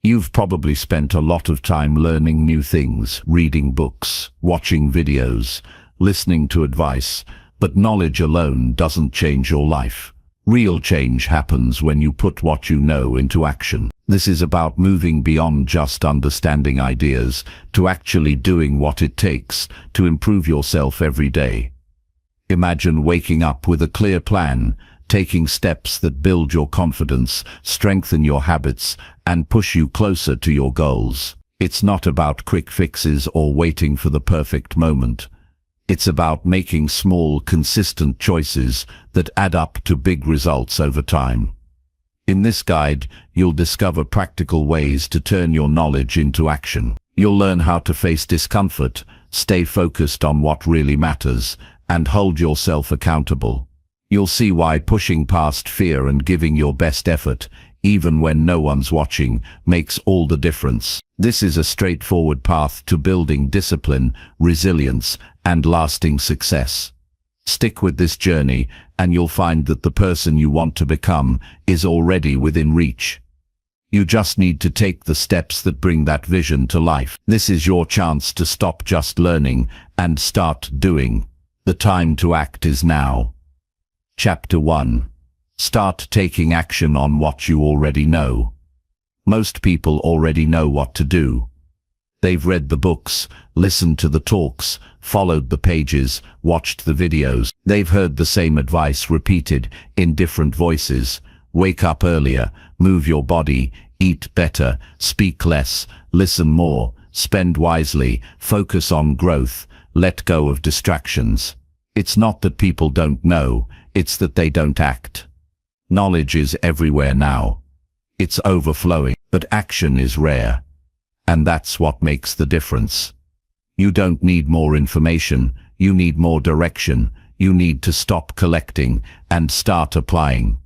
You've probably spent a lot of time learning new things, reading books, watching videos, listening to advice, but knowledge alone doesn't change your life. Real change happens when you put what you know into action. This is about moving beyond just understanding ideas to actually doing what it takes to improve yourself every day. Imagine waking up with a clear plan, taking steps that build your confidence, strengthen your habits, and push you closer to your goals. It's not about quick fixes or waiting for the perfect moment. It's about making small, consistent choices that add up to big results over time. In this guide, you'll discover practical ways to turn your knowledge into action. You'll learn how to face discomfort, stay focused on what really matters, and hold yourself accountable. You'll see why pushing past fear and giving your best effort, even when no one's watching, makes all the difference. This is a straightforward path to building discipline, resilience, and lasting success. Stick with this journey, and you'll find that the person you want to become is already within reach. You just need to take the steps that bring that vision to life. This is your chance to stop just learning and start doing. The time to act is now. Chapter 1. Start taking action on what you already know. Most people already know what to do. They've read the books, listened to the talks, followed the pages, watched the videos. They've heard the same advice repeated in different voices. Wake up earlier, move your body, eat better, speak less, listen more, spend wisely, focus on growth, let go of distractions. It's not that people don't know, it's that they don't act. Knowledge is everywhere now. It's overflowing, but action is rare. And that's what makes the difference. You don't need more information, you need more direction. You need to stop collecting and start applying.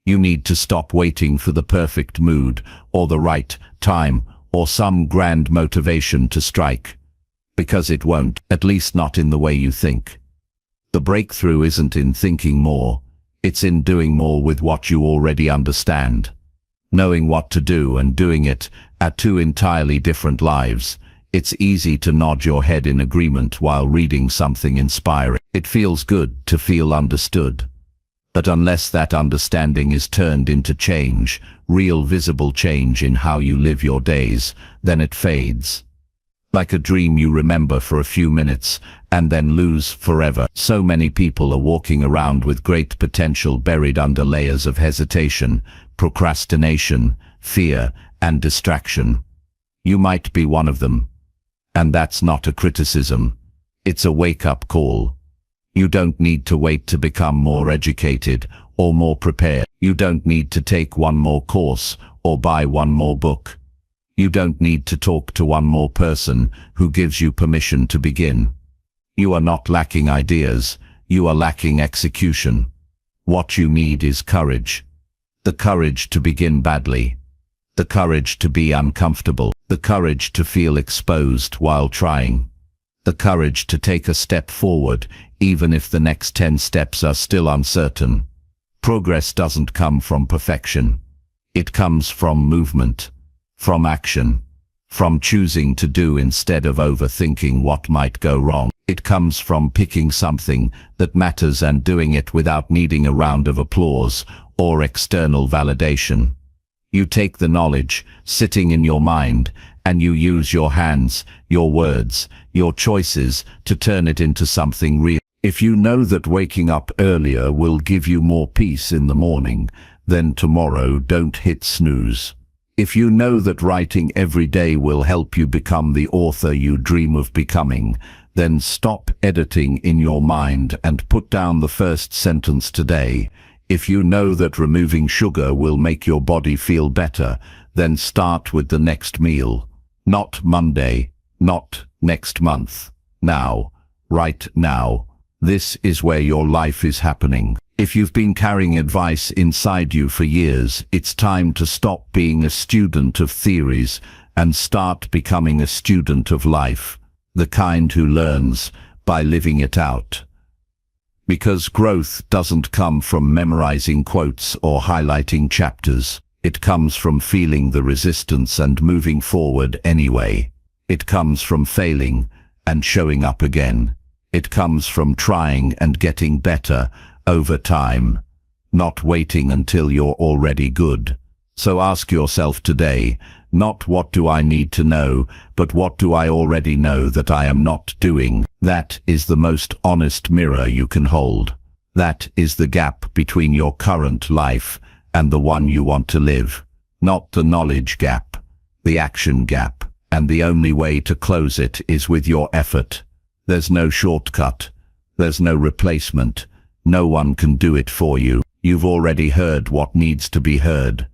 You need to stop waiting for the perfect mood, or the right time, or some grand motivation to strike. Because it won't, at least not in the way you think. The breakthrough isn't in thinking more, it's in doing more with what you already understand. Knowing what to do and doing it are two entirely different lives. It's easy to nod your head in agreement while reading something inspiring. It feels good to feel understood. But unless that understanding is turned into change, real visible change in how you live your days, then it fades. Like a dream you remember for a few minutes and then lose forever. So many people are walking around with great potential buried under layers of hesitation, procrastination, fear, and distraction. You might be one of them. And that's not a criticism. It's a wake-up call. You don't need to wait to become more educated or more prepared. You don't need to take one more course or buy one more book. You don't need to talk to one more person who gives you permission to begin. You are not lacking ideas, you are lacking execution. What you need is courage. The courage to begin badly. The courage to be uncomfortable. The courage to feel exposed while trying. The courage to take a step forward, even if the next 10 steps are still uncertain. Progress doesn't come from perfection. It comes from movement. From action, from choosing to do instead of overthinking what might go wrong. It comes from picking something that matters and doing it without needing a round of applause or external validation. You take the knowledge sitting in your mind and you use your hands, your words, your choices to turn it into something real. If you know that waking up earlier will give you more peace in the morning, then tomorrow don't hit snooze. If you know that writing every day will help you become the author you dream of becoming, then stop editing in your mind and put down the first sentence today. If you know that removing sugar will make your body feel better, then start with the next meal. Not Monday, not next month. Now, right now. This is where your life is happening. If you've been carrying advice inside you for years, it's time to stop being a student of theories and start becoming a student of life, the kind who learns by living it out. Because growth doesn't come from memorizing quotes or highlighting chapters. It comes from feeling the resistance and moving forward anyway. It comes from failing and showing up again. It comes from trying and getting better over time, not waiting until you're already good. So ask yourself today, not what do I need to know, but what do I already know that I am not doing? That is the most honest mirror you can hold. That is the gap between your current life and the one you want to live. Not the knowledge gap, the action gap. And the only way to close it is with your effort. There's no shortcut. There's no replacement. No one can do it for you. You've already heard what needs to be heard.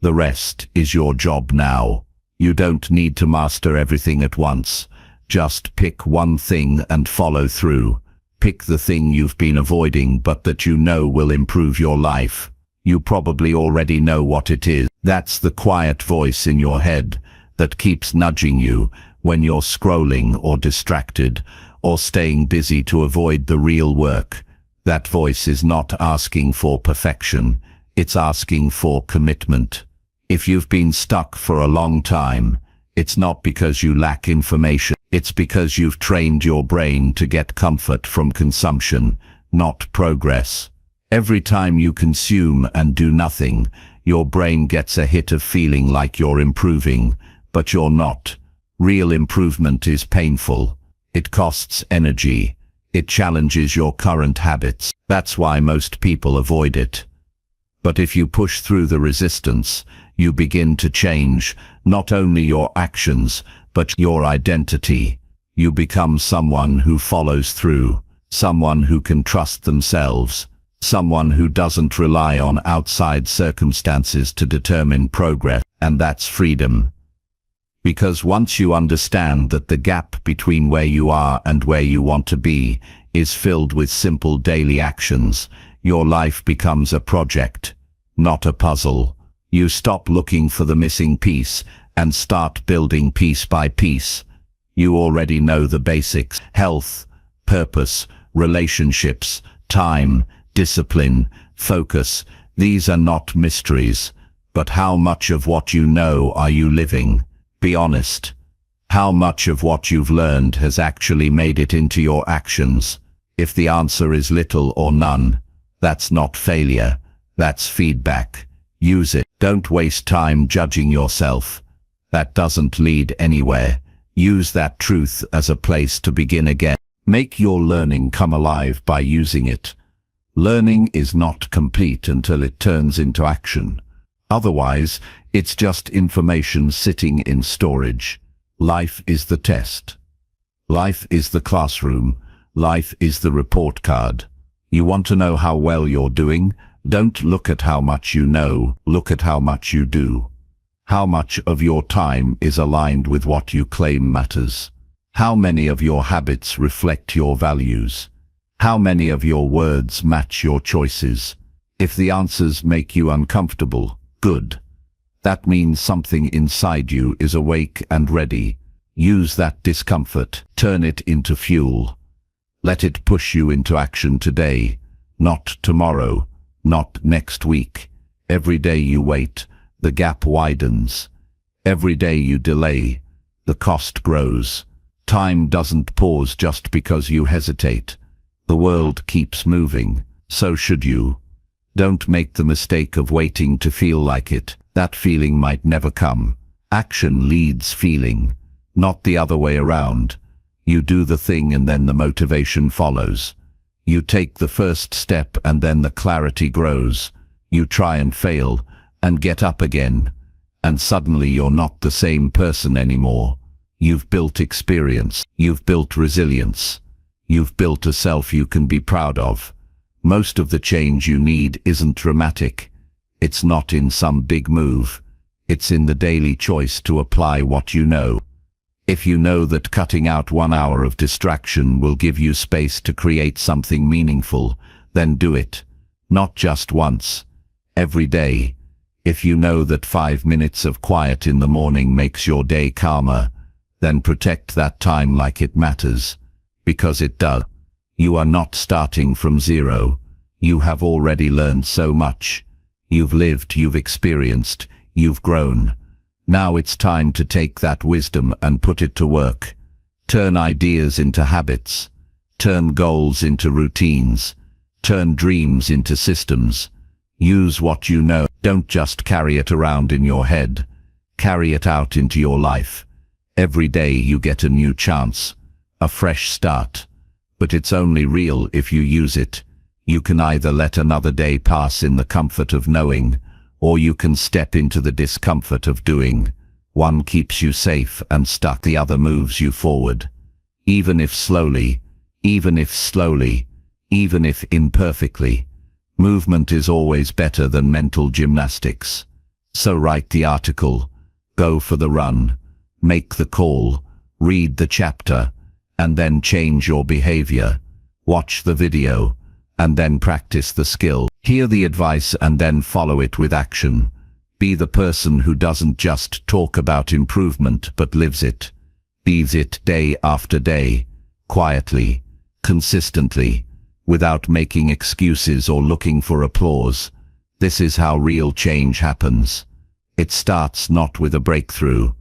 The rest is your job now. You don't need to master everything at once. Just pick one thing and follow through. Pick the thing you've been avoiding but that you know will improve your life. You probably already know what it is. That's the quiet voice in your head that keeps nudging you when you're scrolling or distracted or staying busy to avoid the real work. That voice is not asking for perfection. It's asking for commitment. If you've been stuck for a long time, it's not because you lack information. It's because you've trained your brain to get comfort from consumption, not progress. Every time you consume and do nothing, your brain gets a hit of feeling like you're improving, but you're not. Real improvement is painful. It costs energy. It challenges your current habits. That's why most people avoid it. But if you push through the resistance, you begin to change not only your actions, but your identity. You become someone who follows through, someone who can trust themselves, someone who doesn't rely on outside circumstances to determine progress, and that's freedom. Because once you understand that the gap between where you are and where you want to be is filled with simple daily actions, your life becomes a project, not a puzzle. You stop looking for the missing piece and start building piece by piece. You already know the basics: health, purpose, relationships, time, discipline, focus. These are not mysteries. But how much of what you know are you living? Be honest. How much of what you've learned has actually made it into your actions? If the answer is little or none, that's not failure. That's feedback. Use it. Don't waste time judging yourself. That doesn't lead anywhere. Use that truth as a place to begin again. Make your learning come alive by using it. Learning is not complete until it turns into action. Otherwise, it's just information sitting in storage. Life is the test. Life is the classroom. Life is the report card. You want to know how well you're doing? Don't look at how much you know, look at how much you do. How much of your time is aligned with what you claim matters? How many of your habits reflect your values? How many of your words match your choices? If the answers make you uncomfortable, good. That means something inside you is awake and ready. Use that discomfort, turn it into fuel. Let it push you into action today, not tomorrow, not next week. Every day you wait, the gap widens. Every day you delay, the cost grows. Time doesn't pause just because you hesitate. The world keeps moving, so should you. Don't make the mistake of waiting to feel like it. That feeling might never come. Action leads feeling, not the other way around. You do the thing and then the motivation follows. You take the first step and then the clarity grows. You try and fail and get up again, and suddenly you're not the same person anymore. You've built experience. You've built resilience. You've built a self you can be proud of. Most of the change you need isn't dramatic. It's not in some big move. It's in the daily choice to apply what you know. If you know that cutting out 1 hour of distraction will give you space to create something meaningful, then do it. Not just once. Every day. If you know that 5 minutes of quiet in the morning makes your day calmer, then protect that time like it matters. Because it does. You are not starting from zero. You have already learned so much. You've lived, you've experienced, you've grown. Now it's time to take that wisdom and put it to work. Turn ideas into habits. Turn goals into routines. Turn dreams into systems. Use what you know. Don't just carry it around in your head. Carry it out into your life. Every day you get a new chance, a fresh start. But it's only real if you use it. You can either let another day pass in the comfort of knowing, or you can step into the discomfort of doing. One keeps you safe and stuck, the other moves you forward. Even if slowly, even if slowly, even if imperfectly. Movement is always better than mental gymnastics. So write the article, go for the run, make the call, read the chapter, and then change your behavior. Watch the video, and then practice the skill. Hear the advice and then follow it with action. Be the person who doesn't just talk about improvement but lives it. Lives it day after day, quietly, consistently, without making excuses or looking for applause. This is how real change happens. It starts not with a breakthrough,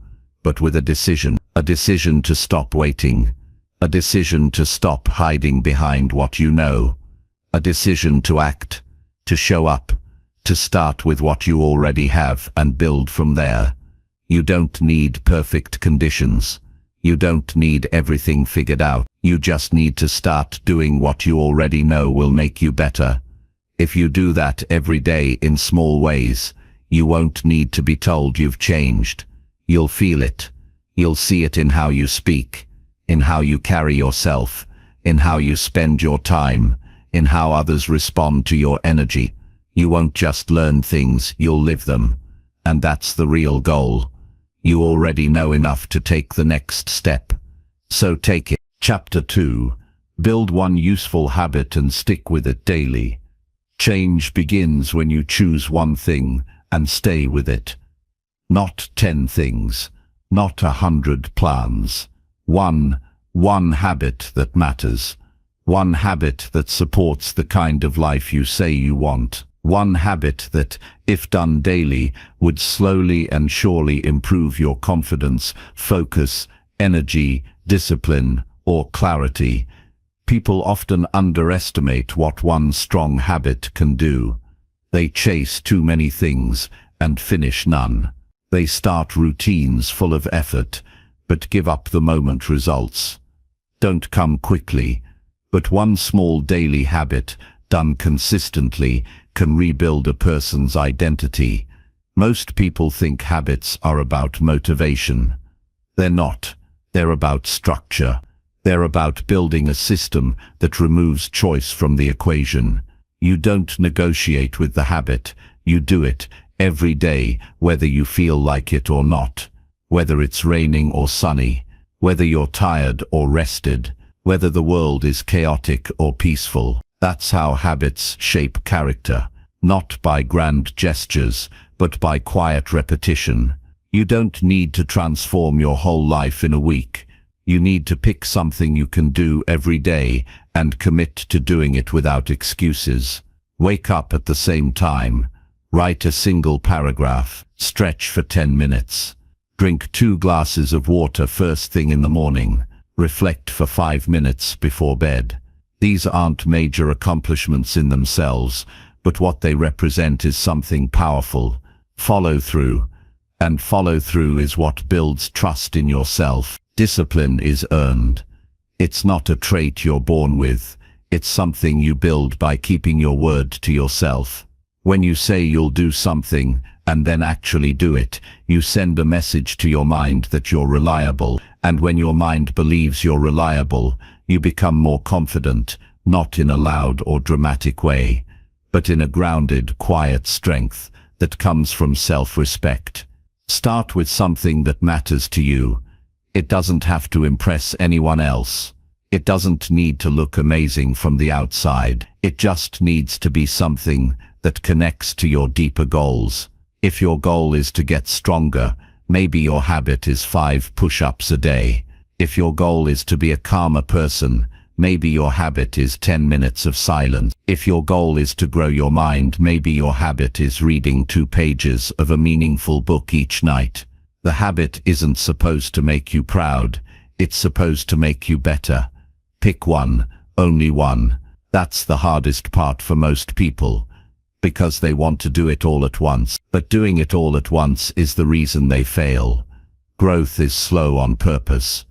but with a decision to stop waiting, a decision to stop hiding behind what you know, a decision to act, to show up, to start with what you already have and build from there. You don't need perfect conditions. You don't need everything figured out. You just need to start doing what you already know will make you better. If you do that every day in small ways, you won't need to be told you've changed. You'll feel it. You'll see it in how you speak, in how you carry yourself, in how you spend your time, in how others respond to your energy. You won't just learn things, you'll live them. And that's the real goal. You already know enough to take the next step. So take it. Chapter 2. Build one useful habit and stick with it daily. Change begins when you choose one thing and stay with it. Not 10 things, not 100 plans. One habit that matters. One habit that supports the kind of life you say you want. One habit that, if done daily, would slowly and surely improve your confidence, focus, energy, discipline, or clarity. People often underestimate what one strong habit can do. They chase too many things and finish none. They start routines full of effort, but give up the moment results. Don't come quickly, but one small daily habit, done consistently, can rebuild a person's identity. Most people think habits are about motivation. They're not. They're about structure. They're about building a system that removes choice from the equation. You don't negotiate with the habit. You do it every day, whether you feel like it or not. Whether it's raining or sunny. Whether you're tired or rested. Whether the world is chaotic or peaceful. That's how habits shape character. Not by grand gestures, but by quiet repetition. You don't need to transform your whole life in a week. You need to pick something you can do every day and commit to doing it without excuses. Wake up at the same time. Write a single paragraph. Stretch for 10 minutes. Drink 2 glasses of water first thing in the morning. Reflect for 5 minutes before bed. These aren't major accomplishments in themselves, but what they represent is something powerful. Follow through. And follow through is what builds trust in yourself. Discipline is earned. It's not a trait you're born with. It's something you build by keeping your word to yourself. When you say you'll do something and then actually do it, you send a message to your mind that you're reliable. And when your mind believes you're reliable, you become more confident, not in a loud or dramatic way, but in a grounded, quiet strength that comes from self-respect. Start with something that matters to you. It doesn't have to impress anyone else. It doesn't need to look amazing from the outside. It just needs to be something that connects to your deeper goals. If your goal is to get stronger, maybe your habit is 5 push-ups a day. If your goal is to be a calmer person, Maybe your habit is 10 minutes of silence. If your goal is to grow your mind, maybe your habit is reading 2 pages of a meaningful book each night. The habit isn't supposed to make you proud, it's supposed to make you better. Pick one, only one. That's the hardest part for most people, because they want to do it all at once. But doing it all at once is the reason they fail. Growth is slow on purpose.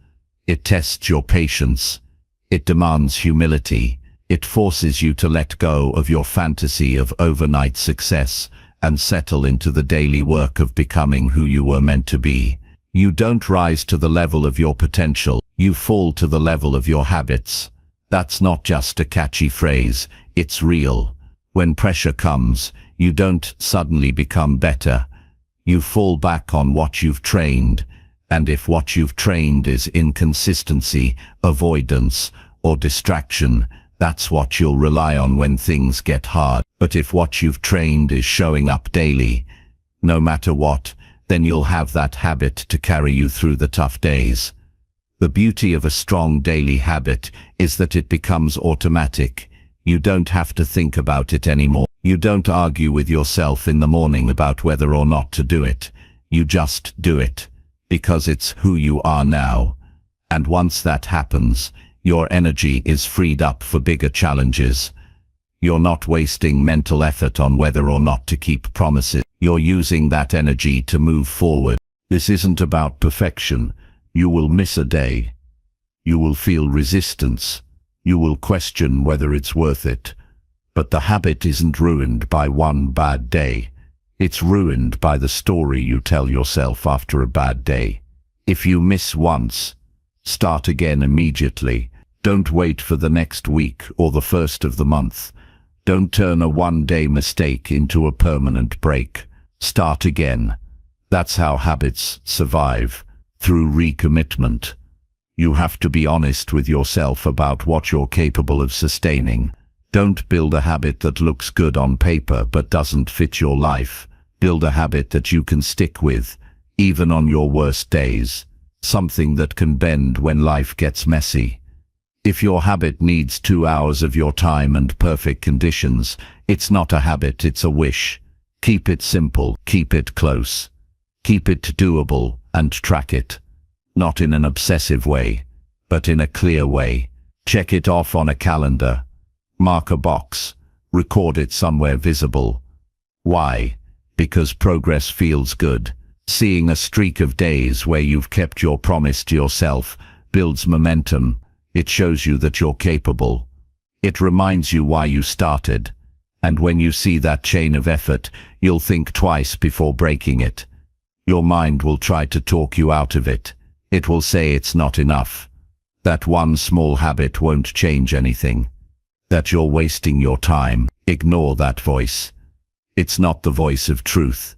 It tests your patience. It demands humility. It forces you to let go of your fantasy of overnight success and settle into the daily work of becoming who you were meant to be. You don't rise to the level of your potential, you fall to the level of your habits. That's not just a catchy phrase, it's real. When pressure comes, you don't suddenly become better. You fall back on what you've trained, and if what you've trained is inconsistency, avoidance, or distraction, that's what you'll rely on when things get hard. But if what you've trained is showing up daily, no matter what, then you'll have that habit to carry you through the tough days. The beauty of a strong daily habit is that it becomes automatic. You don't have to think about it anymore. You don't argue with yourself in the morning about whether or not to do it. You just do it, because it's who you are now. And once that happens, your energy is freed up for bigger challenges. You're not wasting mental effort on whether or not to keep promises. You're using that energy to move forward. This isn't about perfection. You will miss a day. You will feel resistance. You will question whether it's worth it. But the habit isn't ruined by one bad day. It's ruined by the story you tell yourself after a bad day. If you miss once, start again immediately. Don't wait for the next week or the first of the month. Don't turn a one-day mistake into a permanent break. Start again. That's how habits survive, through recommitment. You have to be honest with yourself about what you're capable of sustaining. Don't build a habit that looks good on paper but doesn't fit your life. Build a habit that you can stick with, even on your worst days. Something that can bend when life gets messy. If your habit needs 2 hours of your time and perfect conditions, it's not a habit, it's a wish. Keep it simple, keep it close. Keep it doable, and track it. Not in an obsessive way, but in a clear way. Check it off on a calendar. Mark a box. Record it somewhere visible. Why? Because progress feels good. Seeing a streak of days where you've kept your promise to yourself builds momentum. It shows you that you're capable. It reminds you why you started. And when you see that chain of effort, you'll think twice before breaking it. Your mind will try to talk you out of it. It will say it's not enough. That one small habit won't change anything. That you're wasting your time. Ignore that voice. It's not the voice of truth.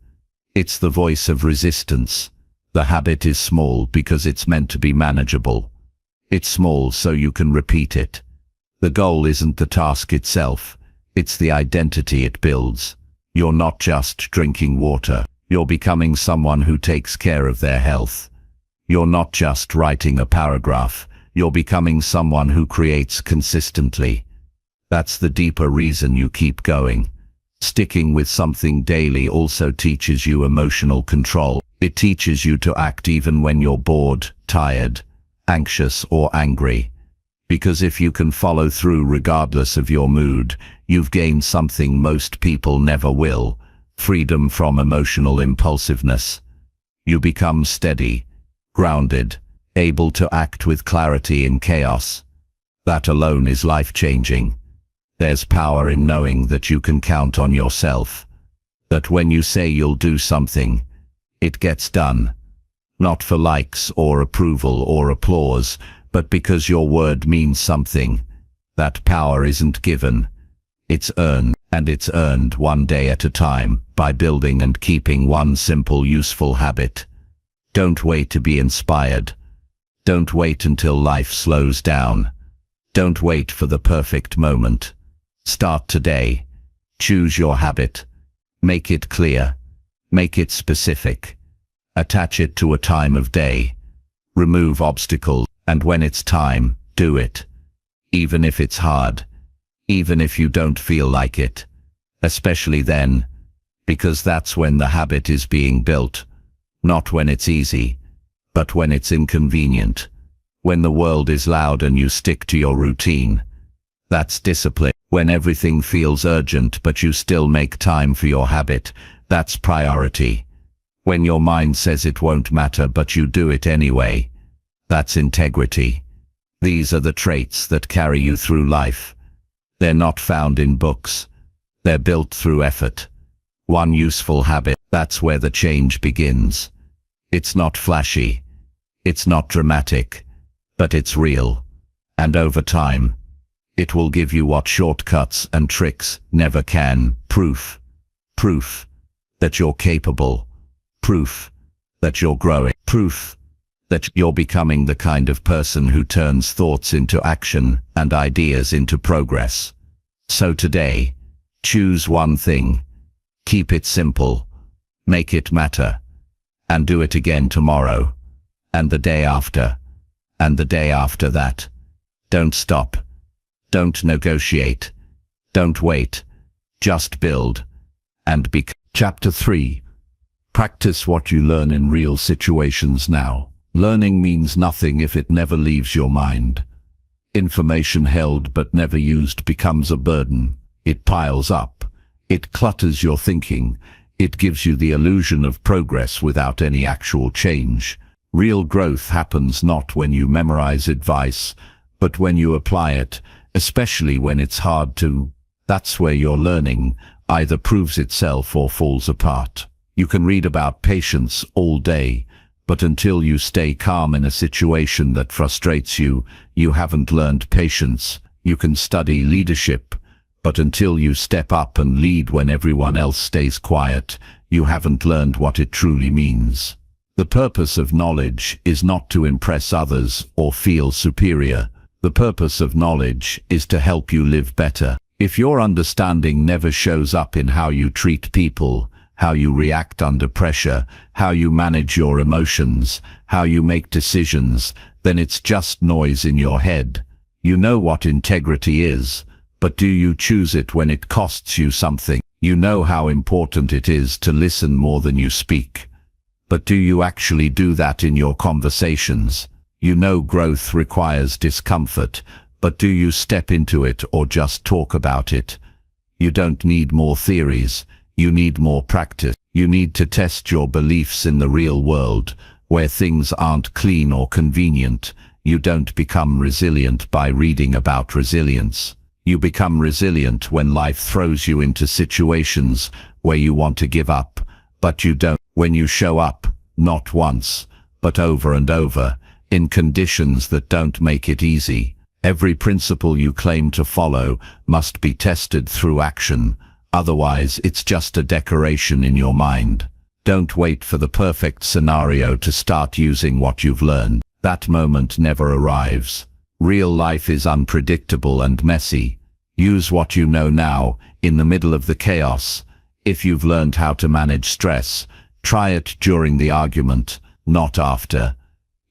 It's the voice of resistance. The habit is small because it's meant to be manageable. It's small so you can repeat it. The goal isn't the task itself. It's the identity it builds. You're not just drinking water. You're becoming someone who takes care of their health. You're not just writing a paragraph. You're becoming someone who creates consistently. That's the deeper reason you keep going. Sticking with something daily also teaches you emotional control. It teaches you to act even when you're bored, tired, anxious, or angry. Because if you can follow through regardless of your mood, you've gained something most people never will: freedom from emotional impulsiveness. You become steady, grounded, able to act with clarity in chaos. That alone is life-changing. There's power in knowing that you can count on yourself. That when you say you'll do something, it gets done. Not for likes or approval or applause, but because your word means something. That power isn't given. It's earned, and it's earned one day at a time, by building and keeping one simple, useful habit. Don't wait to be inspired. Don't wait until life slows down. Don't wait for the perfect moment. Start today. Choose your habit. Make it clear. Make it specific. Attach it to a time of day. Remove obstacles, and when it's time, do it. even if it's hard, even if you don't feel like it, especially then, because that's when the habit is being built, not when it's easy, but when it's inconvenient, when the world is loud and you stick to your routine. That's discipline. When everything feels urgent but you still make time for your habit, that's priority. When your mind says it won't matter but you do it anyway, that's integrity. These are the traits that carry you through life. They're not found in books. They're built through effort. One useful habit, that's where the change begins. It's not flashy. It's not dramatic. But it's real. And over time, it will give you what shortcuts and tricks never can. Proof. Proof that you're capable. Proof that you're growing. Proof that you're becoming the kind of person who turns thoughts into action and ideas into progress. So today, choose one thing. Keep it simple. Make it matter. And do it again tomorrow. And the day after. And the day after that. Don't stop. Don't negotiate. Don't wait. Just build. And become. Chapter 3. Practice what you learn in real situations now. Learning means nothing if it never leaves your mind. Information held but never used becomes a burden. It piles up. It clutters your thinking. It gives you the illusion of progress without any actual change. Real growth happens not when you memorize advice, but when you apply it, especially when it's hard to. That's where your learning either proves itself or falls apart. You can read about patience all day, but until you stay calm in a situation that frustrates you, you haven't learned patience. You can study leadership, but until you step up and lead when everyone else stays quiet, you haven't learned what it truly means. The purpose of knowledge is not to impress others or feel superior. The purpose of knowledge is to help you live better. If your understanding never shows up in how you treat people, how you react under pressure, how you manage your emotions, how you make decisions, then it's just noise in your head. You know what integrity is, but do you choose it when it costs you something? You know how important it is to listen more than you speak. But do you actually do that in your conversations? You know growth requires discomfort, but do you step into it or just talk about it? You don't need more theories. You need more practice. You need to test your beliefs in the real world, where things aren't clean or convenient. You don't become resilient by reading about resilience. You become resilient when life throws you into situations where you want to give up, but you don't. When you show up, not once, but over and over, in conditions that don't make it easy. Every principle you claim to follow must be tested through action. Otherwise, it's just a decoration in your mind. Don't wait for the perfect scenario to start using what you've learned. That moment never arrives. Real life is unpredictable and messy. Use what you know now, in the middle of the chaos. If you've learned how to manage stress, try it during the argument, not after.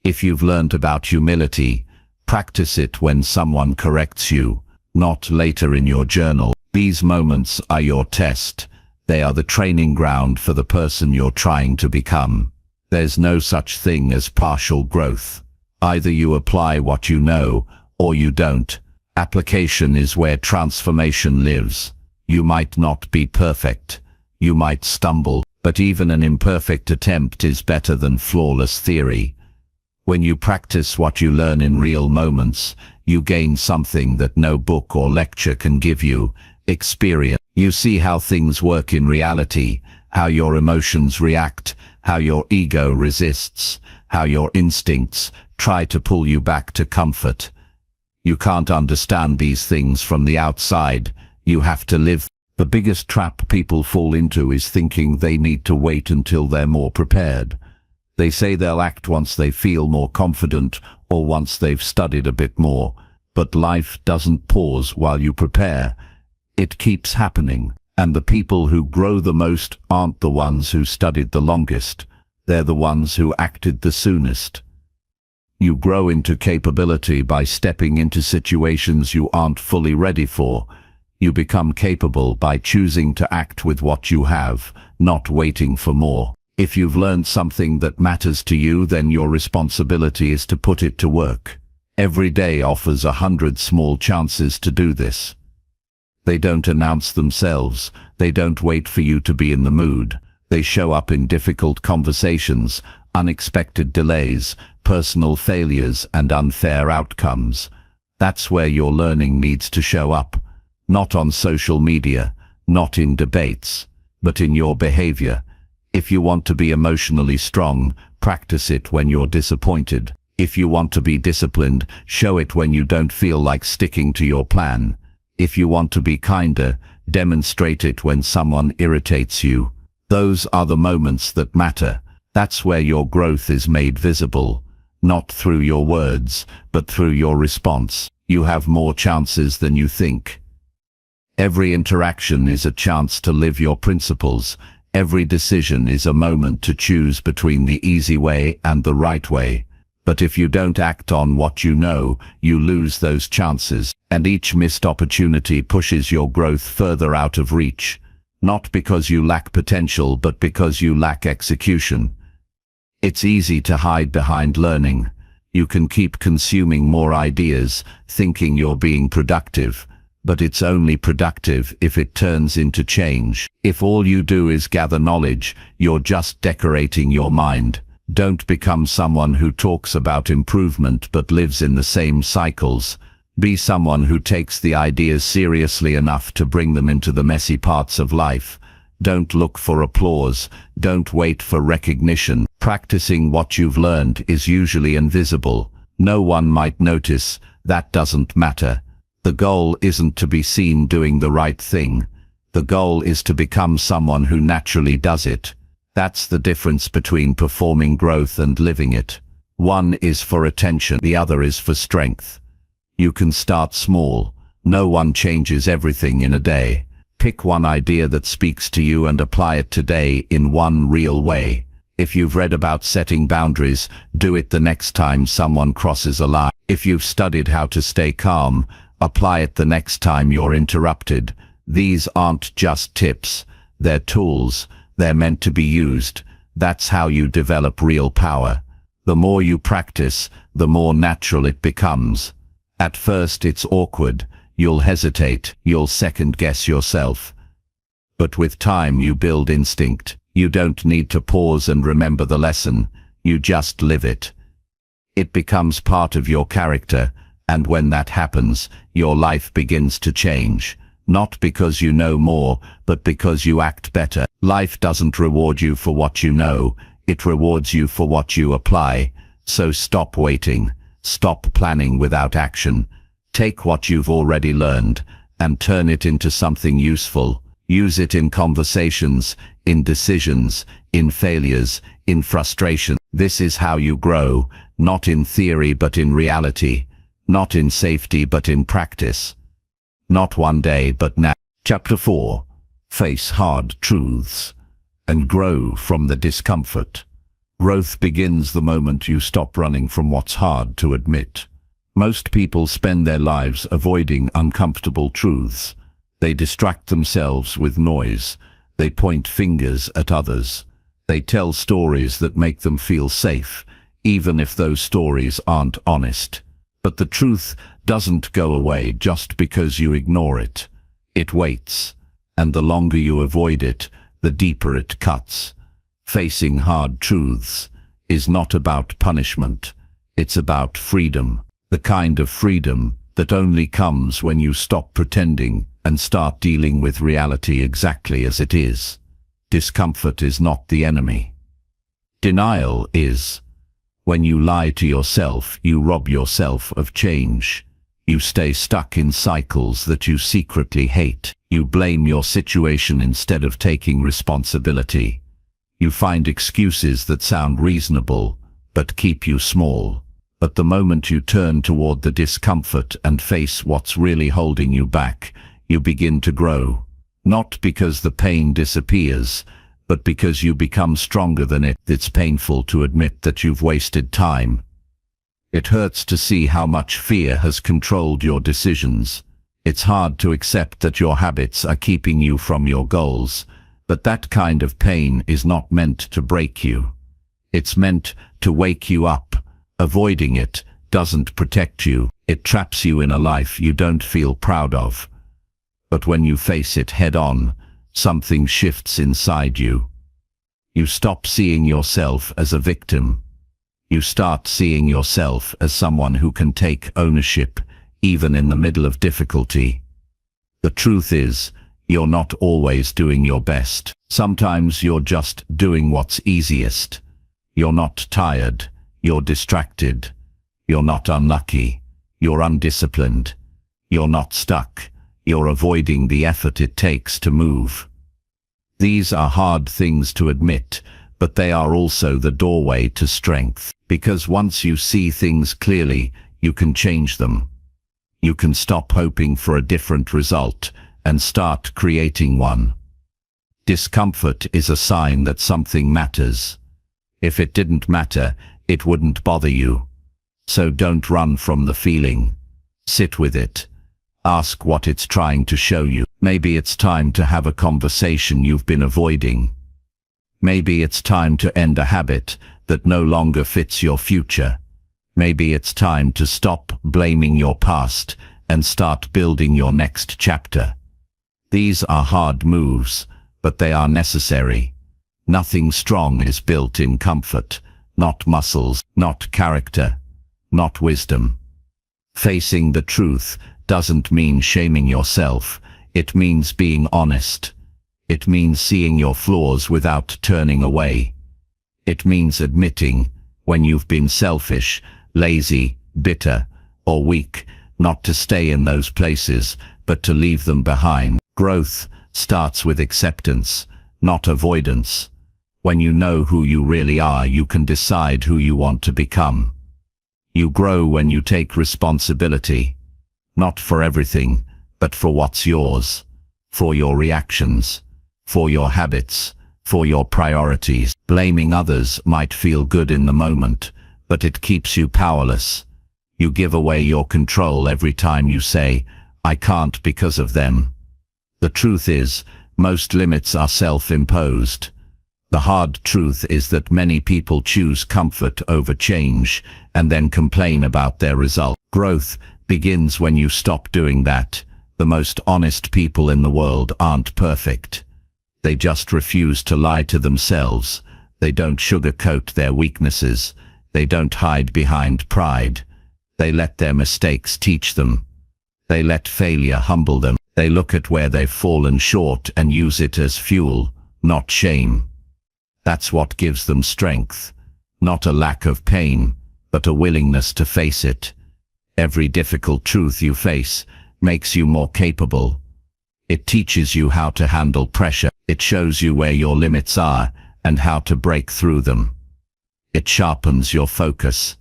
If you've learned about humility, practice it when someone corrects you, not later in your journal. These moments are your test. They are the training ground for the person you're trying to become. There's no such thing as partial growth. Either you apply what you know, or you don't. Application is where transformation lives. You might not be perfect. You might stumble, but even an imperfect attempt is better than flawless theory. When you practice what you learn in real moments, you gain something that no book or lecture can give you: experience. You see how things work in reality, how your emotions react, how your ego resists, how your instincts try to pull you back to comfort. You can't understand these things from the outside. You have to live. The biggest trap people fall into is thinking they need to wait until they're more prepared. They say they'll act once they feel more confident or once they've studied a bit more. But life doesn't pause while you prepare. It keeps happening. And the people who grow the most aren't the ones who studied the longest. They're the ones who acted the soonest. You grow into capability by stepping into situations you aren't fully ready for. You become capable by choosing to act with what you have, not waiting for more. If you've learned something that matters to you, then your responsibility is to put it to work. Every day offers 100 small chances to do this. They don't announce themselves. They don't wait for you to be in the mood. They show up in difficult conversations, unexpected delays, personal failures, and unfair outcomes. That's where your learning needs to show up. Not on social media, not in debates, but in your behavior. If you want to be emotionally strong, practice it when you're disappointed. If you want to be disciplined, show it when you don't feel like sticking to your plan. If you want to be kinder, demonstrate it when someone irritates you. Those are the moments that matter. That's where your growth is made visible, not through your words, but through your response. You have more chances than you think. Every interaction is a chance to live your principles. Every decision is a moment to choose between the easy way and the right way. But if you don't act on what you know, you lose those chances, and each missed opportunity pushes your growth further out of reach. Not because you lack potential, but because you lack execution. It's easy to hide behind learning. You can keep consuming more ideas, thinking you're being productive. But it's only productive if it turns into change. If all you do is gather knowledge, you're just decorating your mind. Don't become someone who talks about improvement but lives in the same cycles. Be someone who takes the ideas seriously enough to bring them into the messy parts of life. Don't look for applause. Don't wait for recognition. Practicing what you've learned is usually invisible. No one might notice. That doesn't matter. The goal isn't to be seen doing the right thing. The goal is to become someone who naturally does it. That's the difference between performing growth and living it. One is for attention, the other is for strength. You can start small. No one changes everything in a day. Pick one idea that speaks to you and apply it today in one real way. If you've read about setting boundaries, do it the next time someone crosses a line. If you've studied how to stay calm, apply it the next time you're interrupted. These aren't just tips. They're tools. They're meant to be used. That's how you develop real power. The more you practice, the more natural it becomes. At first it's awkward. You'll hesitate. You'll second-guess yourself. But with time you build instinct. You don't need to pause and remember the lesson. You just live it. It becomes part of your character. And when that happens, your life begins to change. Not because you know more, but because you act better. Life doesn't reward you for what you know. It rewards you for what you apply. So stop waiting. Stop planning without action. Take what you've already learned and turn it into something useful. Use it in conversations, in decisions, in failures, in frustration. This is how you grow, not in theory but in reality. Not in safety but in practice. Not one day but now. Chapter 4. Face hard truths and grow from the discomfort. Growth begins the moment you stop running from what's hard to admit. Most people spend their lives avoiding uncomfortable truths. They distract themselves with noise. They point fingers at others. They tell stories that make them feel safe, even if those stories aren't honest. But the truth doesn't go away just because you ignore it. It waits, and the longer you avoid it, the deeper it cuts. Facing hard truths is not about punishment. It's about freedom. The kind of freedom that only comes when you stop pretending and start dealing with reality exactly as it is. Discomfort is not the enemy. Denial is. When you lie to yourself, you rob yourself of change. You stay stuck in cycles that you secretly hate. You blame your situation instead of taking responsibility. You find excuses that sound reasonable, but keep you small. But the moment you turn toward the discomfort and face what's really holding you back, you begin to grow. Not because the pain disappears, but because you become stronger than it. It's painful to admit that you've wasted time. It hurts to see how much fear has controlled your decisions. It's hard to accept that your habits are keeping you from your goals, but that kind of pain is not meant to break you. It's meant to wake you up. Avoiding it doesn't protect you. It traps you in a life you don't feel proud of. But when you face it head-on, something shifts inside you. You stop seeing yourself as a victim. You start seeing yourself as someone who can take ownership, even in the middle of difficulty. The truth is, you're not always doing your best. Sometimes you're just doing what's easiest. You're not tired. You're distracted. You're not unlucky. You're undisciplined. You're not stuck. You're avoiding the effort it takes to move. These are hard things to admit, but they are also the doorway to strength. Because once you see things clearly, you can change them. You can stop hoping for a different result and start creating one. Discomfort is a sign that something matters. If it didn't matter, it wouldn't bother you. So don't run from the feeling. Sit with it. Ask what it's trying to show you. Maybe it's time to have a conversation you've been avoiding. Maybe it's time to end a habit that no longer fits your future. Maybe it's time to stop blaming your past and start building your next chapter. These are hard moves, but they are necessary. Nothing strong is built in comfort, not muscles, not character, not wisdom. Facing the truth doesn't mean shaming yourself. It means being honest. It means seeing your flaws without turning away. It means admitting when you've been selfish, lazy, bitter, or weak, not to stay in those places, but to leave them behind. Growth starts with acceptance, not avoidance. When you know who you really are, you can decide who you want to become. You grow when you take responsibility, not for everything, but for what's yours, for your reactions, for your habits, for your priorities. Blaming others might feel good in the moment, but it keeps you powerless. You give away your control every time you say, "I can't because of them." The truth is, most limits are self-imposed. The hard truth is that many people choose comfort over change and then complain about their result. Growth begins when you stop doing that. The most honest people in the world aren't perfect. They just refuse to lie to themselves. They don't sugarcoat their weaknesses. They don't hide behind pride. They let their mistakes teach them. They let failure humble them. They look at where they've fallen short and use it as fuel, not shame. That's what gives them strength. Not a lack of pain, but a willingness to face it. Every difficult truth you face makes you more capable. It teaches you how to handle pressure. It shows you where your limits are and how to break through them. It sharpens your focus.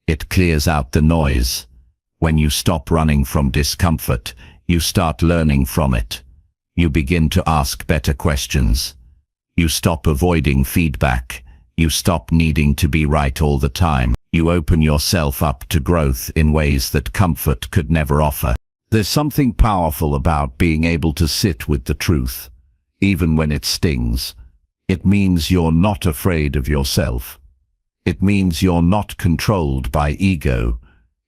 It clears out the noise. When you stop running from discomfort, you start learning from it. You begin to ask better questions. You stop avoiding feedback. You stop needing to be right all the time. You open yourself up to growth in ways that comfort could never offer. There's something powerful about being able to sit with the truth, even when it stings. It means you're not afraid of yourself. It means you're not controlled by ego.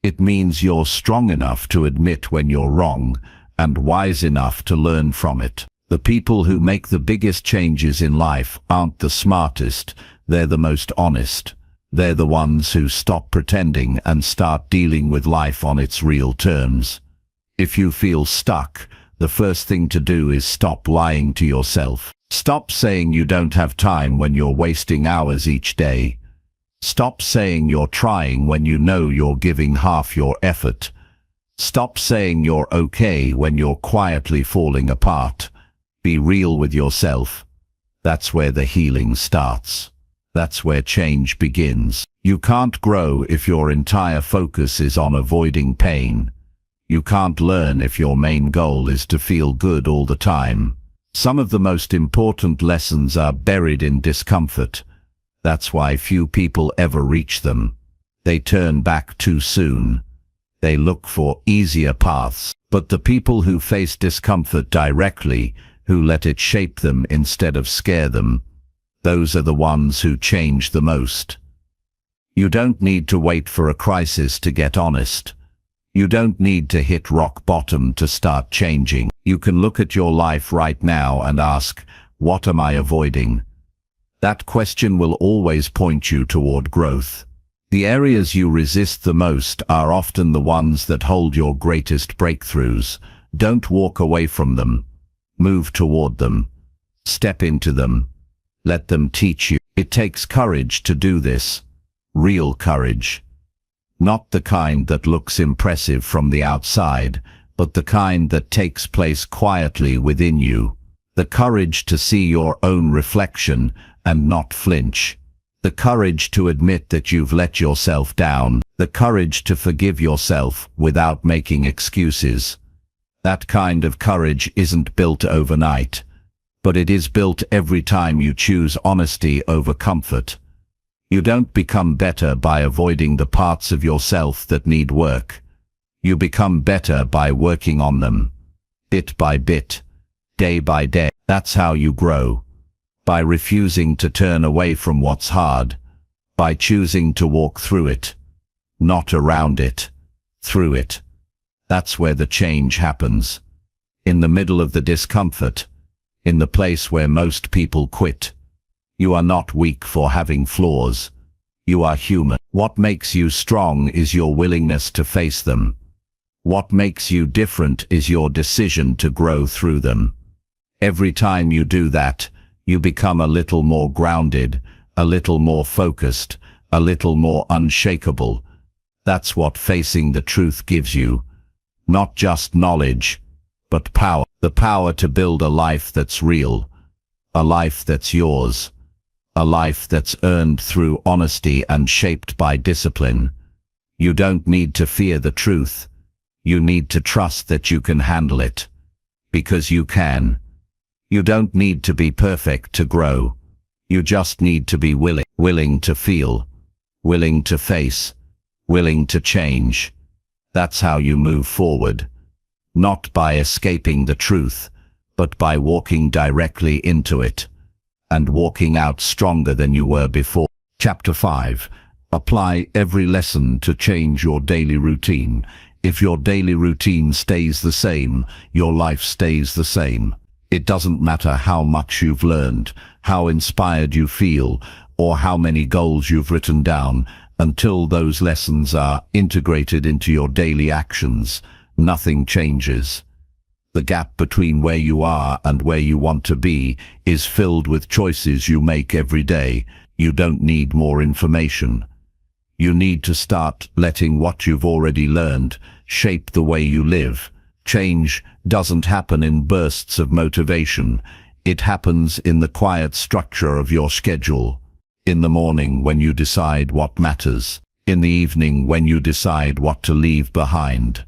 It means you're strong enough to admit when you're wrong and wise enough to learn from it. The people who make the biggest changes in life aren't the smartest, they're the most honest. They're the ones who stop pretending and start dealing with life on its real terms. If you feel stuck, the first thing to do is stop lying to yourself. Stop saying you don't have time when you're wasting hours each day. Stop saying you're trying when you know you're giving half your effort. Stop saying you're okay when you're quietly falling apart. Be real with yourself. That's where the healing starts. That's where change begins. You can't grow if your entire focus is on avoiding pain. You can't learn if your main goal is to feel good all the time. Some of the most important lessons are buried in discomfort. That's why few people ever reach them. They turn back too soon. They look for easier paths. But the people who face discomfort directly, who let it shape them instead of scare them, those are the ones who change the most. You don't need to wait for a crisis to get honest. You don't need to hit rock bottom to start changing. You can look at your life right now and ask, what am I avoiding? That question will always point you toward growth. The areas you resist the most are often the ones that hold your greatest breakthroughs. Don't walk away from them. Move toward them. Step into them. Let them teach you. It takes courage to do this. Real courage. Not the kind that looks impressive from the outside, but the kind that takes place quietly within you. The courage to see your own reflection and not flinch. The courage to admit that you've let yourself down. The courage to forgive yourself without making excuses. That kind of courage isn't built overnight, but it is built every time you choose honesty over comfort. You don't become better by avoiding the parts of yourself that need work. You become better by working on them, bit by bit, day by day. That's how you grow. By refusing to turn away from what's hard, by choosing to walk through it, not around it, through it. That's where the change happens. In the middle of the discomfort, in the place where most people quit. You are not weak for having flaws. You are human. What makes you strong is your willingness to face them. What makes you different is your decision to grow through them. Every time you do that, you become a little more grounded, a little more focused, a little more unshakable. That's what facing the truth gives you. Not just knowledge, but power. The power to build a life that's real, a life that's yours, a life that's earned through honesty and shaped by discipline. You don't need to fear the truth. You need to trust that you can handle it. Because you can. You don't need to be perfect to grow. You just need to be willing to feel, willing to face, willing to change. That's how you move forward. Not by escaping the truth, but by walking directly into it, and walking out stronger than you were before. Chapter 5. Apply every lesson to change your daily routine. If your daily routine stays the same, your life stays the same. It doesn't matter how much you've learned, how inspired you feel, or how many goals you've written down, until those lessons are integrated into your daily actions. Nothing changes. The gap between where you are and where you want to be is filled with choices you make every day. You don't need more information. You need to start letting what you've already learned shape the way you live. Change doesn't happen in bursts of motivation. It happens in the quiet structure of your schedule. In the morning when you decide what matters. In the evening when you decide what to leave behind.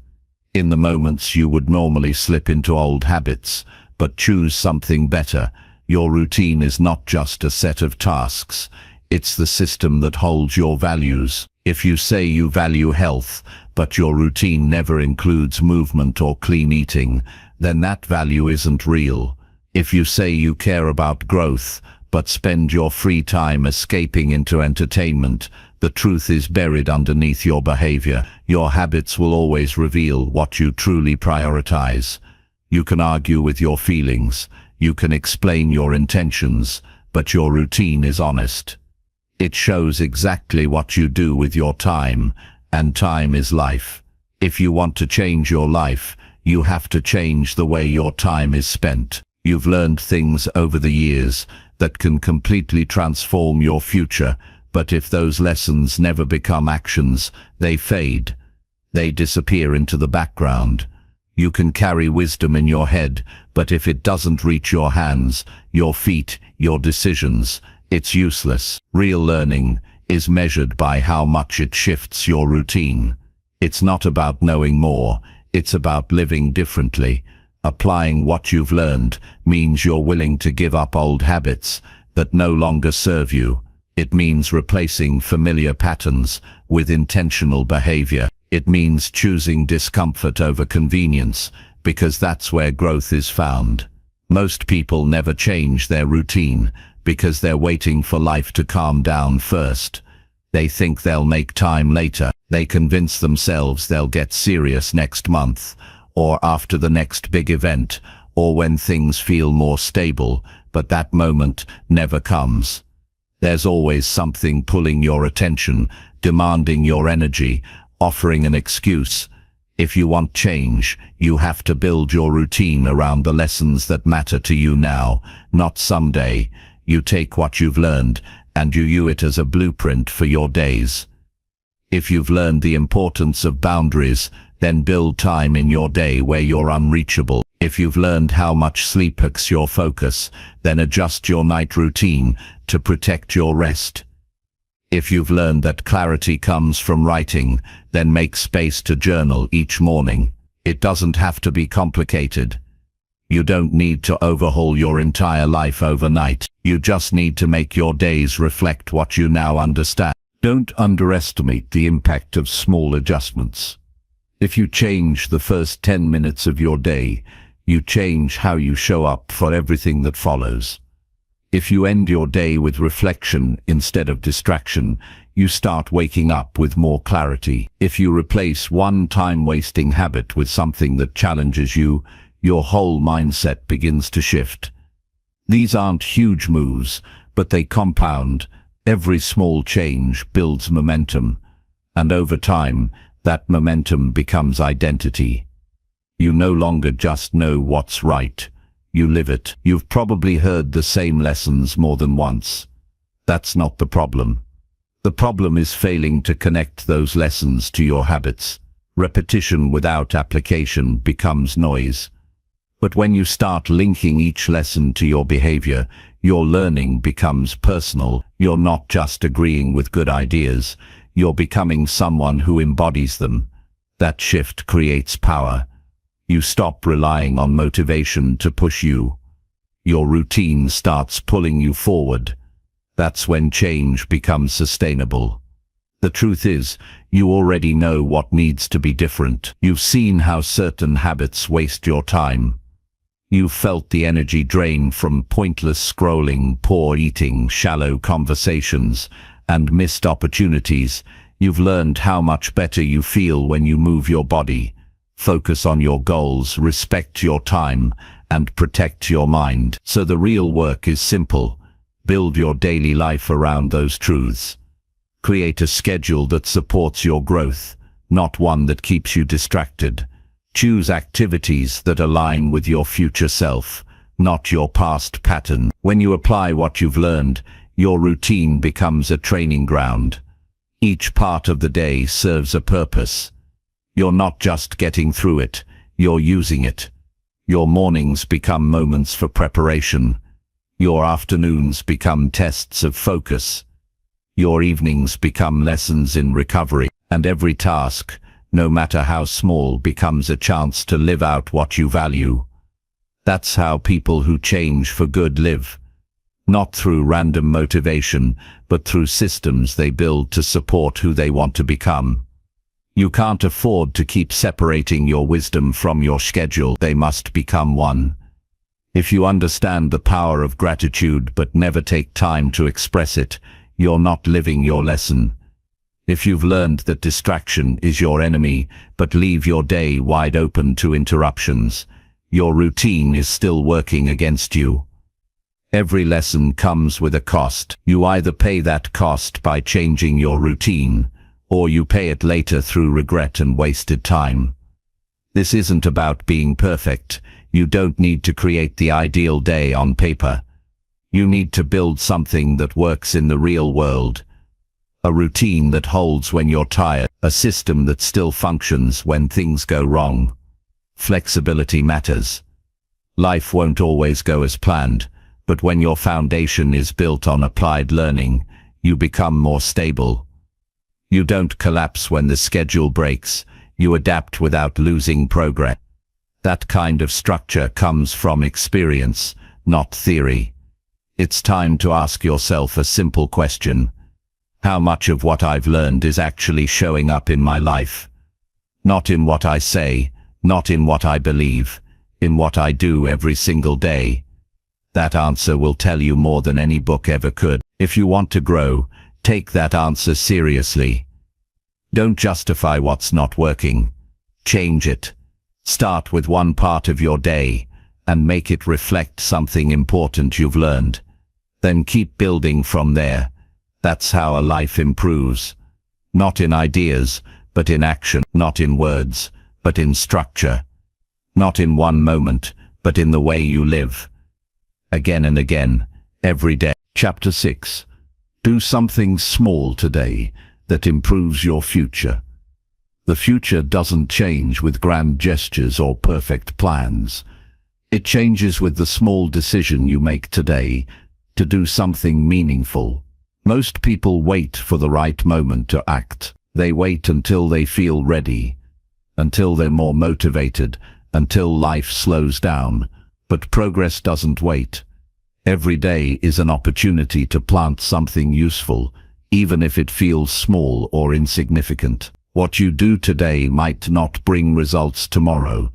In the moments you would normally slip into old habits, but choose something better. Your routine is not just a set of tasks. It's the system that holds your values. If you say you value health, but your routine never includes movement or clean eating, then that value isn't real. If you say you care about growth, but spend your free time escaping into entertainment, the truth is buried underneath your behavior. Your habits will always reveal what you truly prioritize. You can argue with your feelings, you can explain your intentions, but your routine is honest. It shows exactly what you do with your time, and time is life. If you want to change your life, you have to change the way your time is spent. You've learned things over the years that can completely transform your future, but if those lessons never become actions, they fade. They disappear into the background. You can carry wisdom in your head, but if it doesn't reach your hands, your feet, your decisions, it's useless. Real learning is measured by how much it shifts your routine. It's not about knowing more, it's about living differently. Applying what you've learned means you're willing to give up old habits that no longer serve you. It means replacing familiar patterns with intentional behavior. It means choosing discomfort over convenience, because that's where growth is found. Most people never change their routine because they're waiting for life to calm down first. They think they'll make time later. They convince themselves they'll get serious next month, or after the next big event, or when things feel more stable, but that moment never comes. There's always something pulling your attention, demanding your energy, offering an excuse. If you want change, you have to build your routine around the lessons that matter to you now, not someday. You take what you've learned, and you use it as a blueprint for your days. If you've learned the importance of boundaries, then build time in your day where you're unreachable. If you've learned how much sleep hacks your focus, then adjust your night routine to protect your rest. If you've learned that clarity comes from writing, then make space to journal each morning. It doesn't have to be complicated. You don't need to overhaul your entire life overnight. You just need to make your days reflect what you now understand. Don't underestimate the impact of small adjustments. If you change the first 10 minutes of your day, you change how you show up for everything that follows. If you end your day with reflection instead of distraction, you start waking up with more clarity. If you replace one time-wasting habit with something that challenges you, your whole mindset begins to shift. These aren't huge moves, but they compound. Every small change builds momentum, and over time, that momentum becomes identity. You no longer just know what's right. You live it. You've probably heard the same lessons more than once. That's not the problem. The problem is failing to connect those lessons to your habits. Repetition without application becomes noise. But when you start linking each lesson to your behavior, your learning becomes personal. You're not just agreeing with good ideas. You're becoming someone who embodies them. That shift creates power. You stop relying on motivation to push you. Your routine starts pulling you forward. That's when change becomes sustainable. The truth is, you already know what needs to be different. You've seen how certain habits waste your time. You've felt the energy drain from pointless scrolling, poor eating, shallow conversations, and missed opportunities. You've learned how much better you feel when you move your body. Focus on your goals, respect your time, and protect your mind. So the real work is simple. Build your daily life around those truths. Create a schedule that supports your growth, not one that keeps you distracted. Choose activities that align with your future self, not your past pattern. When you apply what you've learned, your routine becomes a training ground. Each part of the day serves a purpose. You're not just getting through it, you're using it. Your mornings become moments for preparation. Your afternoons become tests of focus. Your evenings become lessons in recovery. And every task, no matter how small, becomes a chance to live out what you value. That's how people who change for good live. Not through random motivation, but through systems they build to support who they want to become. You can't afford to keep separating your wisdom from your schedule. They must become one. If you understand the power of gratitude but never take time to express it, you're not living your lesson. If you've learned that distraction is your enemy, but leave your day wide open to interruptions, your routine is still working against you. Every lesson comes with a cost. You either pay that cost by changing your routine, or you pay it later through regret and wasted time. This isn't about being perfect. You don't need to create the ideal day on paper. You need to build something that works in the real world. A routine that holds when you're tired. A system that still functions when things go wrong. Flexibility matters. Life won't always go as planned, but when your foundation is built on applied learning, you become more stable. You don't collapse when the schedule breaks. You adapt without losing progress. That kind of structure comes from experience, not theory. It's time to ask yourself a simple question. How much of what I've learned is actually showing up in my life? Not in what I say, not in what I believe, in what I do every single day. That answer will tell you more than any book ever could. If you want to grow, take that answer seriously. Don't justify what's not working. Change it. Start with one part of your day and make it reflect something important you've learned. Then keep building from there. That's how a life improves. Not in ideas, but in action. Not in words, but in structure. Not in one moment, but in the way you live. Again and again, every day. Chapter 6. Do something small today that improves your future. The future doesn't change with grand gestures or perfect plans. It changes with the small decision you make today to do something meaningful. Most people wait for the right moment to act. They wait until they feel ready, until they're more motivated, until life slows down. But progress doesn't wait. Every day is an opportunity to plant something useful, even if it feels small or insignificant. What you do today might not bring results tomorrow,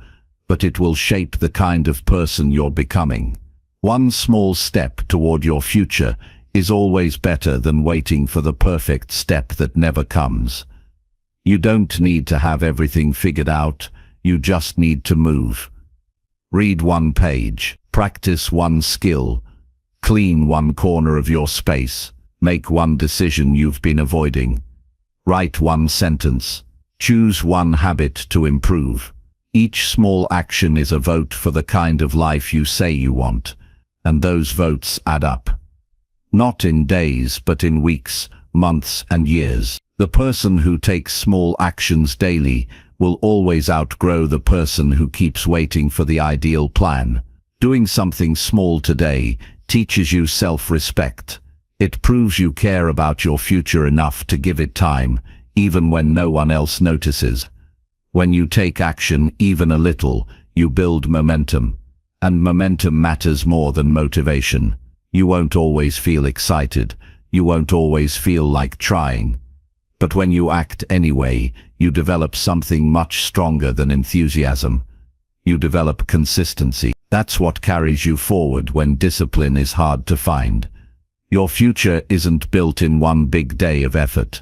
but it will shape the kind of person you're becoming. One small step toward your future is always better than waiting for the perfect step that never comes. You don't need to have everything figured out, you just need to move. Read one page, practice one skill, clean one corner of your space, make one decision you've been avoiding, write one sentence, choose one habit to improve. Each small action is a vote for the kind of life you say you want, and those votes add up. Not in days, but in weeks, months, and years. The person who takes small actions daily will always outgrow the person who keeps waiting for the ideal plan. Doing something small today teaches you self-respect. It proves you care about your future enough to give it time, even when no one else notices. When you take action, even a little, you build momentum. And momentum matters more than motivation. You won't always feel excited. You won't always feel like trying. But when you act anyway, you develop something much stronger than enthusiasm. You develop consistency. That's what carries you forward when discipline is hard to find. Your future isn't built in one big day of effort.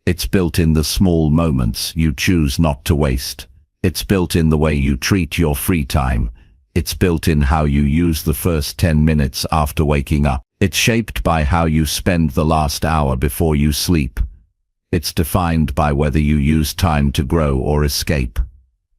It's built in the small moments you choose not to waste. It's built in the way you treat your free time. It's built in how you use the first 10 minutes after waking up. It's shaped by how you spend the last hour before you sleep. It's defined by whether you use time to grow or escape.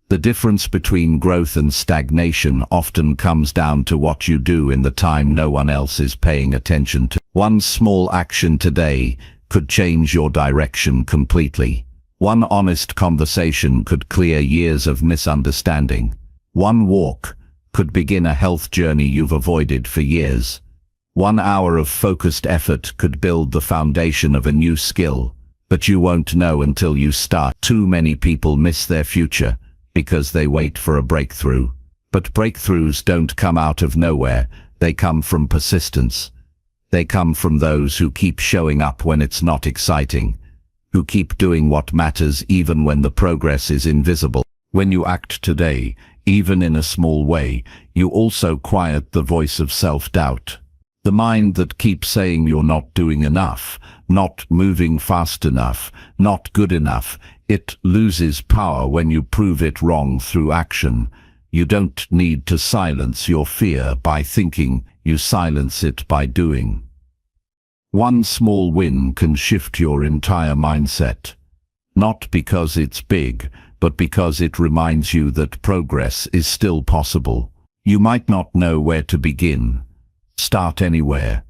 The difference between growth and stagnation often comes down to what you do in the time no one else is paying attention to. One small action today could change your direction completely. One honest conversation could clear years of misunderstanding. One walk could begin a health journey you've avoided for years. 1 hour of focused effort could build the foundation of a new skill, but you won't know until you start. Too many people miss their future because they wait for a breakthrough. But breakthroughs don't come out of nowhere, they come from persistence. They come from those who keep showing up when it's not exciting, who keep doing what matters even when the progress is invisible. When you act today, even in a small way, you also quiet the voice of self-doubt. The mind that keeps saying you're not doing enough, not moving fast enough, not good enough, it loses power when you prove it wrong through action. You don't need to silence your fear by thinking, you silence it by doing. One small win can shift your entire mindset. Not because it's big, but because it reminds you that progress is still possible. You might not know where to begin. Start anywhere.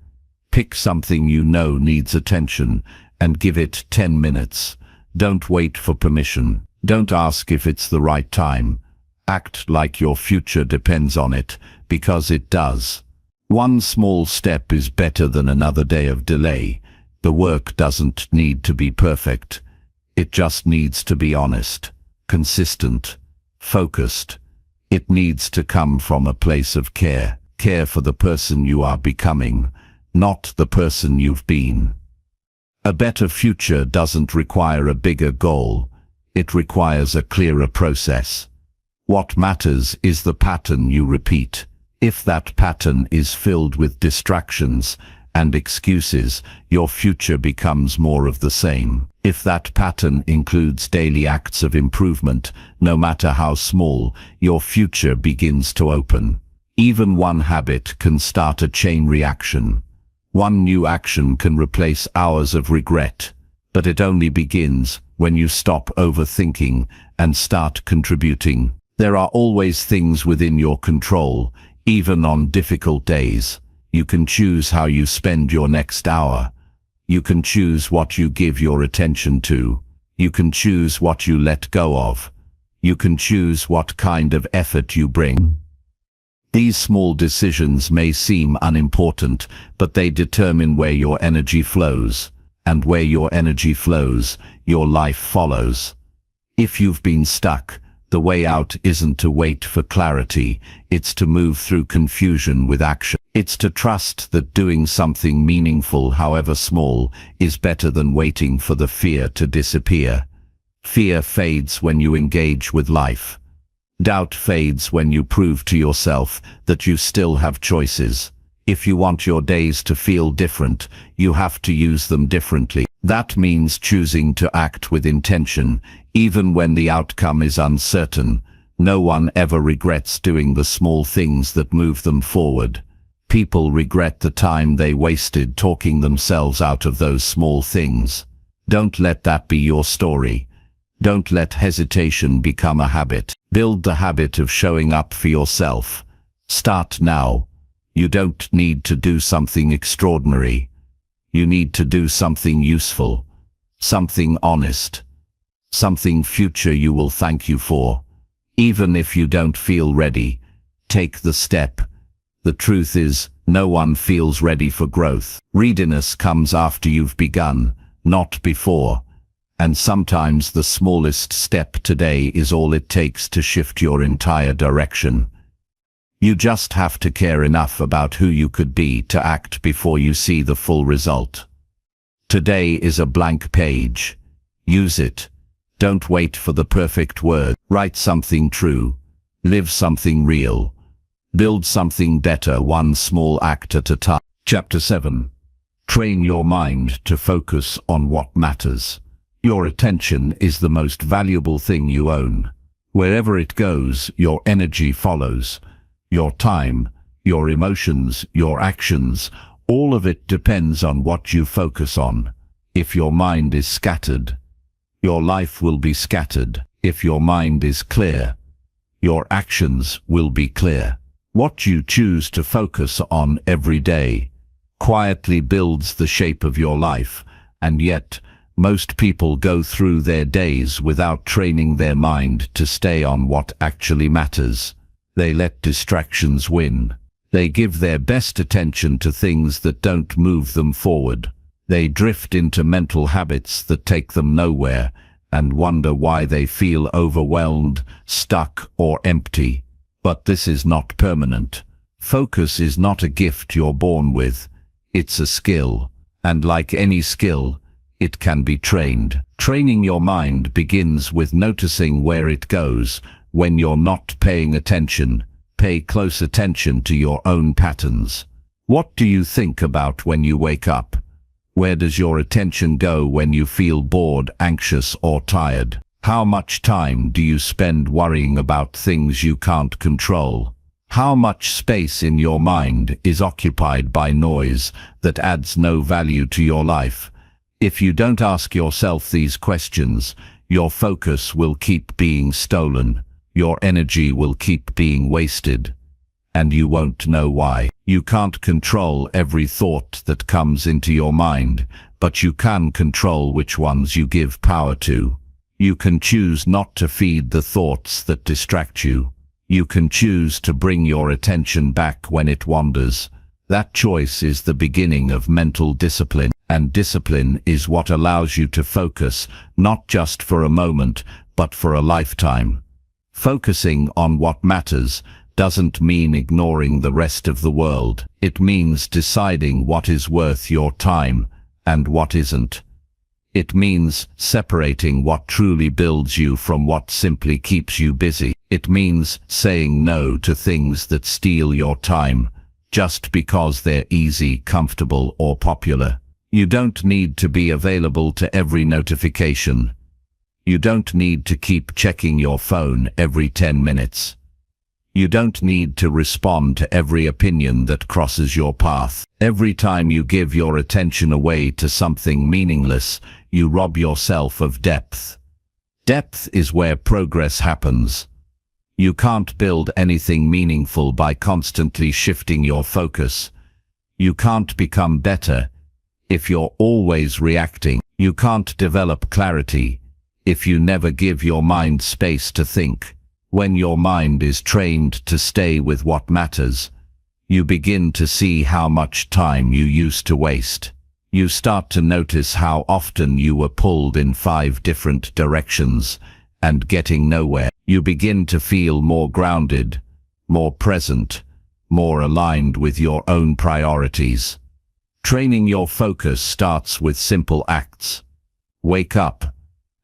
Pick something you know needs attention and give it 10 minutes. Don't wait for permission. Don't ask if it's the right time. Act like your future depends on it, because it does. One small step is better than another day of delay. The work doesn't need to be perfect. It just needs to be honest, consistent, focused. It needs to come from a place of care. Care for the person you are becoming, not the person you've been. A better future doesn't require a bigger goal. It requires a clearer process. What matters is the pattern you repeat. If that pattern is filled with distractions and excuses, your future becomes more of the same. If that pattern includes daily acts of improvement, no matter how small, your future begins to open. Even one habit can start a chain reaction. One new action can replace hours of regret, but it only begins when you stop overthinking and start contributing. There are always things within your control, even on difficult days. You can choose how you spend your next hour. You can choose what you give your attention to. You can choose what you let go of. You can choose what kind of effort you bring. These small decisions may seem unimportant, but they determine where your energy flows. And where your energy flows, your life follows. If you've been stuck, the way out isn't to wait for clarity, it's to move through confusion with action. It's to trust that doing something meaningful, however small, is better than waiting for the fear to disappear. Fear fades when you engage with life. Doubt fades when you prove to yourself that you still have choices. If you want your days to feel different, you have to use them differently. That means choosing to act with intention, even when the outcome is uncertain. No one ever regrets doing the small things that move them forward. People regret the time they wasted talking themselves out of those small things. Don't let that be your story. Don't let hesitation become a habit. Build the habit of showing up for yourself. Start now. You don't need to do something extraordinary. You need to do something useful, something honest, something future you will thank you for. Even if you don't feel ready, take the step. The truth is, no one feels ready for growth. Readiness comes after you've begun, not before. And sometimes the smallest step today is all it takes to shift your entire direction. You just have to care enough about who you could be to act before you see the full result. Today is a blank page. Use it. Don't wait for the perfect word. Write something true. Live something real. Build something better, one small act at a time. Chapter 7. Train your mind to focus on what matters. Your attention is the most valuable thing you own. Wherever it goes, your energy follows. Your time, your emotions, your actions, all of it depends on what you focus on. If your mind is scattered, your life will be scattered. If your mind is clear, your actions will be clear. What you choose to focus on every day quietly builds the shape of your life, and yet, most people go through their days without training their mind to stay on what actually matters. They let distractions win. They give their best attention to things that don't move them forward. They drift into mental habits that take them nowhere and wonder why they feel overwhelmed, stuck, or empty. But this is not permanent. Focus is not a gift you're born with. It's a skill, and like any skill, it can be trained. Training your mind begins with noticing where it goes. When you're not paying attention, pay close attention to your own patterns. What do you think about when you wake up? Where does your attention go when you feel bored, anxious, or tired? How much time do you spend worrying about things you can't control? How much space in your mind is occupied by noise that adds no value to your life? If you don't ask yourself these questions, your focus will keep being stolen. Your energy will keep being wasted, and you won't know why. You can't control every thought that comes into your mind, but you can control which ones you give power to. You can choose not to feed the thoughts that distract you. You can choose to bring your attention back when it wanders. That choice is the beginning of mental discipline, and discipline is what allows you to focus, not just for a moment, but for a lifetime. Focusing on what matters doesn't mean ignoring the rest of the world. It means deciding what is worth your time and what isn't. It means separating what truly builds you from what simply keeps you busy. It means saying no to things that steal your time just because they're easy, comfortable, or popular. You don't need to be available to every notification. You don't need to keep checking your phone every 10 minutes. You don't need to respond to every opinion that crosses your path. Every time you give your attention away to something meaningless, you rob yourself of depth. Depth is where progress happens. You can't build anything meaningful by constantly shifting your focus. You can't become better if you're always reacting. You can't develop clarity if you never give your mind space to think. When your mind is trained to stay with what matters, you begin to see how much time you used to waste. You start to notice how often you were pulled in 5 different directions and getting nowhere. You begin to feel more grounded, more present, more aligned with your own priorities. Training your focus starts with simple acts. Wake up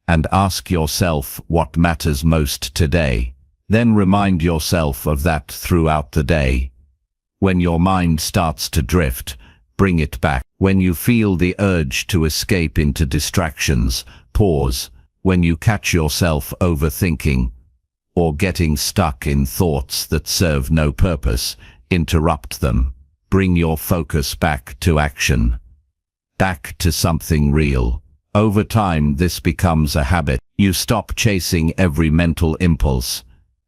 and ask yourself what matters most today. Then remind yourself of that throughout the day. When your mind starts to drift, bring it back. When you feel the urge to escape into distractions, pause. When you catch yourself overthinking or getting stuck in thoughts that serve no purpose, interrupt them. Bring your focus back to action, back to something real. Over time, this becomes a habit. You stop chasing every mental impulse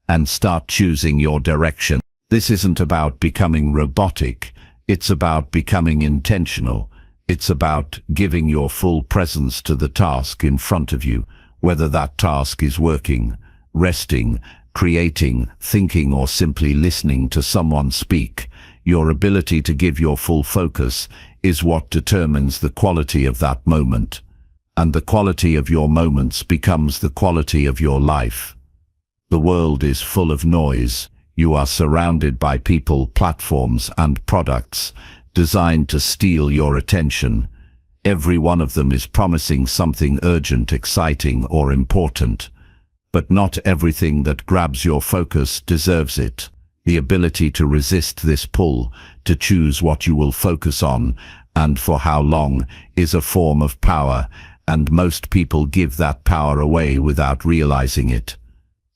and start choosing your direction. This isn't about becoming robotic. It's about becoming intentional. It's about giving your full presence to the task in front of you, whether that task is working, resting, creating, thinking, or simply listening to someone speak. Your ability to give your full focus is what determines the quality of that moment. And the quality of your moments becomes the quality of your life. The world is full of noise. You are surrounded by people, platforms, and products designed to steal your attention. Every one of them is promising something urgent, exciting, or important. But not everything that grabs your focus deserves it. The ability to resist this pull, to choose what you will focus on, and for how long, is a form of power, and most people give that power away without realizing it.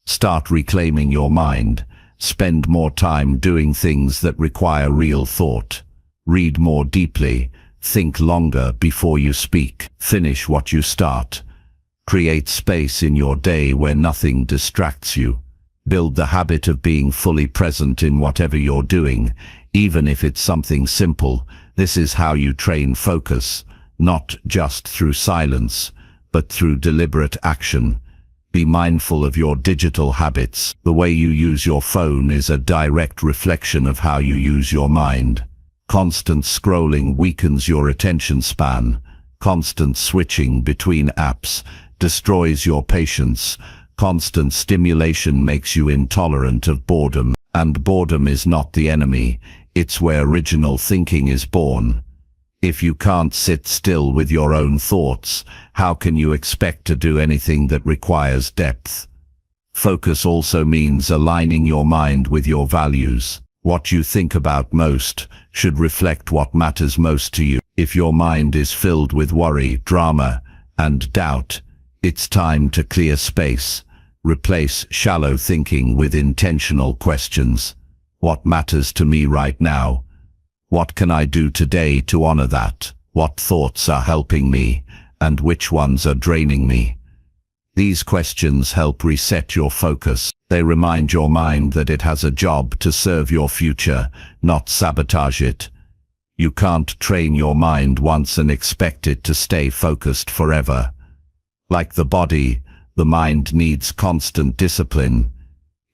Start reclaiming your mind. Spend more time doing things that require real thought. Read more deeply. Think longer before you speak. Finish what you start. Create space in your day where nothing distracts you. Build the habit of being fully present in whatever you're doing, even if it's something simple. This is how you train focus, not just through silence, but through deliberate action. Be mindful of your digital habits. The way you use your phone is a direct reflection of how you use your mind. Constant scrolling weakens your attention span. Constant switching between apps destroys your patience. Constant stimulation makes you intolerant of boredom. And boredom is not the enemy. It's where original thinking is born. If you can't sit still with your own thoughts, how can you expect to do anything that requires depth? Focus also means aligning your mind with your values. What you think about most should reflect what matters most to you. If your mind is filled with worry, drama, and doubt, it's time to clear space. Replace shallow thinking with intentional questions. What matters to me right now? What can I do today to honor that? What thoughts are helping me, and which ones are draining me? These questions help reset your focus. They remind your mind that it has a job to serve your future, not sabotage it. You can't train your mind once and expect it to stay focused forever. Like the body, the mind needs constant discipline.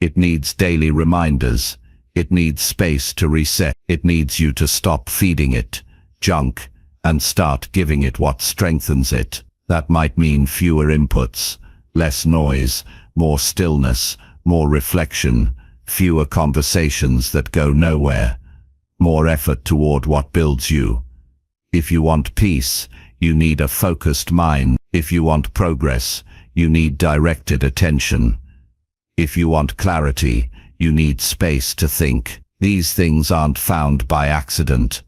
It needs daily reminders. It needs space to reset. It needs you to stop feeding it junk and start giving it what strengthens it. That might mean fewer inputs, less noise, more stillness, more reflection, fewer conversations that go nowhere, more effort toward what builds you. If you want peace, you need a focused mind. If you want progress, you need directed attention. If you want clarity, you need space to think. These things aren't found by accident.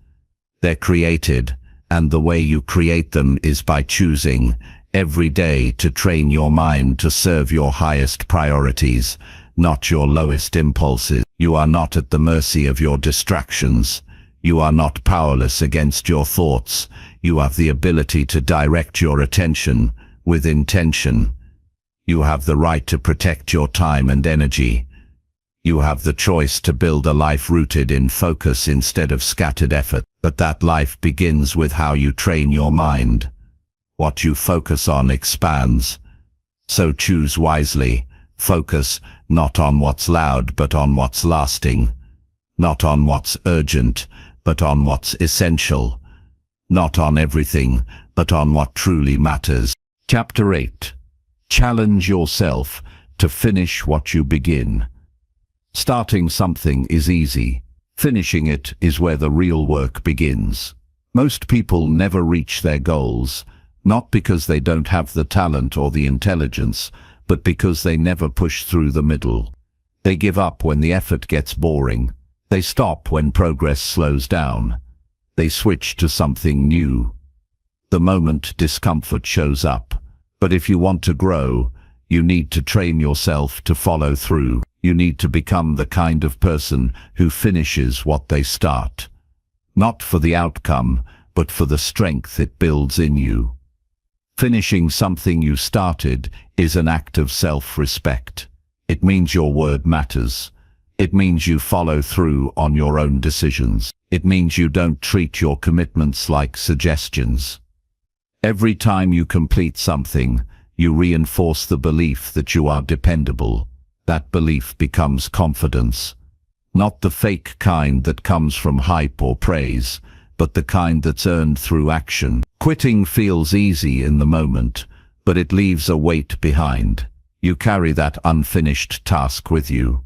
They're created, and the way you create them is by choosing every day to train your mind to serve your highest priorities, not your lowest impulses. You are not at the mercy of your distractions. You are not powerless against your thoughts. You have the ability to direct your attention with intention. You have the right to protect your time and energy. You have the choice to build a life rooted in focus instead of scattered effort. But that life begins with how you train your mind. What you focus on expands. So choose wisely. Focus not on what's loud, but on what's lasting. Not on what's urgent, but on what's essential. Not on everything, but on what truly matters. Chapter 8. Challenge yourself to finish what you begin. Starting something is easy. Finishing it is where the real work begins. Most people never reach their goals, not because they don't have the talent or the intelligence, but because they never push through the middle. They give up when the effort gets boring. They stop when progress slows down. They switch to something new. The moment discomfort shows up. But if you want to grow, you need to train yourself to follow through. You need to become the kind of person who finishes what they start. Not for the outcome, but for the strength it builds in you. Finishing something you started is an act of self-respect. It means your word matters. It means you follow through on your own decisions. It means you don't treat your commitments like suggestions. Every time you complete something, you reinforce the belief that you are dependable. That belief becomes confidence. Not the fake kind that comes from hype or praise, but the kind that's earned through action. Quitting feels easy in the moment, but it leaves a weight behind. You carry that unfinished task with you.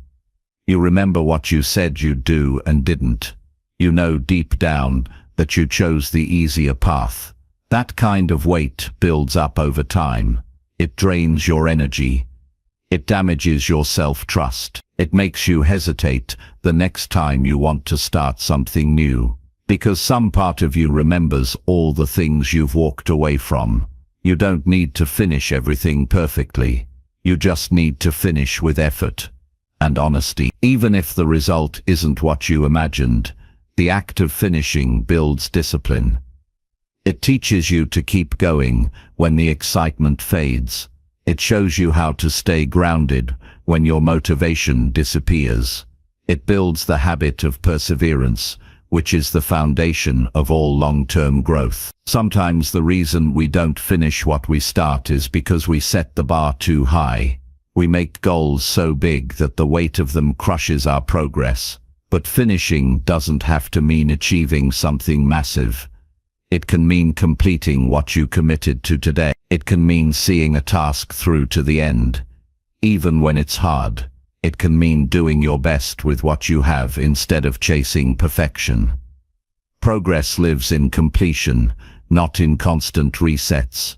You remember what you said you'd do and didn't. You know deep down that you chose the easier path. That kind of weight builds up over time. It drains your energy. It damages your self-trust. It makes you hesitate the next time you want to start something new. Because some part of you remembers all the things you've walked away from. You don't need to finish everything perfectly. You just need to finish with effort and honesty. Even if the result isn't what you imagined, the act of finishing builds discipline. It teaches you to keep going when the excitement fades. It shows you how to stay grounded when your motivation disappears. It builds the habit of perseverance, which is the foundation of all long-term growth. Sometimes the reason we don't finish what we start is because we set the bar too high. We make goals so big that the weight of them crushes our progress. But finishing doesn't have to mean achieving something massive. It can mean completing what you committed to today. It can mean seeing a task through to the end, even when it's hard. It can mean doing your best with what you have instead of chasing perfection. Progress lives in completion, not in constant resets.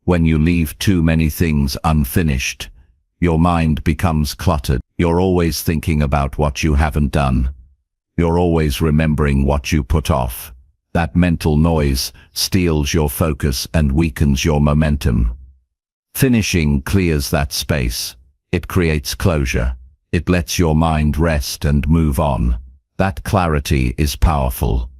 When you leave too many things unfinished, your mind becomes cluttered. You're always thinking about what you haven't done. You're always remembering what you put off. That mental noise steals your focus and weakens your momentum. Finishing clears that space. It creates closure. It lets your mind rest and move on. That clarity is powerful.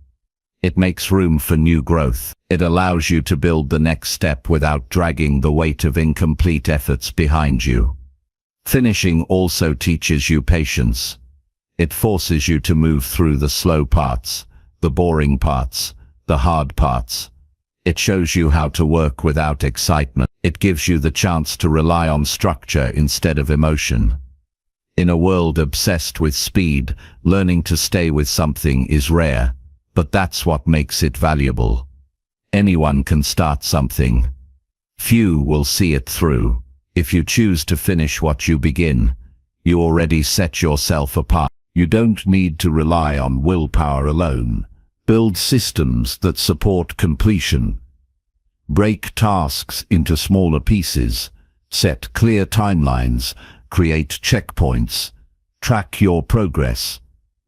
It makes room for new growth. It allows you to build the next step without dragging the weight of incomplete efforts behind you. Finishing also teaches you patience. It forces you to move through the slow parts, the boring parts, the hard parts. It shows you how to work without excitement. It gives you the chance to rely on structure instead of emotion. In a world obsessed with speed, learning to stay with something is rare, but that's what makes it valuable. Anyone can start something. Few will see it through. If you choose to finish what you begin, You already set yourself apart. You don't need to rely on willpower alone. Build systems that support completion. Break tasks into smaller pieces. Set clear timelines. Create checkpoints. Track your progress.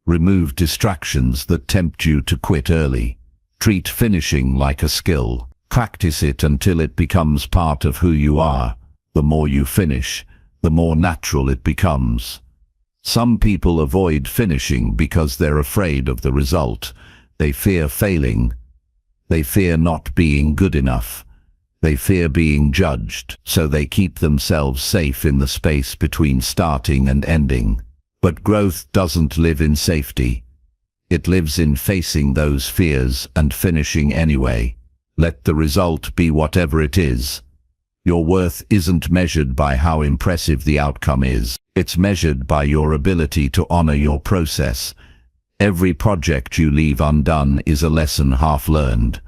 Remove distractions that tempt you to quit early. Treat finishing like a skill. Practice it until it becomes part of who you are. The more you finish, the more natural it becomes. Some people avoid finishing because they're afraid of the result. They fear failing. They fear not being good enough. They fear being judged, so they keep themselves safe in the space between starting and ending. But growth doesn't live in safety. It lives in facing those fears and finishing anyway. Let the result be whatever it is. Your worth isn't measured by how impressive the outcome is. It's measured by your ability to honor your process. Every project you leave undone is a lesson half learned.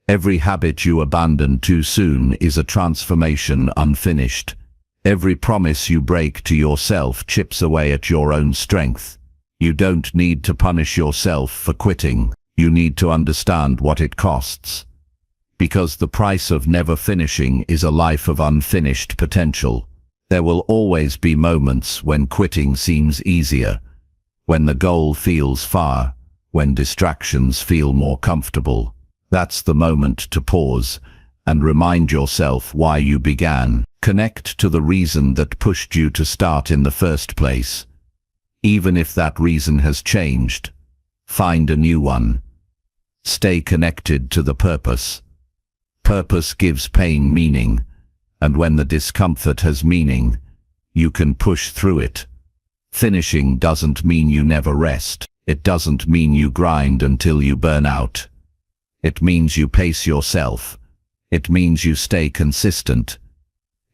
Every habit you abandon too soon is a transformation unfinished. Every promise you break to yourself chips away at your own strength. You don't need to punish yourself for quitting. You need to understand what it costs. Because the price of never finishing is a life of unfinished potential. There will always be moments when quitting seems easier, when the goal feels far, when distractions feel more comfortable. That's the moment to pause and remind yourself why you began. Connect to the reason that pushed you to start in the first place. Even if that reason has changed, find a new one. Stay connected to the purpose. Purpose gives pain meaning, and when the discomfort has meaning, you can push through it. Finishing doesn't mean you never rest. It doesn't mean you grind until you burn out. It means you pace yourself. It means you stay consistent.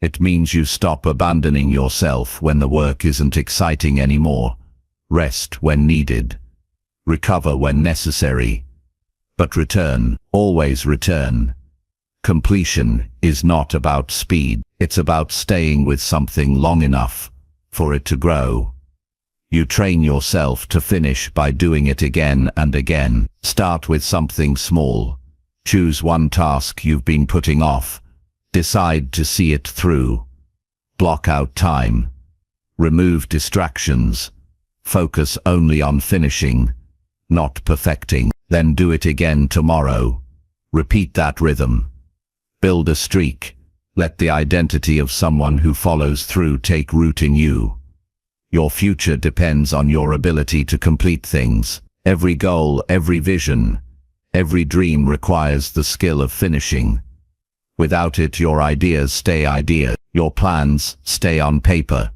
It means you stop abandoning yourself when the work isn't exciting anymore. Rest when needed. Recover when necessary. But return, always return. Completion is not about speed. It's about staying with something long enough for it to grow. You train yourself to finish by doing it again and again. Start with something small. Choose one task you've been putting off. Decide to see it through. Block out time. Remove distractions. Focus only on finishing, not perfecting. Then do it again tomorrow. Repeat that rhythm. Build a streak. Let the identity of someone who follows through take root in you. Your future depends on your ability to complete things. Every goal, every vision, every dream requires the skill of finishing. Without it, your ideas stay ideas. Your plans stay on paper.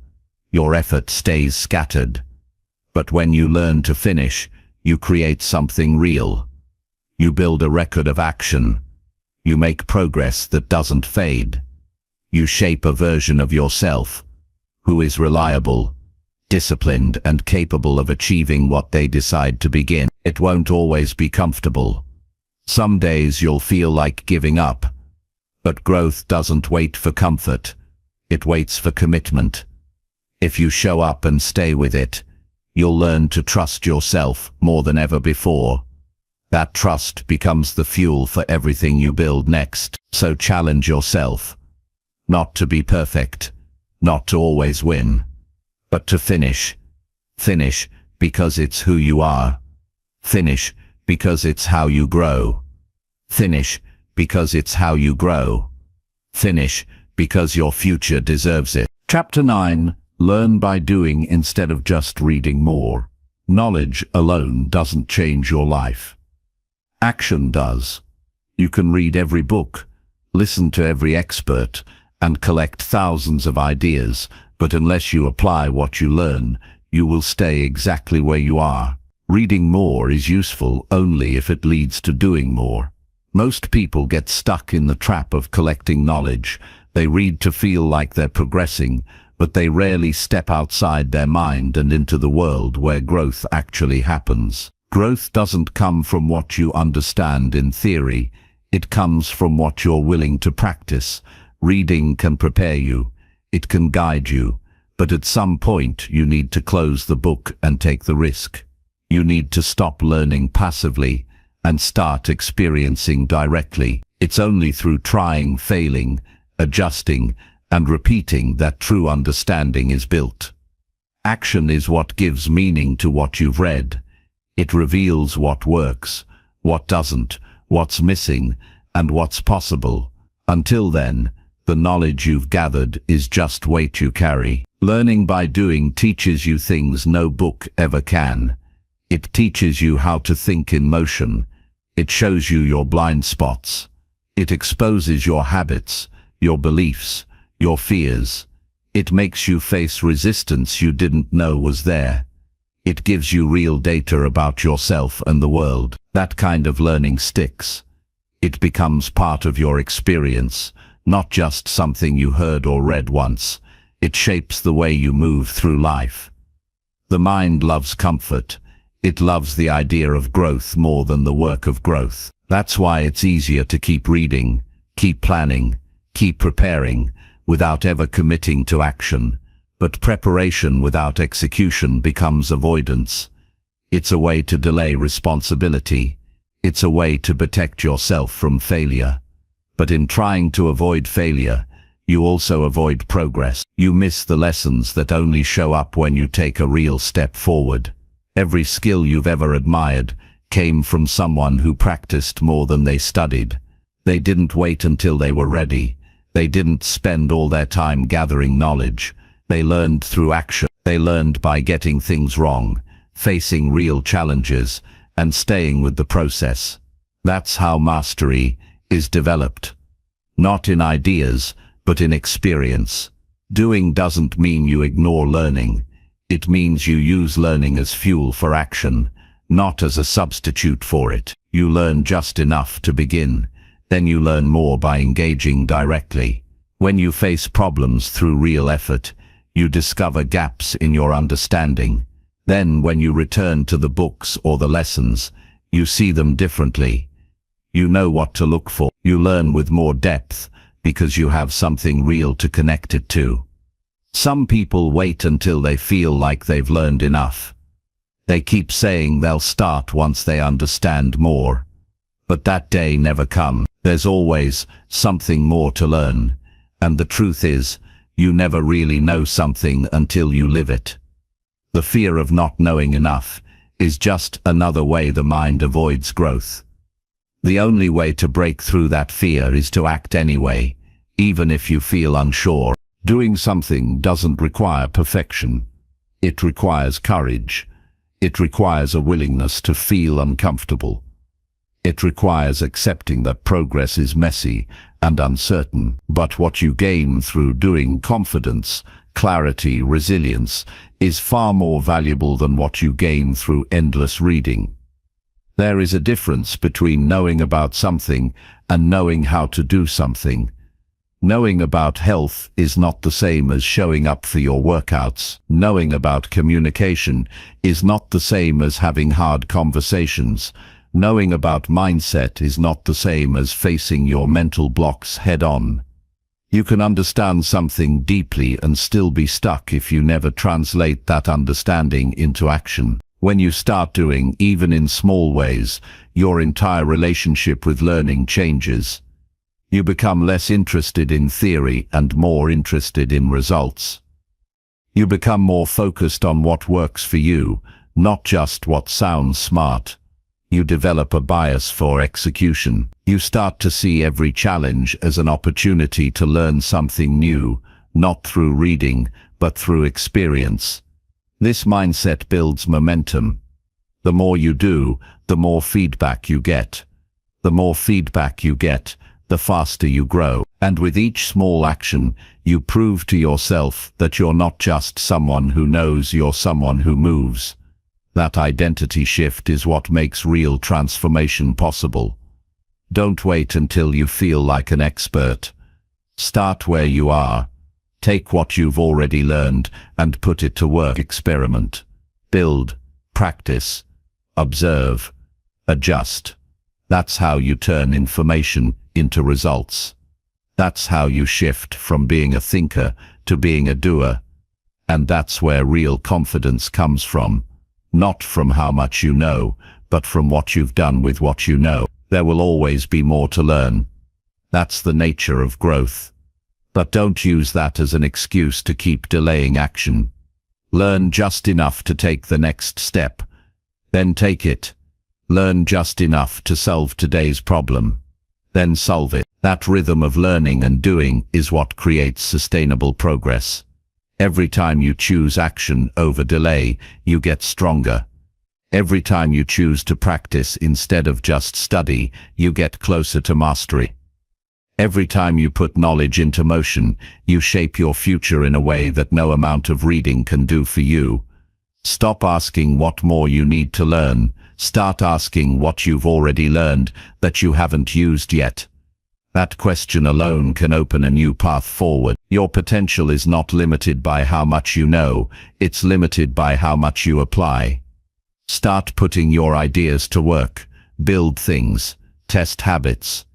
Your effort stays scattered. But when you learn to finish, you create something real. You build a record of action. You make progress that doesn't fade. You shape a version of yourself who is reliable, disciplined, and capable of achieving what they decide to begin. It won't always be comfortable. Some days you'll feel like giving up. But growth doesn't wait for comfort. It waits for commitment. If you show up and stay with it, you'll learn to trust yourself more than ever before. That trust becomes the fuel for everything you build next. So challenge yourself. Not to be perfect, not to always win, but to finish. Finish because it's who you are. Finish because it's how you grow. Finish because it's how you grow. Finish because your future deserves it. Chapter 9. Learn by doing instead of just reading more. Knowledge alone doesn't change your life. Action does. You can read every book, listen to every expert, and collect thousands of ideas, but unless you apply what you learn, you will stay exactly where you are. Reading more is useful only if it leads to doing more. Most people get stuck in the trap of collecting knowledge. They read to feel like they're progressing, but they rarely step outside their mind and into the world where growth actually happens. Growth doesn't come from what you understand in theory. It comes from what you're willing to practice. Reading can prepare you. It can guide you, But at some point, you need to close the book and take the risk. You need to stop learning passively and start experiencing directly. It's only through trying, failing, adjusting, and repeating that true understanding is built. Action is what gives meaning to what you've read. It reveals what works, what doesn't, what's missing, and what's possible. Until then, the knowledge you've gathered is just weight you carry. Learning by doing teaches you things no book ever can. It teaches you how to think in motion. It shows you your blind spots. It exposes your habits, your beliefs, your fears. It makes you face resistance you didn't know was there. It gives you real data about yourself and the world. That kind of learning sticks. It becomes part of your experience, not just something you heard or read once. It shapes the way you move through life. The mind loves comfort. It loves the idea of growth more than the work of growth. That's why it's easier to keep reading, keep planning, keep preparing, without ever committing to action. But preparation without execution becomes avoidance. It's a way to delay responsibility. It's a way to protect yourself from failure. But in trying to avoid failure, you also avoid progress. You miss the lessons that only show up when you take a real step forward. Every skill you've ever admired came from someone who practiced more than they studied. They didn't wait until they were ready. They didn't spend all their time gathering knowledge. They learned through action. They learned by getting things wrong, facing real challenges, and staying with the process. That's how mastery is developed. Not in ideas, but in experience. Doing doesn't mean you ignore learning. It means you use learning as fuel for action, not as a substitute for it. You learn just enough to begin. Then you learn more by engaging directly. When you face problems through real effort, you discover gaps in your understanding. Then when you return to the books or the lessons, you see them differently. You know what to look for. You learn with more depth because you have something real to connect it to. Some people wait until they feel like they've learned enough. They keep saying they'll start once they understand more. But that day never comes. There's always something more to learn. And the truth is, you never really know something until you live it. The fear of not knowing enough is just another way the mind avoids growth. The only way to break through that fear is to act anyway, even if you feel unsure. Doing something doesn't require perfection. It requires courage. It requires a willingness to feel uncomfortable. It requires accepting that progress is messy and uncertain. But what you gain through doing, confidence, clarity, resilience, is far more valuable than what you gain through endless reading. There is a difference between knowing about something and knowing how to do something. Knowing about health is not the same as showing up for your workouts. Knowing about communication is not the same as having hard conversations. Knowing about mindset is not the same as facing your mental blocks head-on. You can understand something deeply and still be stuck if you never translate that understanding into action. When you start doing, even in small ways, your entire relationship with learning changes. You become less interested in theory and more interested in results. You become more focused on what works for you, not just what sounds smart. You develop a bias for execution. You start to see every challenge as an opportunity to learn something new, not through reading, but through experience. This mindset builds momentum. The more you do, the more feedback you get. The more feedback you get, the faster you grow. And with each small action, you prove to yourself that you're not just someone who knows, you're someone who moves. That identity shift is what makes real transformation possible. Don't wait until you feel like an expert. Start where you are. Take what you've already learned and put it to work. Experiment. Build. Practice. Observe. Adjust. That's how you turn information into results. That's how you shift from being a thinker to being a doer. And that's where real confidence comes from. Not from how much you know, but from what you've done with what you know. There will always be more to learn. That's the nature of growth. But don't use that as an excuse to keep delaying action. Learn just enough to take the next step. Then take it. Learn just enough to solve today's problem. Then solve it. That rhythm of learning and doing is what creates sustainable progress. Every time you choose action over delay, you get stronger. Every time you choose to practice instead of just study, you get closer to mastery. Every time you put knowledge into motion, you shape your future in a way that no amount of reading can do for you. Stop asking what more you need to learn. Start asking what you've already learned that you haven't used yet. That question alone can open a new path forward. Your potential is not limited by how much you know, it's limited by how much you apply. Start putting your ideas to work, build things, test habits,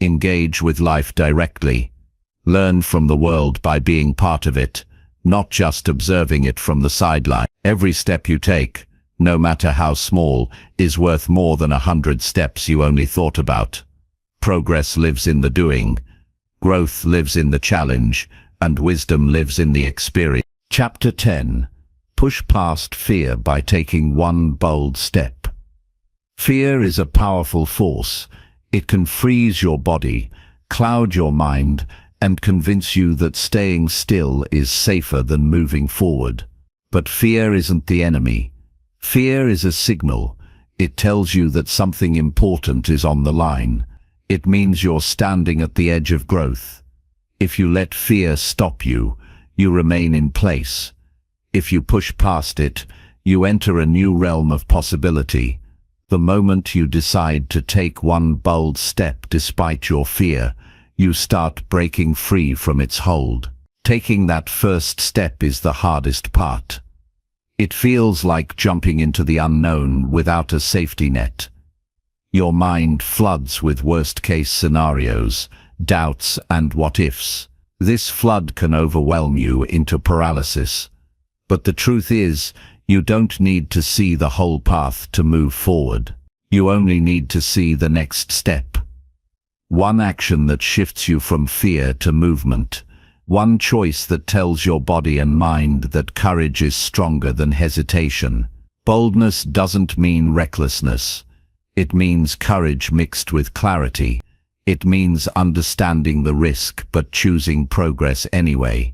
engage with life directly. Learn from the world by being part of it, not just observing it from the sideline. Every step you take, no matter how small, is worth more than 100 steps you only thought about. Progress lives in the doing, growth lives in the challenge, and wisdom lives in the experience. Chapter 10. Push past fear by taking one bold step. Fear is a powerful force. It can freeze your body, cloud your mind, and convince you that staying still is safer than moving forward. But fear isn't the enemy. Fear is a signal. It tells you that something important is on the line. It means you're standing at the edge of growth. If you let fear stop you, you remain in place. If you push past it, you enter a new realm of possibility. The moment you decide to take one bold step despite your fear, you start breaking free from its hold. Taking that first step is the hardest part. It feels like jumping into the unknown without a safety net. Your mind floods with worst-case scenarios, doubts, and what-ifs. This flood can overwhelm you into paralysis. But the truth is, you don't need to see the whole path to move forward. You only need to see the next step. One action that shifts you from fear to movement. One choice that tells your body and mind that courage is stronger than hesitation. Boldness doesn't mean recklessness. It means courage mixed with clarity. It means understanding the risk but choosing progress anyway.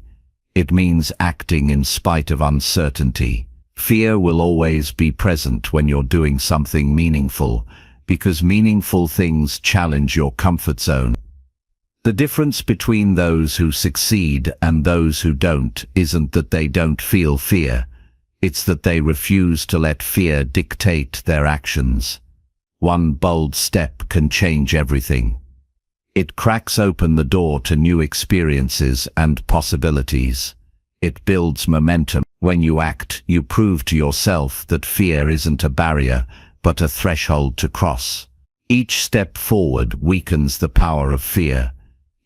It means acting in spite of uncertainty. Fear will always be present when you're doing something meaningful, because meaningful things challenge your comfort zone. The difference between those who succeed and those who don't isn't that they don't feel fear. It's that they refuse to let fear dictate their actions. One bold step can change everything. It cracks open the door to new experiences and possibilities. It builds momentum. When you act, you prove to yourself that fear isn't a barrier, but a threshold to cross. Each step forward weakens the power of fear.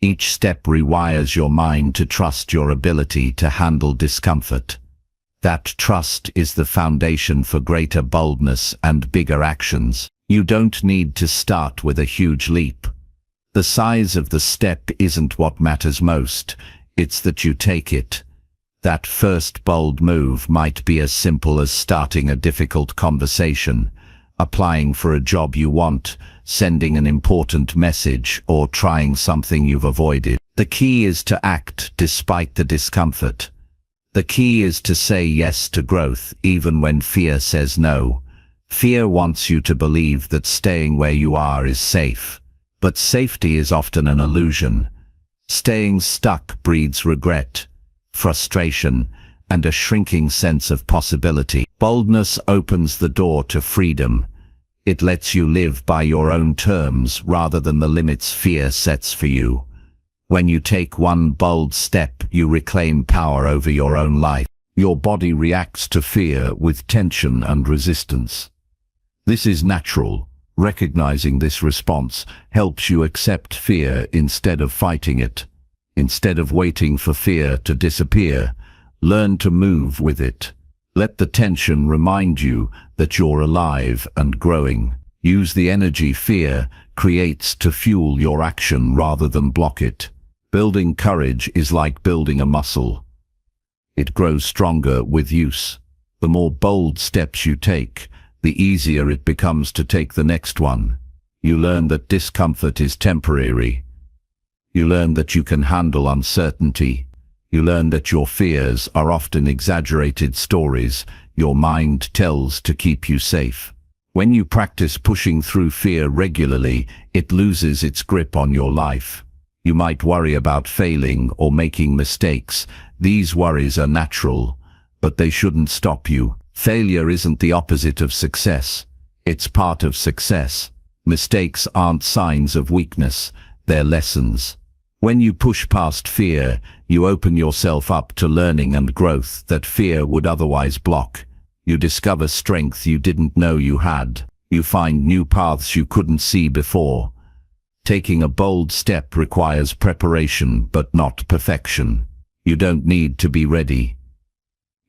Each step rewires your mind to trust your ability to handle discomfort. That trust is the foundation for greater boldness and bigger actions. You don't need to start with a huge leap. The size of the step isn't what matters most, it's that you take it. That first bold move might be as simple as starting a difficult conversation, applying for a job you want, sending an important message, or trying something you've avoided. The key is to act despite the discomfort. The key is to say yes to growth even when fear says no. Fear wants you to believe that staying where you are is safe. But safety is often an illusion. Staying stuck breeds regret, frustration, and a shrinking sense of possibility. Boldness opens the door to freedom. It lets you live by your own terms rather than the limits fear sets for you. When you take one bold step, you reclaim power over your own life. Your body reacts to fear with tension and resistance. This is natural. Recognizing this response helps you accept fear instead of fighting it. Instead of waiting for fear to disappear, Learn to move with it. Let the tension remind you that you're alive and growing. Use the energy fear creates to fuel your action rather than block it. Building courage is like building a muscle. It grows stronger with use. The more bold steps you take, the easier it becomes to take the next one. You learn that discomfort is temporary. You learn that you can handle uncertainty. You learn that your fears are often exaggerated stories your mind tells to keep you safe. When you practice pushing through fear regularly, it loses its grip on your life. You might worry about failing or making mistakes. These worries are natural, but they shouldn't stop you. Failure isn't the opposite of success. It's part of success. Mistakes aren't signs of weakness, they're lessons. When you push past fear, you open yourself up to learning and growth that fear would otherwise block. You discover strength you didn't know you had. You find new paths you couldn't see before. Taking a bold step requires preparation, but not perfection. You don't need to be ready.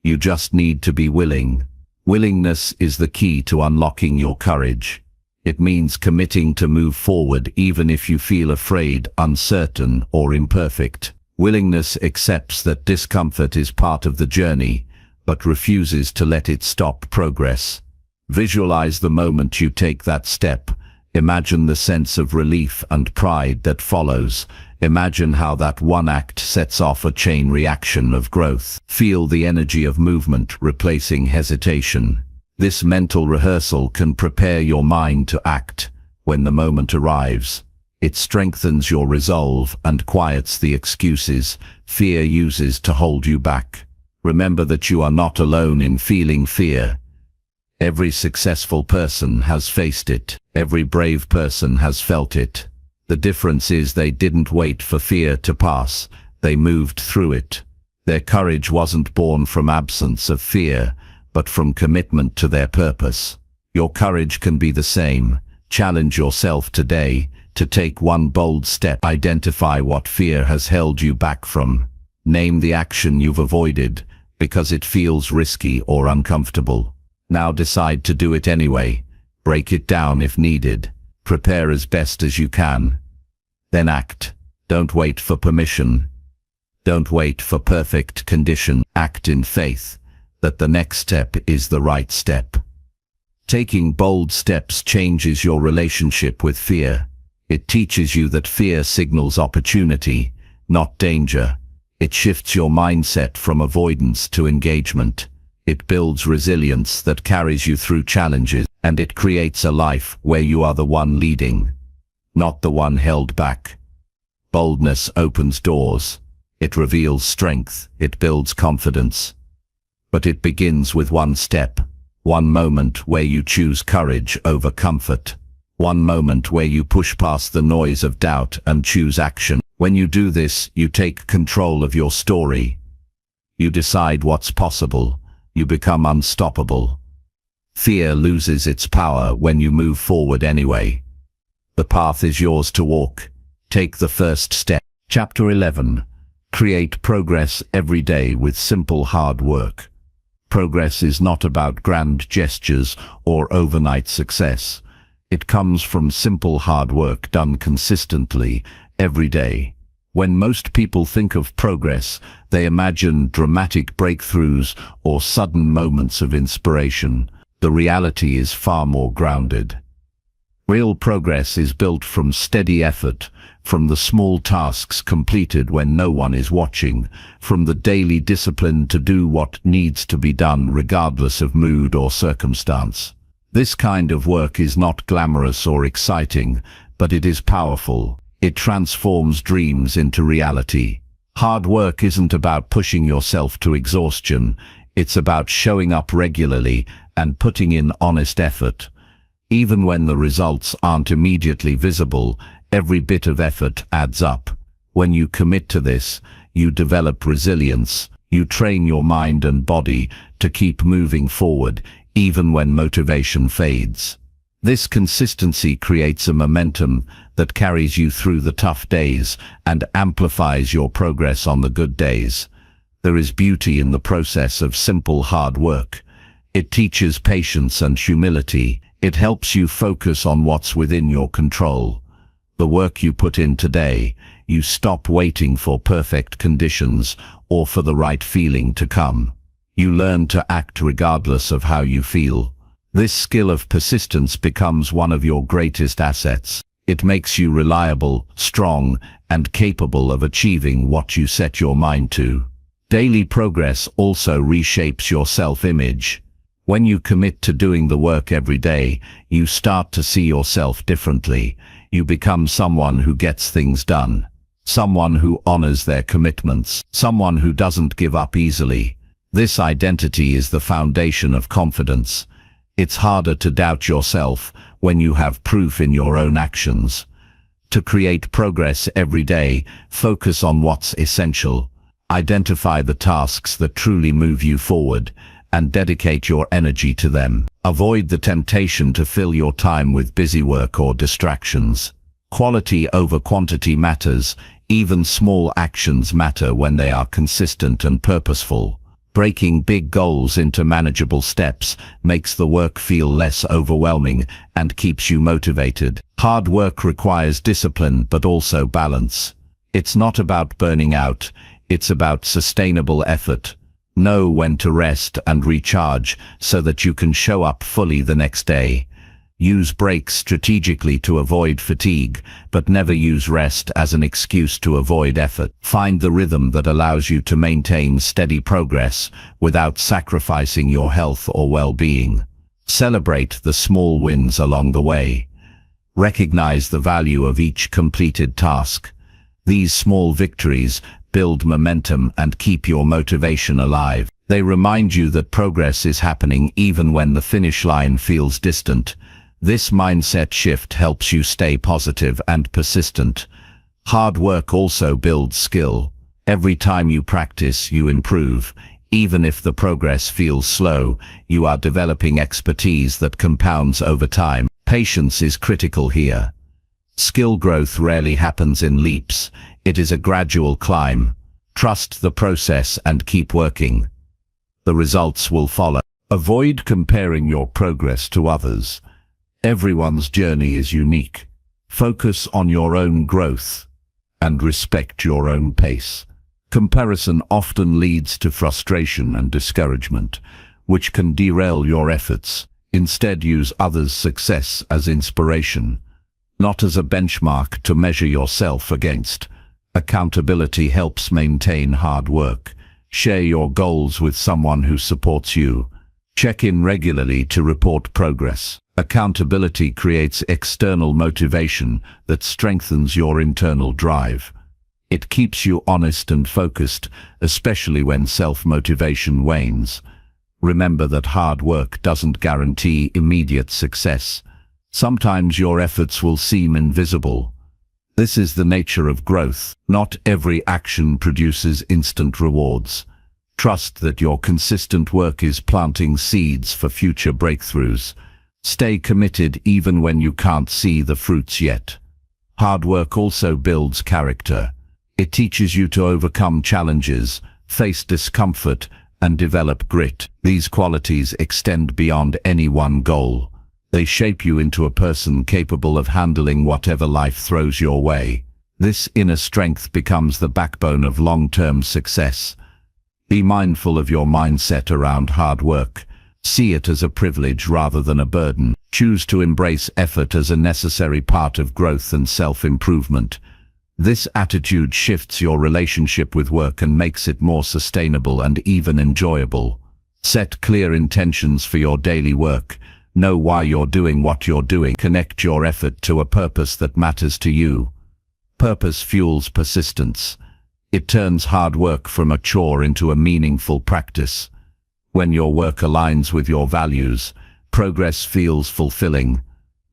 You just need to be willing. Willingness is the key to unlocking your courage. It means committing to move forward even if you feel afraid, uncertain, or imperfect. Willingness accepts that discomfort is part of the journey, but refuses to let it stop progress. Visualize the moment you take that step. Imagine the sense of relief and pride that follows. Imagine how that one act sets off a chain reaction of growth. Feel the energy of movement replacing hesitation. This mental rehearsal can prepare your mind to act when the moment arrives. It strengthens your resolve and quiets the excuses fear uses to hold you back. Remember that you are not alone in feeling fear. Every successful person has faced it. Every brave person has felt it. The difference is they didn't wait for fear to pass. They moved through it. Their courage wasn't born from absence of fear, but from commitment to their purpose. Your courage can be the same. Challenge yourself today to take one bold step. Identify what fear has held you back from. Name the action you've avoided because it feels risky or uncomfortable. Now decide to do it anyway. Break it down if needed. Prepare as best as you can. Then act. Don't wait for permission. Don't wait for perfect condition. Act in faith that the next step is the right step. Taking bold steps changes your relationship with fear. It teaches you that fear signals opportunity, not danger. It shifts your mindset from avoidance to engagement. It builds resilience that carries you through challenges, and it creates a life where you are the one leading, not the one held back. Boldness opens doors. It reveals strength. It builds confidence. But it begins with one step, one moment where you choose courage over comfort, one moment where you push past the noise of doubt and choose action. When you do this, you take control of your story. You decide what's possible. You become unstoppable. Fear loses its power when you move forward anyway. The path is yours to walk. Take the first step. Chapter 11. Create progress every day with simple hard work. Progress is not about grand gestures or overnight success. It comes from simple hard work done consistently, every day. When most people think of progress, they imagine dramatic breakthroughs or sudden moments of inspiration. The reality is far more grounded. Real progress is built from steady effort, from the small tasks completed when no one is watching, from the daily discipline to do what needs to be done regardless of mood or circumstance. This kind of work is not glamorous or exciting, but it is powerful. It transforms dreams into reality. Hard work isn't about pushing yourself to exhaustion. It's about showing up regularly and putting in honest effort. Even when the results aren't immediately visible, every bit of effort adds up. When you commit to this, you develop resilience. You train your mind and body to keep moving forward, even when motivation fades. This consistency creates a momentum that carries you through the tough days and amplifies your progress on the good days. There is beauty in the process of simple hard work. It teaches patience and humility. It helps you focus on what's within your control. The work you put in today, you stop waiting for perfect conditions or for the right feeling to come. You learn to act regardless of how you feel. This skill of persistence becomes one of your greatest assets. It makes you reliable, strong, and capable of achieving what you set your mind to. Daily progress also reshapes your self-image. When you commit to doing the work every day, you start to see yourself differently. You become someone who gets things done, someone who honors their commitments, someone who doesn't give up easily. This identity is the foundation of confidence. It's harder to doubt yourself when you have proof in your own actions. To create progress every day, focus on what's essential. Identify the tasks that truly move you forward, and dedicate your energy to them. Avoid the temptation to fill your time with busy work or distractions. Quality over quantity matters. Even small actions matter when they are consistent and purposeful. Breaking big goals into manageable steps makes the work feel less overwhelming and keeps you motivated. Hard work requires discipline but also balance. It's not about burning out, it's about sustainable effort. Know when to rest and recharge so that you can show up fully the next day. Use breaks strategically to avoid fatigue, but never use rest as an excuse to avoid effort. Find the rhythm that allows you to maintain steady progress without sacrificing your health or well-being. Celebrate the small wins along the way. Recognize the value of each completed task. These small victories build momentum and keep your motivation alive. They remind you that progress is happening even when the finish line feels distant. This mindset shift helps you stay positive and persistent. Hard work also builds skill. Every time you practice, you improve. Even if the progress feels slow, you are developing expertise that compounds over time. Patience is critical here. Skill growth rarely happens in leaps. It is a gradual climb. Trust the process and keep working. The results will follow. Avoid comparing your progress to others. Everyone's journey is unique. Focus on your own growth and respect your own pace. Comparison often leads to frustration and discouragement, which can derail your efforts. Instead, use others' success as inspiration, not as a benchmark to measure yourself against. Accountability helps maintain hard work. Share your goals with someone who supports you. Check in regularly to report progress. Accountability creates external motivation that strengthens your internal drive. It keeps you honest and focused, especially when self-motivation wanes. Remember that hard work doesn't guarantee immediate success. Sometimes your efforts will seem invisible. This is the nature of growth. Not every action produces instant rewards. Trust that your consistent work is planting seeds for future breakthroughs. Stay committed even when you can't see the fruits yet. Hard work also builds character. It teaches you to overcome challenges, face discomfort, and develop grit. These qualities extend beyond any one goal. They shape you into a person capable of handling whatever life throws your way. This inner strength becomes the backbone of long-term success. Be mindful of your mindset around hard work. See it as a privilege rather than a burden. Choose to embrace effort as a necessary part of growth and self-improvement. This attitude shifts your relationship with work and makes it more sustainable and even enjoyable. Set clear intentions for your daily work. Know why you're doing what you're doing. Connect your effort to a purpose that matters to you. Purpose fuels persistence. It turns hard work from a chore into a meaningful practice. When your work aligns with your values, progress feels fulfilling.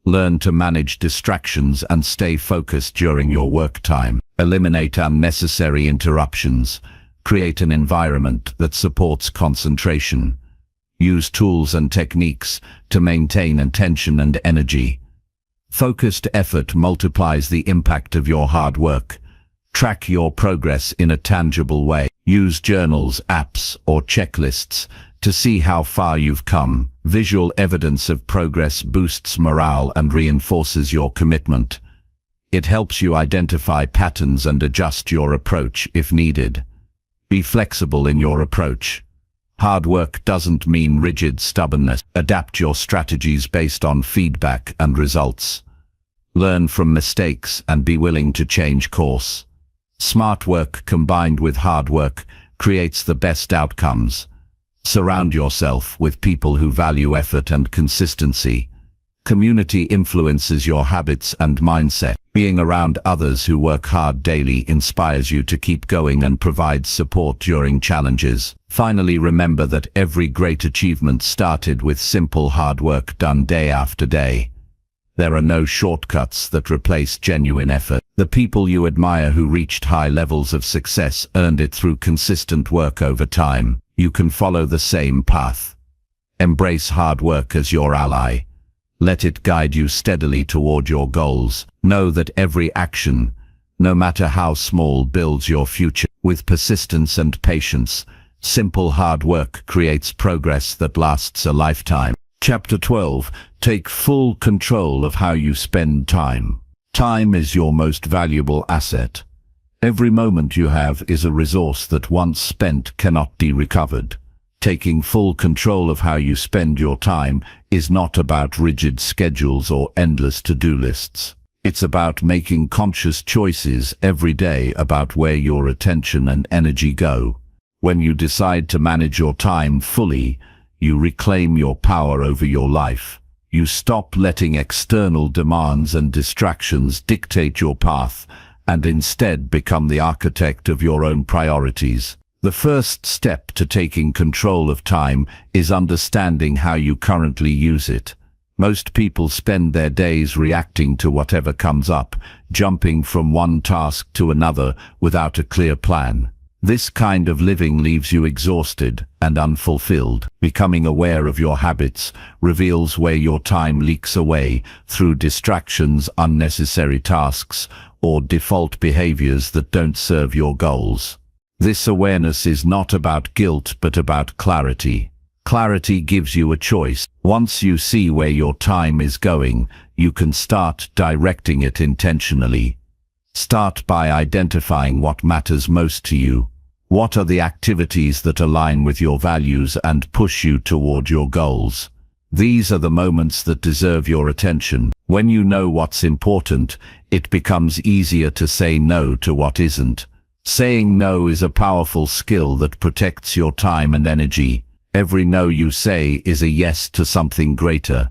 Learn to manage distractions and stay focused during your work time. Eliminate unnecessary interruptions. Create an environment that supports concentration. Use tools and techniques to maintain attention and energy. Focused effort multiplies the impact of your hard work. Track your progress in a tangible way. Use journals, apps, or checklists to see how far you've come. Visual evidence of progress boosts morale and reinforces your commitment. It helps you identify patterns and adjust your approach if needed. Be flexible in your approach. Hard work doesn't mean rigid stubbornness. Adapt your strategies based on feedback and results. Learn from mistakes and be willing to change course. Smart work combined with hard work creates the best outcomes. Surround yourself with people who value effort and consistency. Community influences your habits and mindset. Being around others who work hard daily inspires you to keep going and provides support during challenges. Finally, remember that every great achievement started with simple hard work done day after day. There are no shortcuts that replace genuine effort. The people you admire who reached high levels of success earned it through consistent work over time. You can follow the same path. Embrace hard work as your ally. Let it guide you steadily toward your goals. Know that every action, no matter how small, builds your future. With persistence and patience, simple hard work creates progress that lasts a lifetime. Chapter 12. Take full control of how you spend time. Time is your most valuable asset. Every moment you have is a resource that once spent cannot be recovered. Taking full control of how you spend your time is not about rigid schedules or endless to-do lists. It's about making conscious choices every day about where your attention and energy go. When you decide to manage your time fully, you reclaim your power over your life. You stop letting external demands and distractions dictate your path, and instead become the architect of your own priorities. The first step to taking control of time is understanding how you currently use it. Most people spend their days reacting to whatever comes up, jumping from one task to another without a clear plan. This kind of living leaves you exhausted and unfulfilled. Becoming aware of your habits reveals where your time leaks away through distractions, unnecessary tasks, or default behaviors that don't serve your goals. This awareness is not about guilt but about clarity. Clarity gives you a choice. Once you see where your time is going, you can start directing it intentionally. Start by identifying what matters most to you. What are the activities that align with your values and push you toward your goals? These are the moments that deserve your attention. When you know what's important, it becomes easier to say no to what isn't. Saying no is a powerful skill that protects your time and energy. Every no you say is a yes to something greater.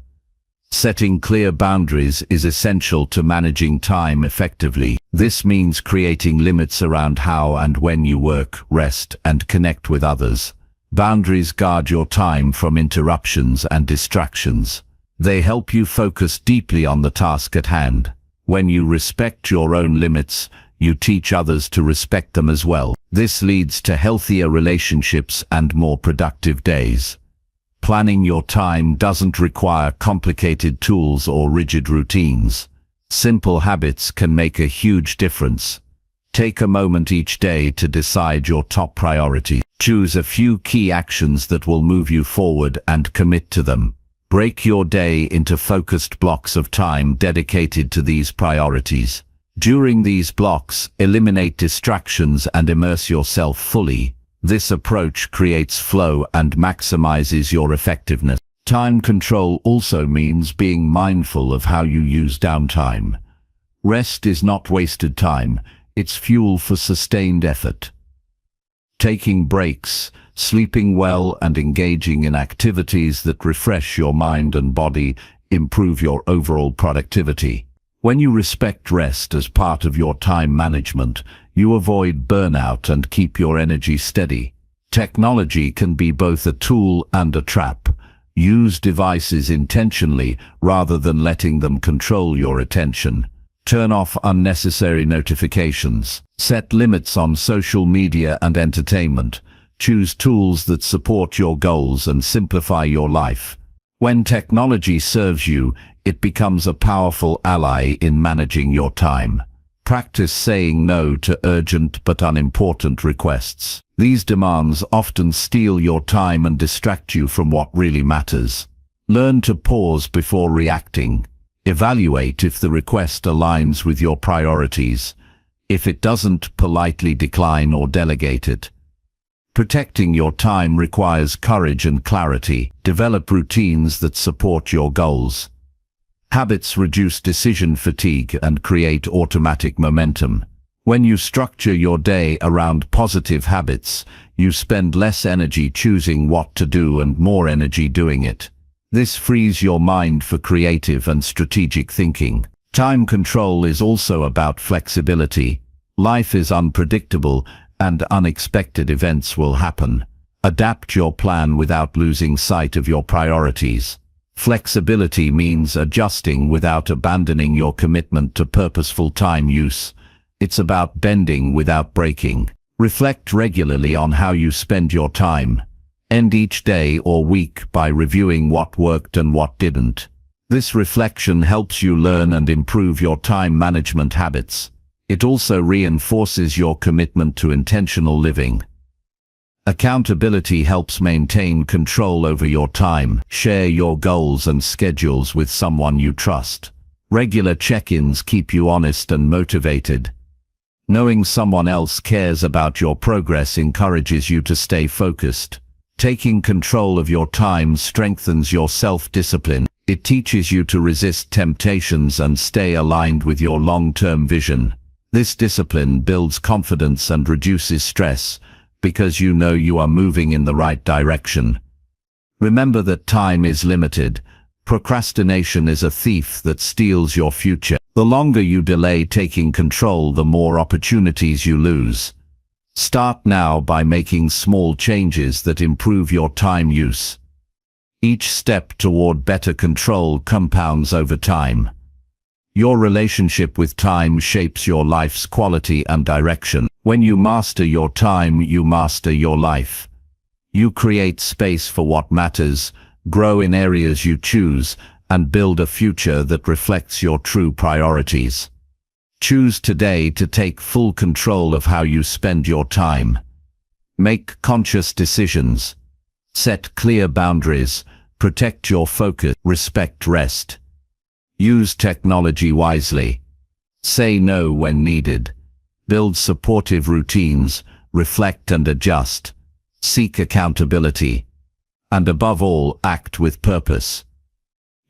Setting clear boundaries is essential to managing time effectively. This means creating limits around how and when you work, rest, and connect with others. Boundaries guard your time from interruptions and distractions. They help you focus deeply on the task at hand. When you respect your own limits, you teach others to respect them as well. This leads to healthier relationships and more productive days. Planning your time doesn't require complicated tools or rigid routines. Simple habits can make a huge difference. Take a moment each day to decide your top priority. Choose a few key actions that will move you forward and commit to them. Break your day into focused blocks of time dedicated to these priorities. During these blocks, eliminate distractions and immerse yourself fully. This approach creates flow and maximizes your effectiveness. Time control also means being mindful of how you use downtime. Rest is not wasted time, it's fuel for sustained effort. Taking breaks, sleeping well, and engaging in activities that refresh your mind and body improve your overall productivity. When you respect rest as part of your time management, you avoid burnout and keep your energy steady. Technology can be both a tool and a trap. Use devices intentionally rather than letting them control your attention. Turn off unnecessary notifications. Set limits on social media and entertainment. Choose tools that support your goals and simplify your life. When technology serves you, it becomes a powerful ally in managing your time. Practice saying no to urgent but unimportant requests. These demands often steal your time and distract you from what really matters. Learn to pause before reacting. Evaluate if the request aligns with your priorities. If it doesn't, politely decline or delegate it. Protecting your time requires courage and clarity. Develop routines that support your goals. Habits reduce decision fatigue and create automatic momentum. When you structure your day around positive habits, you spend less energy choosing what to do and more energy doing it. This frees your mind for creative and strategic thinking. Time control is also about flexibility. Life is unpredictable, and unexpected events will happen. Adapt your plan without losing sight of your priorities. Flexibility means adjusting without abandoning your commitment to purposeful time use. It's about bending without breaking. Reflect regularly on how you spend your time. End each day or week by reviewing what worked and what didn't. This reflection helps you learn and improve your time management habits. It also reinforces your commitment to intentional living. Accountability helps maintain control over your time. Share your goals and schedules with someone you trust. Regular check-ins keep you honest and motivated. Knowing someone else cares about your progress encourages you to stay focused. Taking control of your time strengthens your self-discipline. It teaches you to resist temptations and stay aligned with your long-term vision. This discipline builds confidence and reduces stress, because you know you are moving in the right direction. Remember that time is limited. Procrastination is a thief that steals your future. The longer you delay taking control, the more opportunities you lose. Start now by making small changes that improve your time use. Each step toward better control compounds over time. Your relationship with time shapes your life's quality and direction. When you master your time, you master your life. You create space for what matters, grow in areas you choose, and build a future that reflects your true priorities. Choose today to take full control of how you spend your time. Make conscious decisions. Set clear boundaries. Protect your focus. Respect rest. Use technology wisely. Say no when needed. Build supportive routines. Reflect and adjust. Seek accountability. And above all, act with purpose.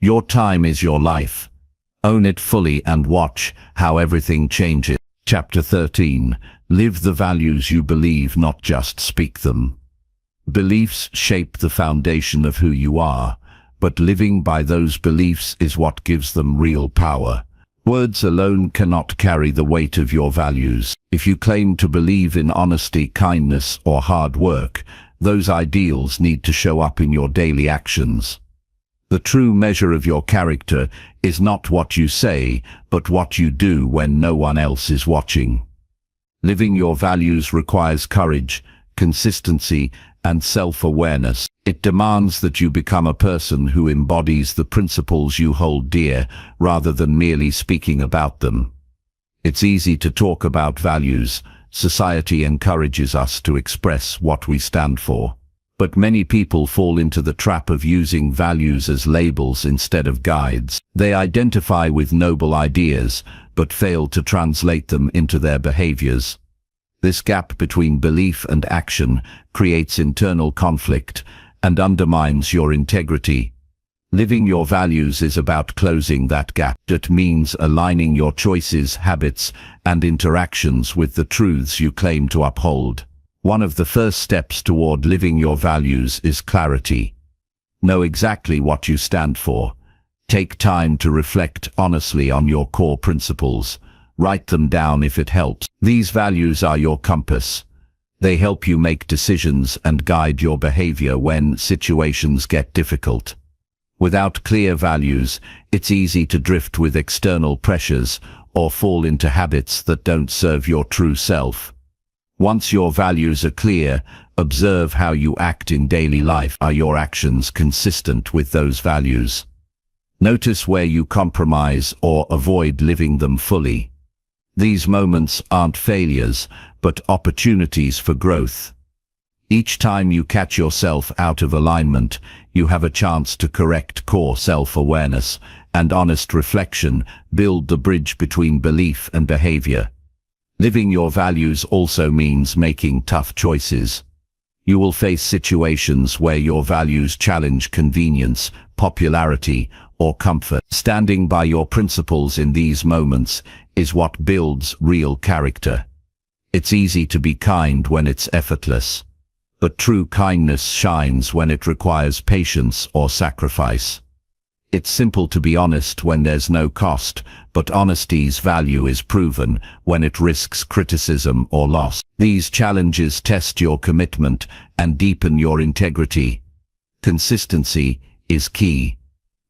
Your time is your life. Own it fully and watch how everything changes. Chapter 13. Live the values you believe, not just speak them. Beliefs shape the foundation of who you are, but living by those beliefs is what gives them real power. Words alone cannot carry the weight of your values. If you claim to believe in honesty, kindness, or hard work, those ideals need to show up in your daily actions. The true measure of your character is not what you say, but what you do when no one else is watching. Living your values requires courage, consistency, and self-awareness. It demands that you become a person who embodies the principles you hold dear, rather than merely speaking about them. It's easy to talk about values. Society encourages us to express what we stand for. But many people fall into the trap of using values as labels instead of guides. They identify with noble ideas, but fail to translate them into their behaviors. This gap between belief and action creates internal conflict and undermines your integrity. Living your values is about closing that gap. It means aligning your choices, habits, and interactions with the truths you claim to uphold. One of the first steps toward living your values is clarity. Know exactly what you stand for. Take time to reflect honestly on your core principles. Write them down if it helps. These values are your compass. They help you make decisions and guide your behavior when situations get difficult. Without clear values, it's easy to drift with external pressures or fall into habits that don't serve your true self. Once your values are clear, observe how you act in daily life. Are your actions consistent with those values? Notice where you compromise or avoid living them fully. These moments aren't failures, but opportunities for growth. Each time you catch yourself out of alignment, you have a chance to correct. Core self-awareness and honest reflection build the bridge between belief and behavior. Living your values also means making tough choices. You will face situations where your values challenge convenience, popularity, or comfort. Standing by your principles in these moments is what builds real character. It's easy to be kind when it's effortless, but true kindness shines when it requires patience or sacrifice. It's simple to be honest when there's no cost, but honesty's value is proven when it risks criticism or loss. These challenges test your commitment and deepen your integrity. Consistency is key.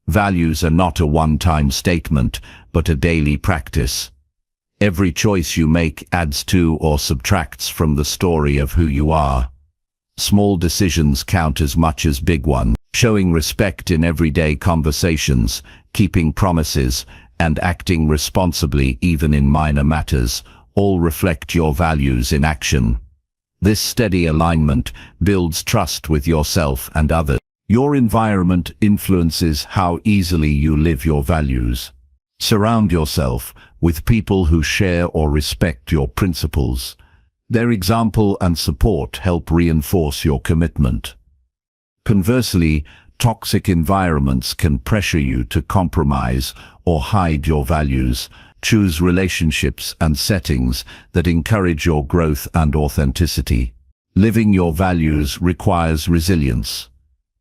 Values are not a one-time statement, but a daily practice. Every choice you make adds to or subtracts from the story of who you are. Small decisions count as much as big ones. Showing respect in everyday conversations, keeping promises, and acting responsibly even in minor matters, all reflect your values in action. This steady alignment builds trust with yourself and others. Your environment influences how easily you live your values. Surround yourself with people who share or respect your principles. Their example and support help reinforce your commitment. Conversely, toxic environments can pressure you to compromise or hide your values. Choose relationships and settings that encourage your growth and authenticity. Living your values requires resilience.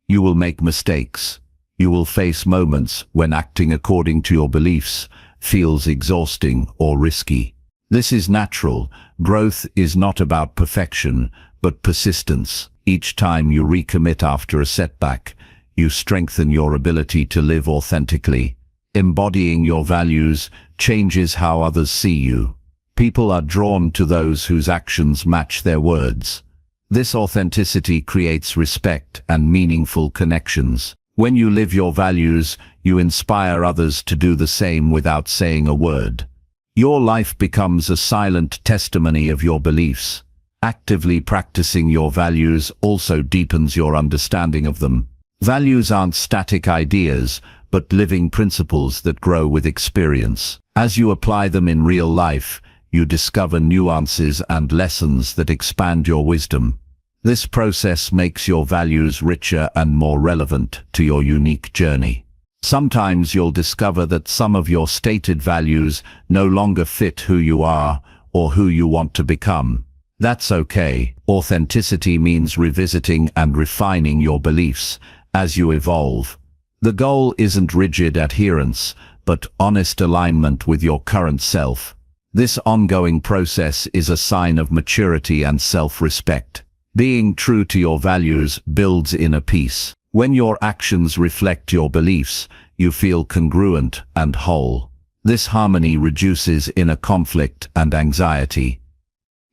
You will make mistakes. You will face moments when acting according to your beliefs feels exhausting or risky. This is natural. Growth is not about perfection, but persistence. Each time you recommit after a setback, you strengthen your ability to live authentically. Embodying your values changes how others see you. People are drawn to those whose actions match their words. This authenticity creates respect and meaningful connections. When you live your values, you inspire others to do the same without saying a word. Your life becomes a silent testimony of your beliefs. Actively practicing your values also deepens your understanding of them. Values aren't static ideas, but living principles that grow with experience. As you apply them in real life, you discover nuances and lessons that expand your wisdom. This process makes your values richer and more relevant to your unique journey. Sometimes you'll discover that some of your stated values no longer fit who you are or who you want to become. That's okay. Authenticity means revisiting and refining your beliefs as you evolve. The goal isn't rigid adherence, but honest alignment with your current self. This ongoing process is a sign of maturity and self-respect. Being true to your values builds inner peace. When your actions reflect your beliefs, you feel congruent and whole. This harmony reduces inner conflict and anxiety.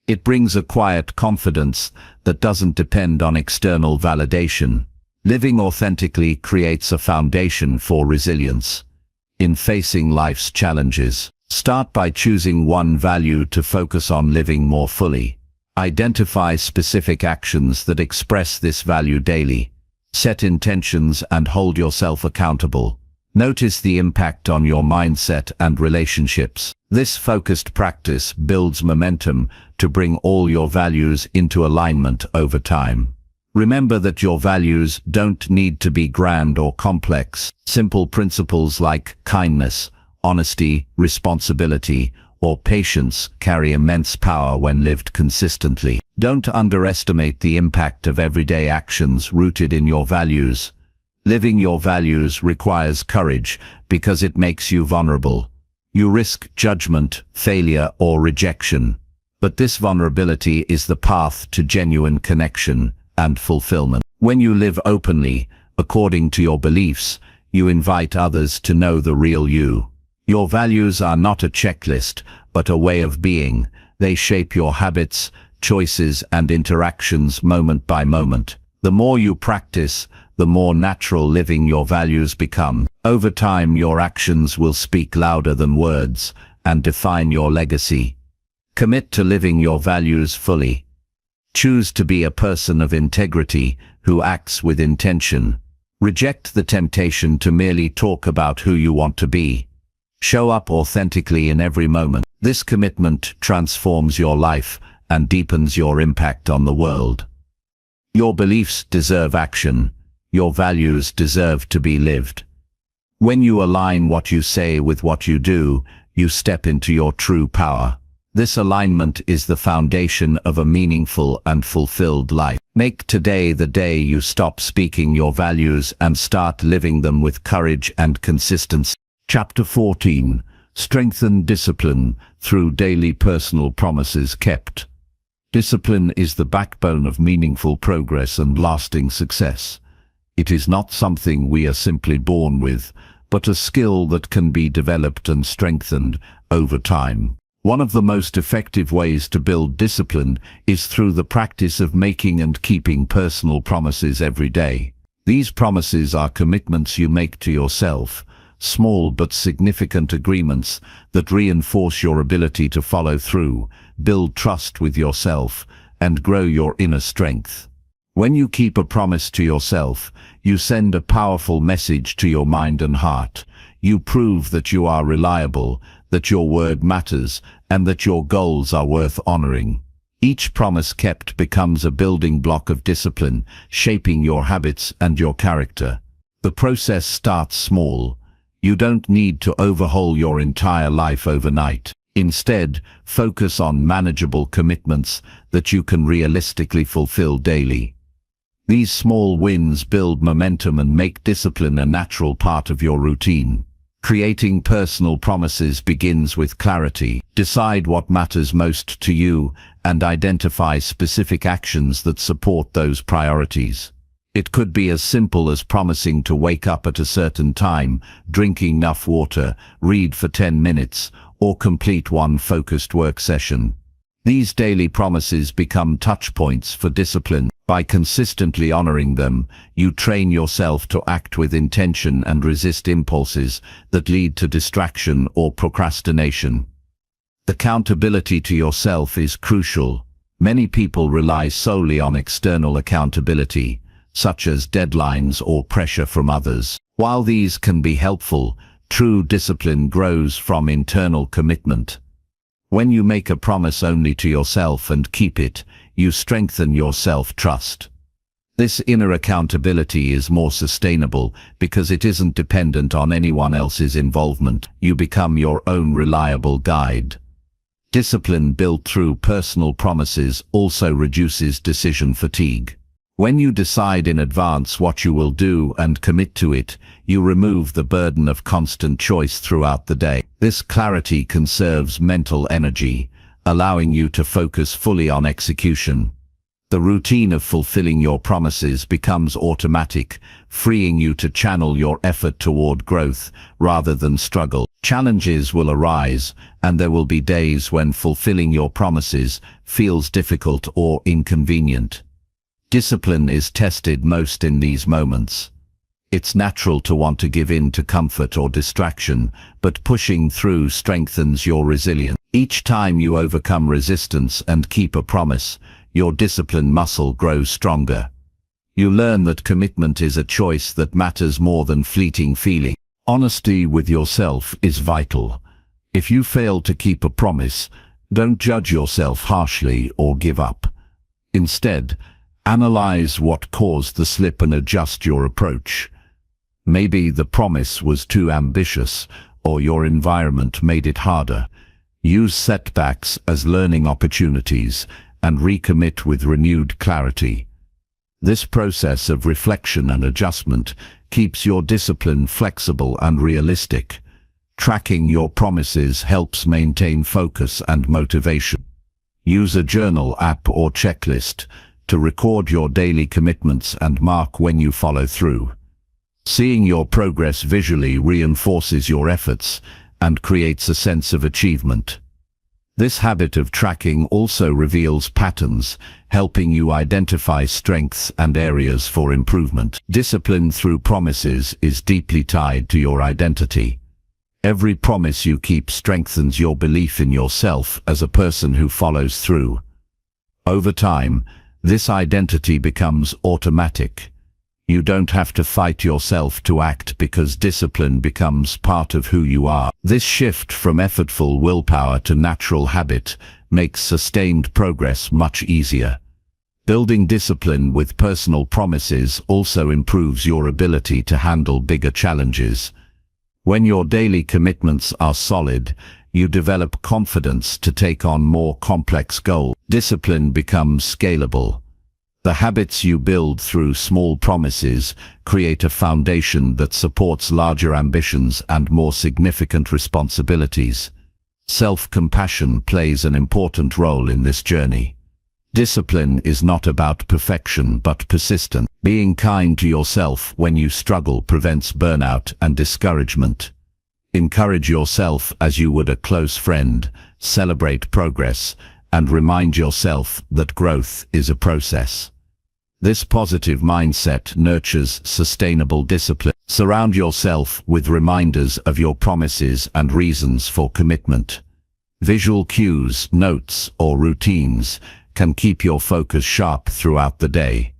It brings a quiet confidence that doesn't depend on external validation. Living authentically creates a foundation for resilience. In facing life's challenges, start by choosing one value to focus on living more fully. Identify specific actions that express this value daily. Set intentions and hold yourself accountable. Notice the impact on your mindset and relationships. This focused practice builds momentum to bring all your values into alignment over time. Remember that your values don't need to be grand or complex. Simple principles like kindness, honesty, responsibility, or patience carry immense power when lived consistently. Don't underestimate the impact of everyday actions rooted in your values. Living your values requires courage because it makes you vulnerable. You risk judgment, failure, or rejection. But this vulnerability is the path to genuine connection and fulfillment. When you live openly, according to your beliefs, you invite others to know the real you. Your values are not a checklist, but a way of being. They shape your habits, choices, and interactions moment by moment. The more you practice, the more natural living your values become. Over time, your actions will speak louder than words and define your legacy. Commit to living your values fully. Choose to be a person of integrity who acts with intention. Reject the temptation to merely talk about who you want to be. Show up authentically in every moment. This commitment transforms your life and deepens your impact on the world. Your beliefs deserve action. Your values deserve to be lived. When you align what you say with what you do, you step into your true power. This alignment is the foundation of a meaningful and fulfilled life. Make today the day you stop speaking your values and start living them with courage and consistency. Chapter 14. Strengthen discipline through daily personal promises kept. Discipline is the backbone of meaningful progress and lasting success. It is not something we are simply born with, but a skill that can be developed and strengthened over time. One of the most effective ways to build discipline is through the practice of making and keeping personal promises every day. These promises are commitments you make to yourself, small but significant agreements that reinforce your ability to follow through, build trust with yourself, and grow your inner strength. When you keep a promise to yourself, you send a powerful message to your mind and heart. You prove that you are reliable, that your word matters, and that your goals are worth honoring. Each promise kept becomes a building block of discipline, shaping your habits and your character. The process starts small. You don't need to overhaul your entire life overnight. Instead, focus on manageable commitments that you can realistically fulfill daily. These small wins build momentum and make discipline a natural part of your routine. Creating personal promises begins with clarity. Decide what matters most to you and identify specific actions that support those priorities. It could be as simple as promising to wake up at a certain time, drink enough water, read for 10 minutes, or complete one focused work session. These daily promises become touch points for discipline. By consistently honoring them, you train yourself to act with intention and resist impulses that lead to distraction or procrastination. Accountability to yourself is crucial. Many people rely solely on external accountability, such as deadlines or pressure from others. While these can be helpful, true discipline grows from internal commitment. When you make a promise only to yourself and keep it, you strengthen your self-trust. This inner accountability is more sustainable because it isn't dependent on anyone else's involvement. You become your own reliable guide. Discipline built through personal promises also reduces decision fatigue. When you decide in advance what you will do and commit to it, you remove the burden of constant choice throughout the day. This clarity conserves mental energy, allowing you to focus fully on execution. The routine of fulfilling your promises becomes automatic, freeing you to channel your effort toward growth rather than struggle. Challenges will arise, and there will be days when fulfilling your promises feels difficult or inconvenient. Discipline is tested most in these moments. It's natural to want to give in to comfort or distraction, but pushing through strengthens your resilience. Each time you overcome resistance and keep a promise, your discipline muscle grows stronger. You learn that commitment is a choice that matters more than fleeting feeling. Honesty with yourself is vital. If you fail to keep a promise, don't judge yourself harshly or give up. Instead, analyze what caused the slip and adjust your approach. Maybe the promise was too ambitious, or your environment made it harder. Use setbacks as learning opportunities and recommit with renewed clarity. This process of reflection and adjustment keeps your discipline flexible and realistic. Tracking your promises helps maintain focus and motivation. Use a journal app or checklist to record your daily commitments and mark when you follow through. Seeing your progress visually reinforces your efforts and creates a sense of achievement. This habit of tracking also reveals patterns, helping you identify strengths and areas for improvement. Discipline through promises is deeply tied to your identity. Every promise you keep strengthens your belief in yourself as a person who follows through. Over time, This identity becomes automatic. You don't have to fight yourself to act because discipline becomes part of who you are. This shift from effortful willpower to natural habit makes sustained progress much easier. Building discipline with personal promises also improves your ability to handle bigger challenges. When your daily commitments are solid, you develop confidence to take on more complex goals. Discipline becomes scalable. The habits you build through small promises create a foundation that supports larger ambitions and more significant responsibilities. Self-compassion plays an important role in this journey. Discipline is not about perfection but persistence. Being kind to yourself when you struggle prevents burnout and discouragement. Encourage yourself as you would a close friend, celebrate progress, and remind yourself that growth is a process. This positive mindset nurtures sustainable discipline. Surround yourself with reminders of your promises and reasons for commitment. Visual cues, notes, or routines can keep your focus sharp throughout the day.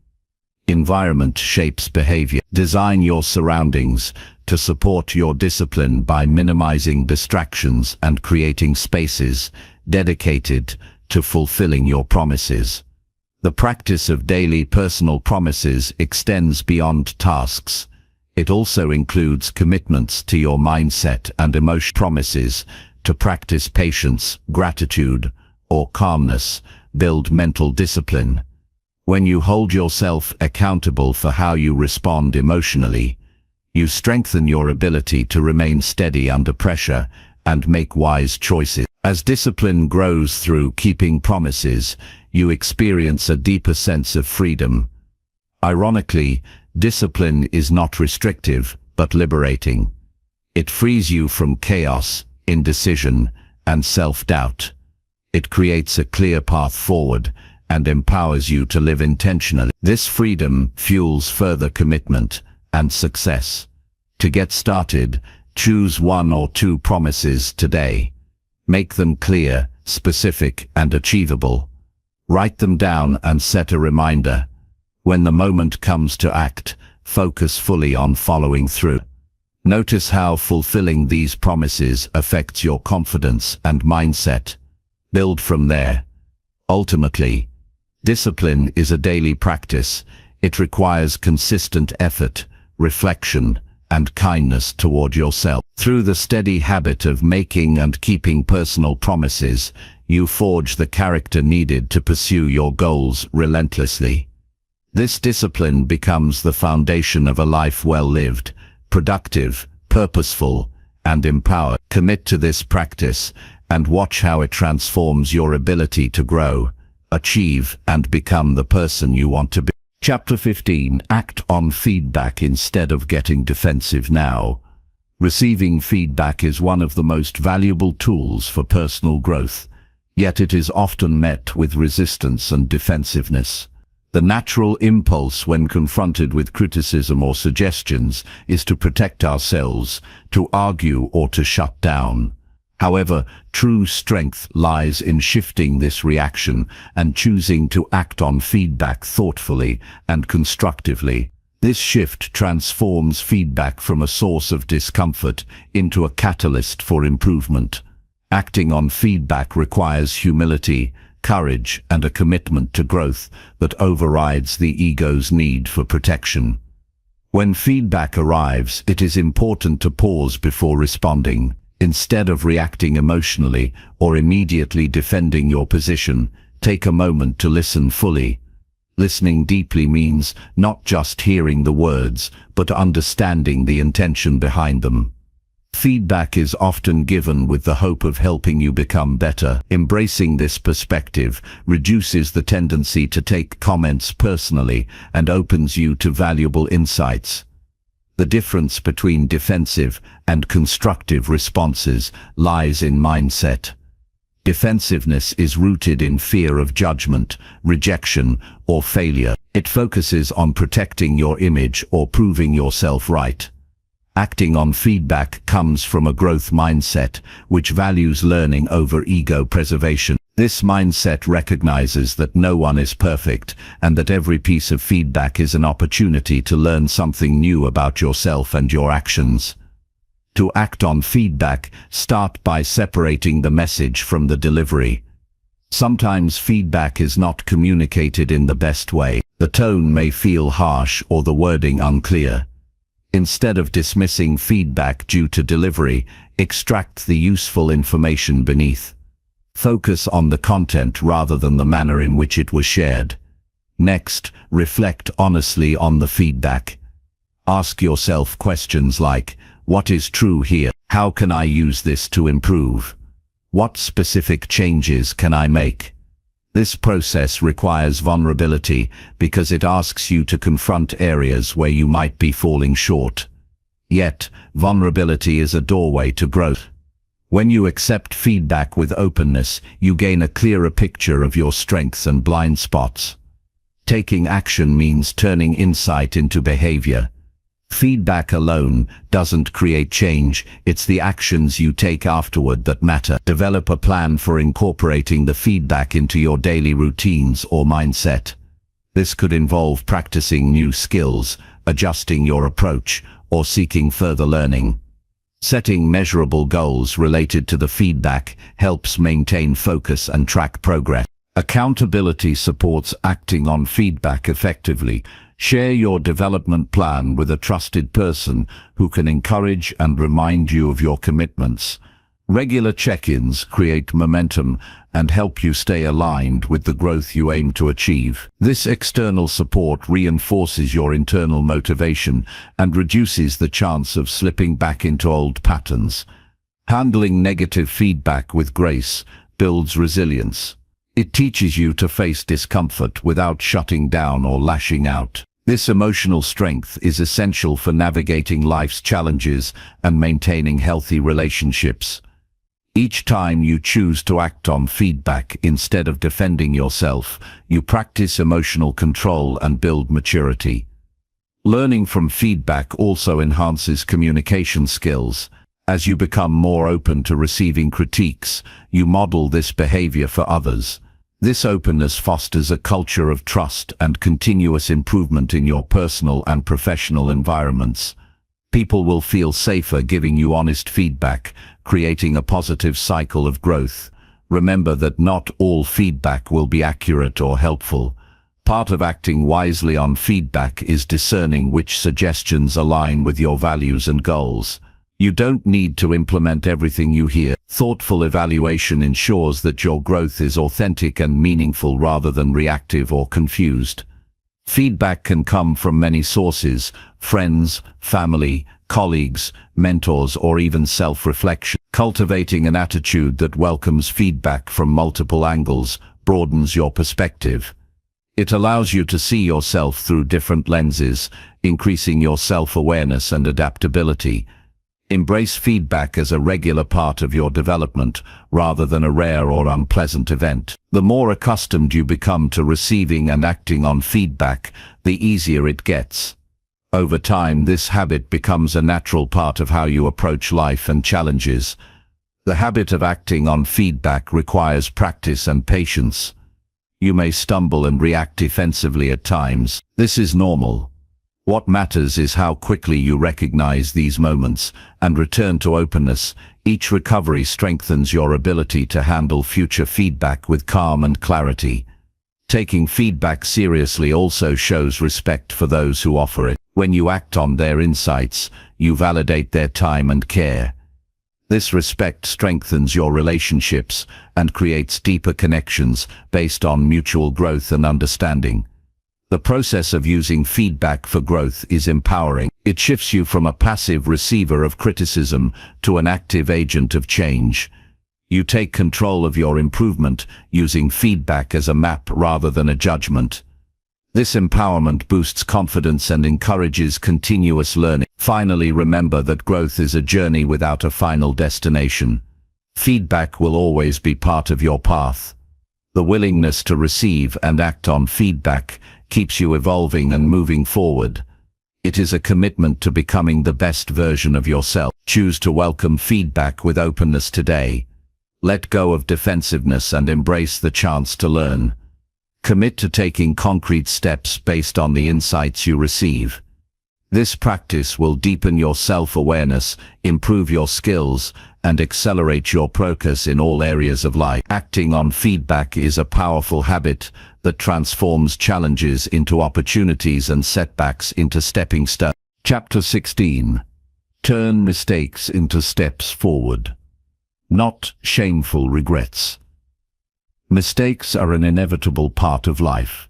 Environment shapes behavior. Design your surroundings to support your discipline by minimizing distractions and creating spaces dedicated to fulfilling your promises. The practice of daily personal promises extends beyond tasks. It also includes commitments to your mindset and emotion. Promises to practice patience, gratitude, or calmness build mental discipline. When you hold yourself accountable for how you respond emotionally, you strengthen your ability to remain steady under pressure and make wise choices. As discipline grows through keeping promises, you experience a deeper sense of freedom. Ironically, discipline is not restrictive, but liberating. It frees you from chaos, indecision, and self-doubt. It creates a clear path forward and empowers you to live intentionally. This freedom fuels further commitment and success. To get started, choose 1 or 2 promises today. Make them clear, specific, and achievable. Write them down and set a reminder. When the moment comes to act, focus fully on following through. Notice how fulfilling these promises affects your confidence and mindset. Build from there. Ultimately, discipline is a daily practice. It requires consistent effort, reflection, and kindness toward yourself. Through the steady habit of making and keeping personal promises, you forge the character needed to pursue your goals relentlessly. This discipline becomes the foundation of a life well lived, productive, purposeful, and empowered. Commit to this practice and watch how it transforms your ability to grow, achieve, and become the person you want to be. Chapter 15. Act on feedback instead of getting defensive now. Receiving feedback is one of the most valuable tools for personal growth, yet it is often met with resistance and defensiveness. The natural impulse when confronted with criticism or suggestions is to protect ourselves, to argue, or to shut down. However, true strength lies in shifting this reaction and choosing to act on feedback thoughtfully and constructively. This shift transforms feedback from a source of discomfort into a catalyst for improvement. Acting on feedback requires humility, courage, and a commitment to growth that overrides the ego's need for protection. When feedback arrives, it is important to pause before responding. Instead of reacting emotionally or immediately defending your position, take a moment to listen fully. Listening deeply means not just hearing the words, but understanding the intention behind them. Feedback is often given with the hope of helping you become better. Embracing this perspective reduces the tendency to take comments personally and opens you to valuable insights. The difference between defensive and constructive responses lies in mindset. Defensiveness is rooted in fear of judgment, rejection, or failure. It focuses on protecting your image or proving yourself right. Acting on feedback comes from a growth mindset, which values learning over ego preservation. This mindset recognizes that no one is perfect and that every piece of feedback is an opportunity to learn something new about yourself and your actions. To act on feedback, start by separating the message from the delivery. Sometimes feedback is not communicated in the best way. The tone may feel harsh or the wording unclear. Instead of dismissing feedback due to delivery, extract the useful information beneath. Focus on the content rather than the manner in which it was shared. Next, reflect honestly on the feedback. Ask yourself questions like, what is true here? How can I use this to improve? What specific changes can I make? This process requires vulnerability because it asks you to confront areas where you might be falling short. Yet, vulnerability is a doorway to growth. When you accept feedback with openness, you gain a clearer picture of your strengths and blind spots. Taking action means turning insight into behavior. Feedback alone doesn't create change, it's the actions you take afterward that matter. Develop a plan for incorporating the feedback into your daily routines or mindset. This could involve practicing new skills, adjusting your approach, or seeking further learning. Setting measurable goals related to the feedback helps maintain focus and track progress. Accountability supports acting on feedback effectively. Share your development plan with a trusted person who can encourage and remind you of your commitments. Regular check-ins create momentum and help you stay aligned with the growth you aim to achieve. This external support reinforces your internal motivation and reduces the chance of slipping back into old patterns. Handling negative feedback with grace builds resilience. It teaches you to face discomfort without shutting down or lashing out. This emotional strength is essential for navigating life's challenges and maintaining healthy relationships. Each time you choose to act on feedback instead of defending yourself, you practice emotional control and build maturity. Learning from feedback also enhances communication skills. As you become more open to receiving critiques, you model this behavior for others. This openness fosters a culture of trust and continuous improvement in your personal and professional environments. People will feel safer giving you honest feedback, creating a positive cycle of growth. Remember that not all feedback will be accurate or helpful. Part of acting wisely on feedback is discerning which suggestions align with your values and goals. You don't need to implement everything you hear. Thoughtful evaluation ensures that your growth is authentic and meaningful rather than reactive or confused. Feedback can come from many sources: friends, family, colleagues, mentors, or even self-reflection. Cultivating an attitude that welcomes feedback from multiple angles broadens your perspective. It allows you to see yourself through different lenses, increasing your self-awareness and adaptability. Embrace feedback as a regular part of your development, rather than a rare or unpleasant event. The more accustomed you become to receiving and acting on feedback, the easier it gets. Over time, this habit becomes a natural part of how you approach life and challenges. The habit of acting on feedback requires practice and patience. You may stumble and react defensively at times. This is normal. What matters is how quickly you recognize these moments and return to openness. Each recovery strengthens your ability to handle future feedback with calm and clarity. Taking feedback seriously also shows respect for those who offer it. When you act on their insights, you validate their time and care. This respect strengthens your relationships and creates deeper connections based on mutual growth and understanding. The process of using feedback for growth is empowering. It shifts you from a passive receiver of criticism to an active agent of change. You take control of your improvement, using feedback as a map rather than a judgment. This empowerment boosts confidence and encourages continuous learning. Finally, remember that growth is a journey without a final destination. Feedback will always be part of your path. The willingness to receive and act on feedback keeps you evolving and moving forward. It is a commitment to becoming the best version of yourself. Choose to welcome feedback with openness today. Let go of defensiveness and embrace the chance to learn. Commit to taking concrete steps based on the insights you receive. This practice will deepen your self-awareness, improve your skills, and accelerate your progress in all areas of life. Acting on feedback is a powerful habit that transforms challenges into opportunities and setbacks into stepping stones. Chapter 16. Turn mistakes into steps forward. Not shameful regrets. Mistakes are an inevitable part of life.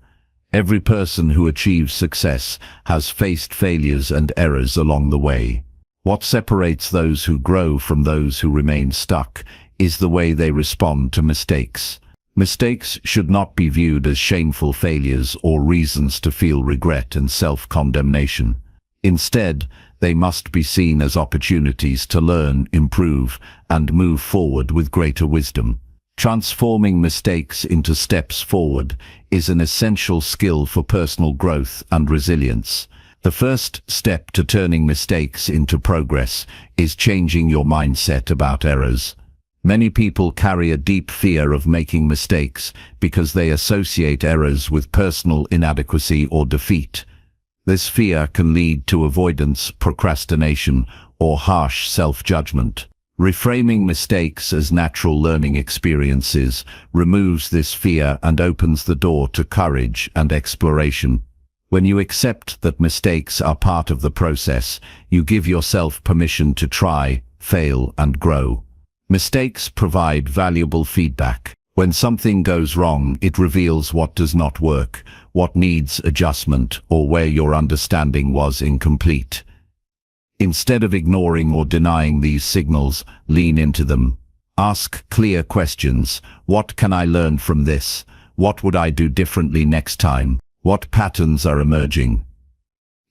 Every person who achieves success has faced failures and errors along the way. What separates those who grow from those who remain stuck is the way they respond to mistakes. Mistakes should not be viewed as shameful failures or reasons to feel regret and self-condemnation. Instead, they must be seen as opportunities to learn, improve, and move forward with greater wisdom. Transforming mistakes into steps forward is an essential skill for personal growth and resilience. The first step to turning mistakes into progress is changing your mindset about errors. Many people carry a deep fear of making mistakes because they associate errors with personal inadequacy or defeat. This fear can lead to avoidance, procrastination, or harsh self-judgment. Reframing mistakes as natural learning experiences removes this fear and opens the door to courage and exploration. When you accept that mistakes are part of the process, you give yourself permission to try, fail, and grow. Mistakes provide valuable feedback. When something goes wrong, it reveals what does not work, what needs adjustment, or where your understanding was incomplete. Instead of ignoring or denying these signals, lean into them. Ask clear questions. What can I learn from this? What would I do differently next time? What patterns are emerging?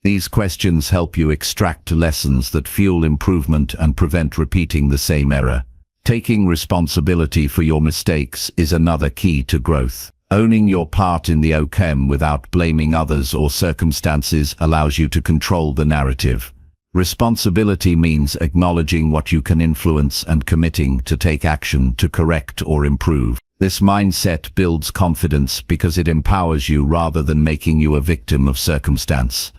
These questions help you extract lessons that fuel improvement and prevent repeating the same error. Taking responsibility for your mistakes is another key to growth. Owning your part in the outcome without blaming others or circumstances allows you to control the narrative. Responsibility means acknowledging what you can influence and committing to take action to correct or improve. This mindset builds confidence because it empowers you rather than making you a victim of circumstance.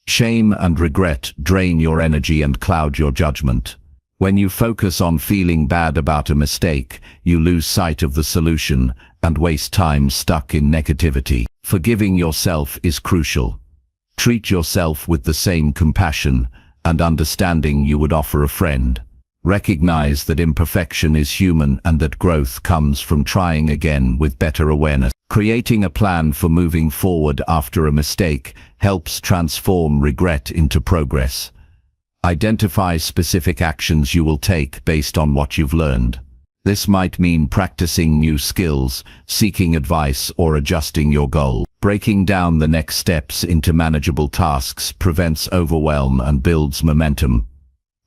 Shame and regret drain your energy and cloud your judgment. When you focus on feeling bad about a mistake, you lose sight of the solution and waste time stuck in negativity. Forgiving yourself is crucial. Treat yourself with the same compassion and understanding you would offer a friend. Recognize that imperfection is human and that growth comes from trying again with better awareness. Creating a plan for moving forward after a mistake helps transform regret into progress. Identify specific actions you will take based on what you've learned. This might mean practicing new skills, seeking advice, or adjusting your goal. Breaking down the next steps into manageable tasks prevents overwhelm and builds momentum.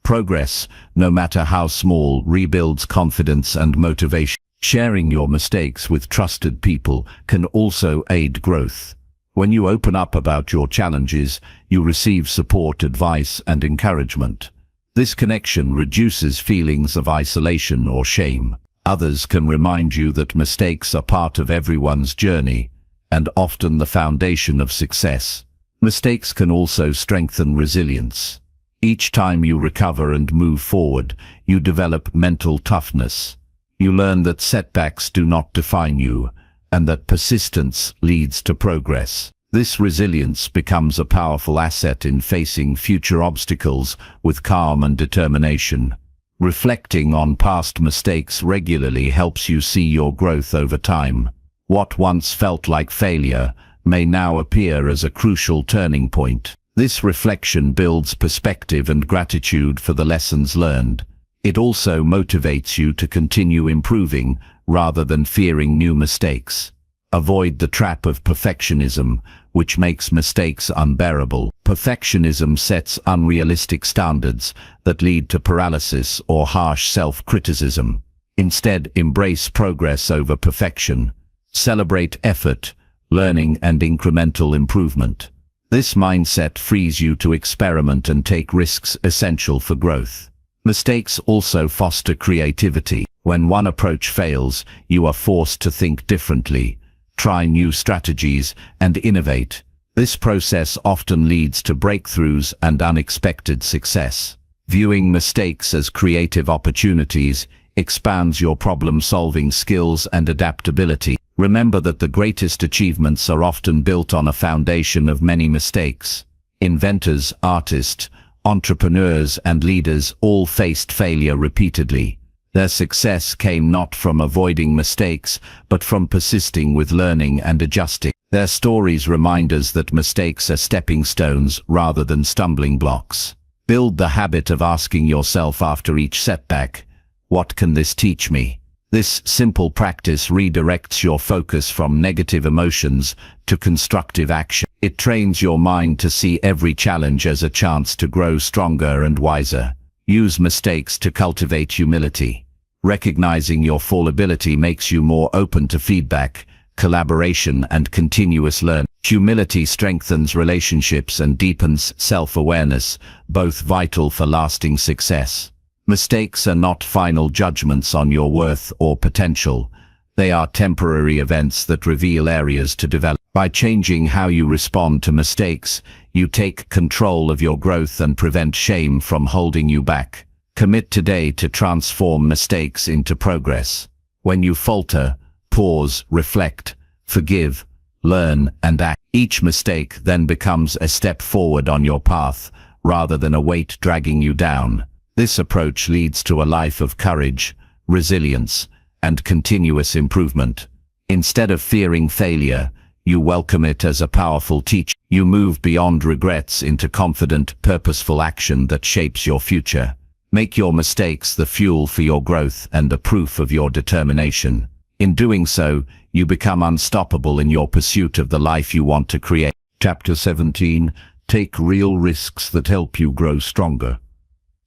Progress, no matter how small, rebuilds confidence and motivation. Sharing your mistakes with trusted people can also aid growth. When you open up about your challenges, you receive support, advice, and encouragement. This connection reduces feelings of isolation or shame. Others can remind you that mistakes are part of everyone's journey, and often the foundation of success. Mistakes can also strengthen resilience. Each time you recover and move forward, you develop mental toughness. You learn that setbacks do not define you, and that persistence leads to progress. This resilience becomes a powerful asset in facing future obstacles with calm and determination. Reflecting on past mistakes regularly helps you see your growth over time. What once felt like failure may now appear as a crucial turning point. This reflection builds perspective and gratitude for the lessons learned. It also motivates you to continue improving rather than fearing new mistakes. Avoid the trap of perfectionism, which makes mistakes unbearable. Perfectionism sets unrealistic standards that lead to paralysis or harsh self-criticism. Instead, embrace progress over perfection. Celebrate effort, learning, and incremental improvement. This mindset frees you to experiment and take risks essential for growth. Mistakes also foster creativity. When one approach fails, you are forced to think differently, try new strategies, and innovate. This process often leads to breakthroughs and unexpected success. Viewing mistakes as creative opportunities expands your problem-solving skills and adaptability. Remember that the greatest achievements are often built on a foundation of many mistakes. Inventors, artists, entrepreneurs, and leaders all faced failure repeatedly. Their success came not from avoiding mistakes, but from persisting with learning and adjusting. Their stories remind us that mistakes are stepping stones rather than stumbling blocks. Build the habit of asking yourself after each setback, "What can this teach me?" This simple practice redirects your focus from negative emotions to constructive action. It trains your mind to see every challenge as a chance to grow stronger and wiser. Use mistakes to cultivate humility. Recognizing your fallibility makes you more open to feedback, collaboration, and continuous learning. Humility strengthens relationships and deepens self-awareness, both vital for lasting success. Mistakes are not final judgments on your worth or potential. They are temporary events that reveal areas to develop. By changing how you respond to mistakes, you take control of your growth and prevent shame from holding you back. Commit today to transform mistakes into progress. When you falter, pause, reflect, forgive, learn, and act. Each mistake then becomes a step forward on your path, rather than a weight dragging you down. This approach leads to a life of courage, resilience, and continuous improvement. Instead of fearing failure, you welcome it as a powerful teacher. You move beyond regrets into confident, purposeful action that shapes your future. Make your mistakes the fuel for your growth and the proof of your determination. In doing so, you become unstoppable in your pursuit of the life you want to create. Chapter 17. Take real risks that help you grow stronger.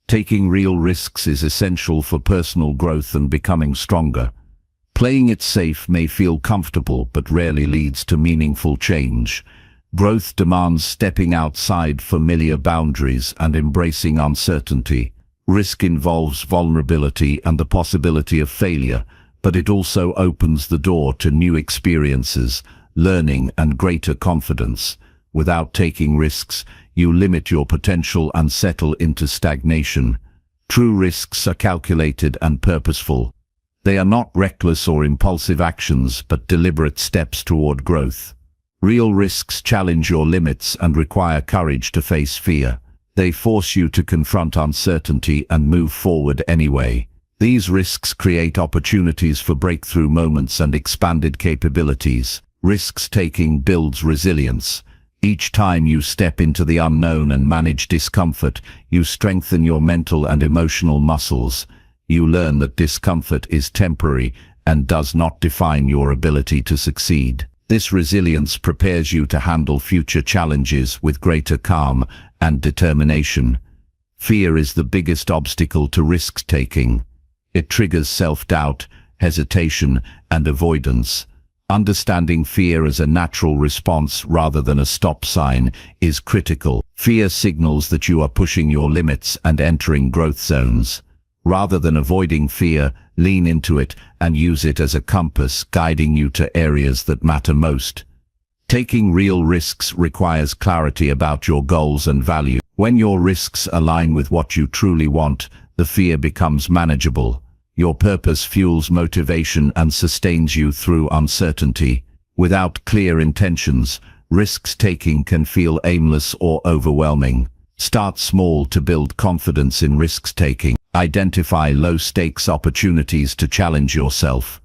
Taking real risks is essential for personal growth and becoming stronger. Playing it safe may feel comfortable but rarely leads to meaningful change. Growth demands stepping outside familiar boundaries and embracing uncertainty. Risk involves vulnerability and the possibility of failure, but it also opens the door to new experiences, learning, and greater confidence. Without taking risks, you limit your potential and settle into stagnation. True risks are calculated and purposeful. They are not reckless or impulsive actions, but deliberate steps toward growth. Real risks challenge your limits and require courage to face fear. They force you to confront uncertainty and move forward anyway. These risks create opportunities for breakthrough moments and expanded capabilities. Risk-taking builds resilience. Each time you step into the unknown and manage discomfort, you strengthen your mental and emotional muscles. You learn that discomfort is temporary and does not define your ability to succeed. This resilience prepares you to handle future challenges with greater calm and determination. Fear is the biggest obstacle to risk-taking. It triggers self-doubt, hesitation, and avoidance. Understanding fear as a natural response rather than a stop sign is critical. Fear signals that you are pushing your limits and entering growth zones. Rather than avoiding fear, lean into it and use it as a compass guiding you to areas that matter most. Taking real risks requires clarity about your goals and values. When your risks align with what you truly want, the fear becomes manageable. Your purpose fuels motivation and sustains you through uncertainty. Without clear intentions, risk-taking can feel aimless or overwhelming. Start small to build confidence in risk-taking. Identify low-stakes opportunities to challenge yourself.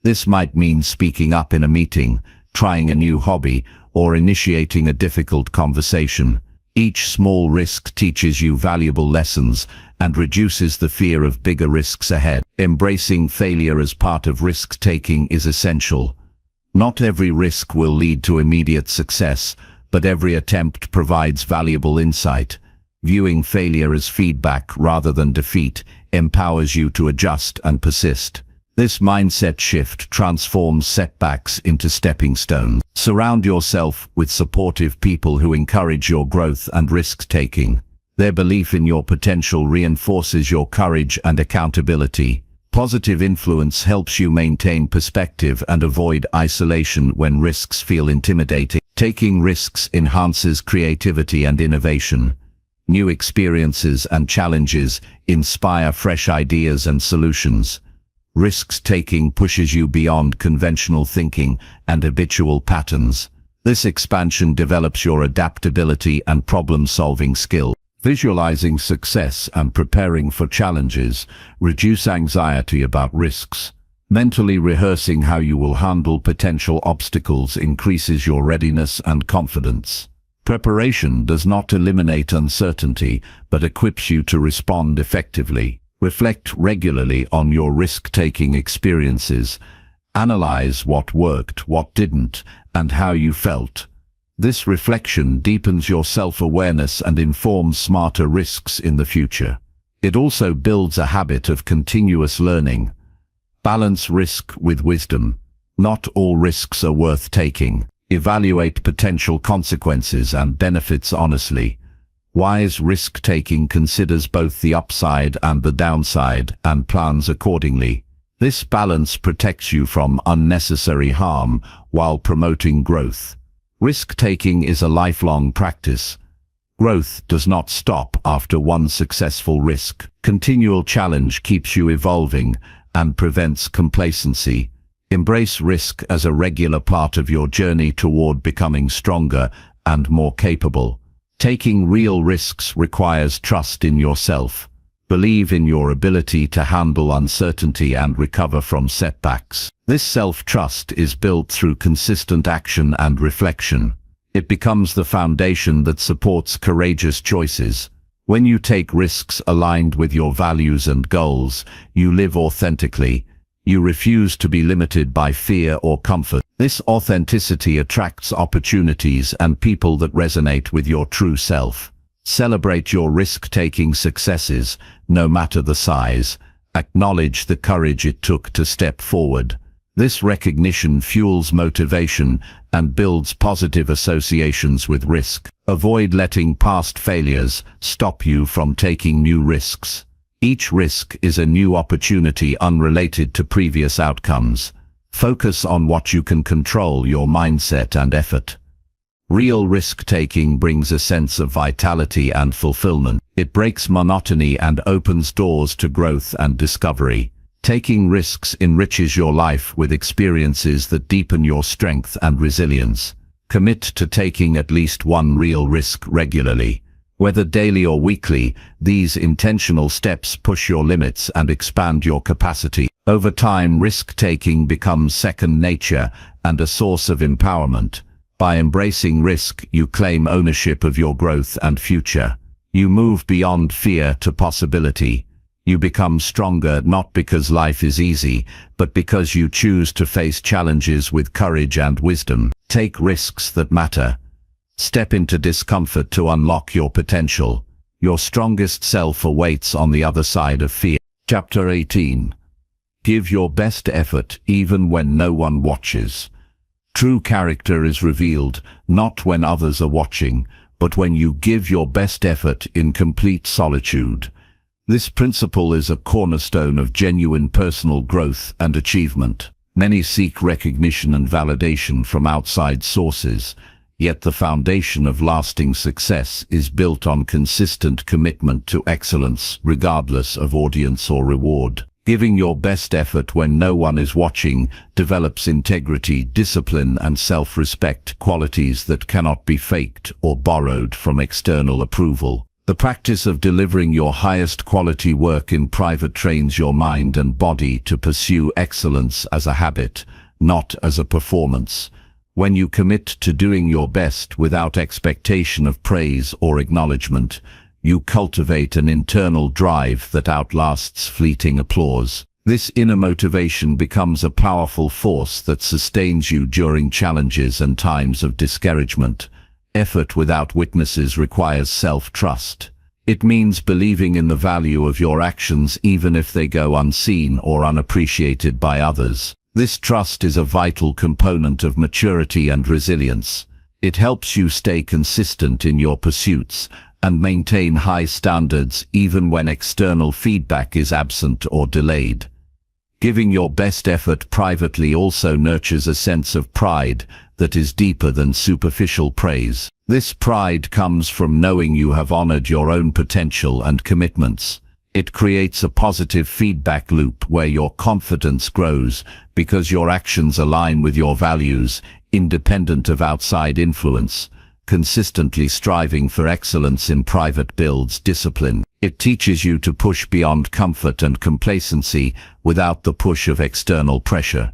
This might mean speaking up in a meeting, trying a new hobby, or initiating a difficult conversation. Each small risk teaches you valuable lessons and reduces the fear of bigger risks ahead. Embracing failure as part of risk-taking is essential. Not every risk will lead to immediate success, but every attempt provides valuable insight. Viewing failure as feedback rather than defeat empowers you to adjust and persist. This mindset shift transforms setbacks into stepping stones. Surround yourself with supportive people who encourage your growth and risk-taking. Their belief in your potential reinforces your courage and accountability. Positive influence helps you maintain perspective and avoid isolation when risks feel intimidating. Taking risks enhances creativity and innovation. New experiences and challenges inspire fresh ideas and solutions. Risk-taking pushes you beyond conventional thinking and habitual patterns. This expansion develops your adaptability and problem-solving skills. Visualizing success and preparing for challenges reduce anxiety about risks. Mentally rehearsing how you will handle potential obstacles increases your readiness and confidence. Preparation does not eliminate uncertainty, but equips you to respond effectively. Reflect regularly on your risk-taking experiences. Analyze what worked, what didn't, and how you felt. This reflection deepens your self-awareness and informs smarter risks in the future. It also builds a habit of continuous learning. Balance risk with wisdom. Not all risks are worth taking. Evaluate potential consequences and benefits honestly. Wise risk-taking considers both the upside and the downside and plans accordingly. This balance protects you from unnecessary harm while promoting growth. Risk-taking is a lifelong practice. Growth does not stop after one successful risk. Continual challenge keeps you evolving and prevents complacency. Embrace risk as a regular part of your journey toward becoming stronger and more capable. Taking real risks requires trust in yourself. Believe in your ability to handle uncertainty and recover from setbacks. This self-trust is built through consistent action and reflection. It becomes the foundation that supports courageous choices. When you take risks aligned with your values and goals, you live authentically. You refuse to be limited by fear or comfort. This authenticity attracts opportunities and people that resonate with your true self. Celebrate your risk-taking successes, no matter the size. Acknowledge the courage it took to step forward. This recognition fuels motivation and builds positive associations with risk. Avoid letting past failures stop you from taking new risks. Each risk is a new opportunity unrelated to previous outcomes. Focus on what you can control, your mindset and effort. Real risk-taking brings a sense of vitality and fulfillment. It breaks monotony and opens doors to growth and discovery. Taking risks enriches your life with experiences that deepen your strength and resilience. Commit to taking at least one real risk regularly. Whether daily or weekly, these intentional steps push your limits and expand your capacity. Over time, risk-taking becomes second nature and a source of empowerment. By embracing risk, you claim ownership of your growth and future. You move beyond fear to possibility. You become stronger not because life is easy, but because you choose to face challenges with courage and wisdom. Take risks that matter. Step into discomfort to unlock your potential. Your strongest self awaits on the other side of fear. Chapter 18. Give your best effort even when no one watches. True character is revealed not when others are watching, but when you give your best effort in complete solitude. This principle is a cornerstone of genuine personal growth and achievement. Many seek recognition and validation from outside sources, yet the foundation of lasting success is built on consistent commitment to excellence, regardless of audience or reward. Giving your best effort when no one is watching develops integrity, discipline, and self-respect, qualities that cannot be faked or borrowed from external approval. The practice of delivering your highest quality work in private trains your mind and body to pursue excellence as a habit, not as a performance. When you commit to doing your best without expectation of praise or acknowledgement, you cultivate an internal drive that outlasts fleeting applause. This inner motivation becomes a powerful force that sustains you during challenges and times of discouragement. Effort without witnesses requires self-trust. It means believing in the value of your actions even if they go unseen or unappreciated by others. This trust is a vital component of maturity and resilience. It helps you stay consistent in your pursuits and maintain high standards even when external feedback is absent or delayed. Giving your best effort privately also nurtures a sense of pride that is deeper than superficial praise. This pride comes from knowing you have honored your own potential and commitments. It creates a positive feedback loop where your confidence grows because your actions align with your values, independent of outside influence. Consistently striving for excellence in private builds discipline. It teaches you to push beyond comfort and complacency without the push of external pressure.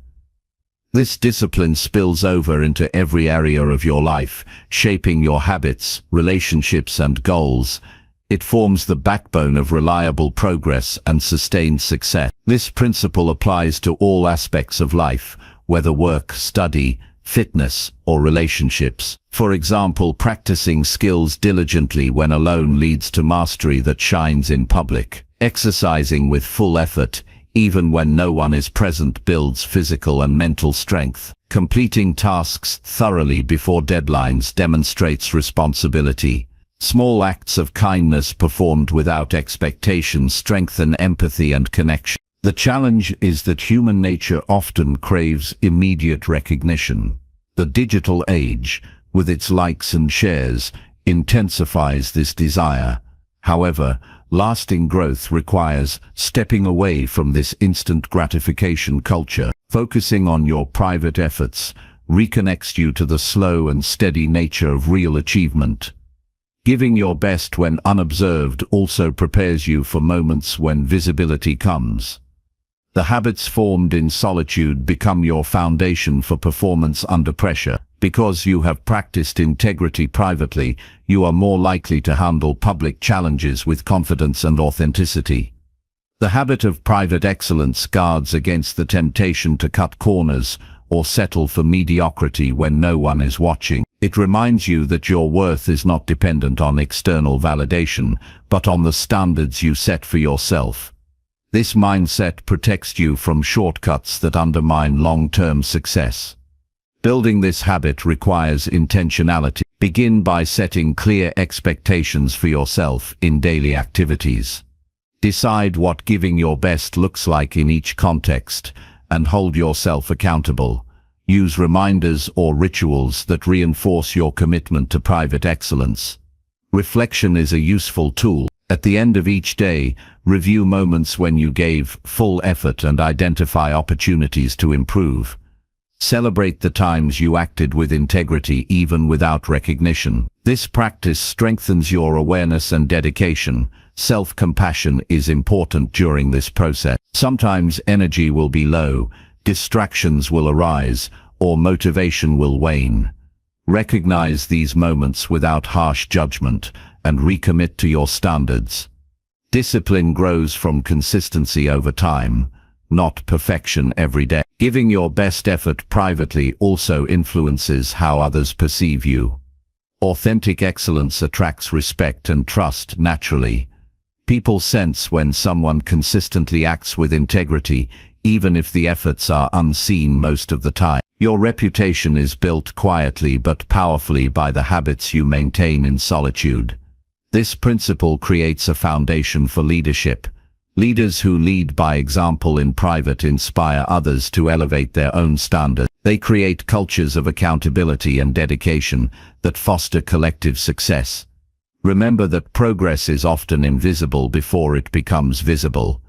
This discipline spills over into every area of your life, shaping your habits, relationships, and goals. It forms the backbone of reliable progress and sustained success. This principle applies to all aspects of life, whether work, study, fitness, or relationships. For example, practicing skills diligently when alone leads to mastery that shines in public. Exercising with full effort, even when no one is present, builds physical and mental strength. Completing tasks thoroughly before deadlines demonstrates responsibility. Small acts of kindness performed without expectation strengthen empathy and connection. The challenge is that human nature often craves immediate recognition. The digital age, with its likes and shares, intensifies this desire. However, lasting growth requires stepping away from this instant gratification culture. Focusing on your private efforts reconnects you to the slow and steady nature of real achievement. Giving your best when unobserved also prepares you for moments when visibility comes. The habits formed in solitude become your foundation for performance under pressure. Because you have practiced integrity privately, you are more likely to handle public challenges with confidence and authenticity. The habit of private excellence guards against the temptation to cut corners or settle for mediocrity when no one is watching. It reminds you that your worth is not dependent on external validation, but on the standards you set for yourself. This mindset protects you from shortcuts that undermine long-term success. Building this habit requires intentionality. Begin by setting clear expectations for yourself in daily activities. Decide what giving your best looks like in each context, and hold yourself accountable. Use reminders or rituals that reinforce your commitment to private excellence. Reflection is a useful tool. At the end of each day, review moments when you gave full effort and identify opportunities to improve. Celebrate the times you acted with integrity even without recognition. This practice strengthens your awareness and dedication. Self-compassion is important during this process. Sometimes energy will be low, distractions will arise, or motivation will wane. Recognize these moments without harsh judgment and recommit to your standards. Discipline grows from consistency over time, not perfection every day. Giving your best effort privately also influences how others perceive you. Authentic excellence attracts respect and trust naturally. People sense when someone consistently acts with integrity, even if the efforts are unseen most of the time. Your reputation is built quietly but powerfully by the habits you maintain in solitude. This principle creates a foundation for leadership. Leaders who lead by example in private inspire others to elevate their own standards. They create cultures of accountability and dedication that foster collective success. Remember that progress is often invisible before it becomes visible.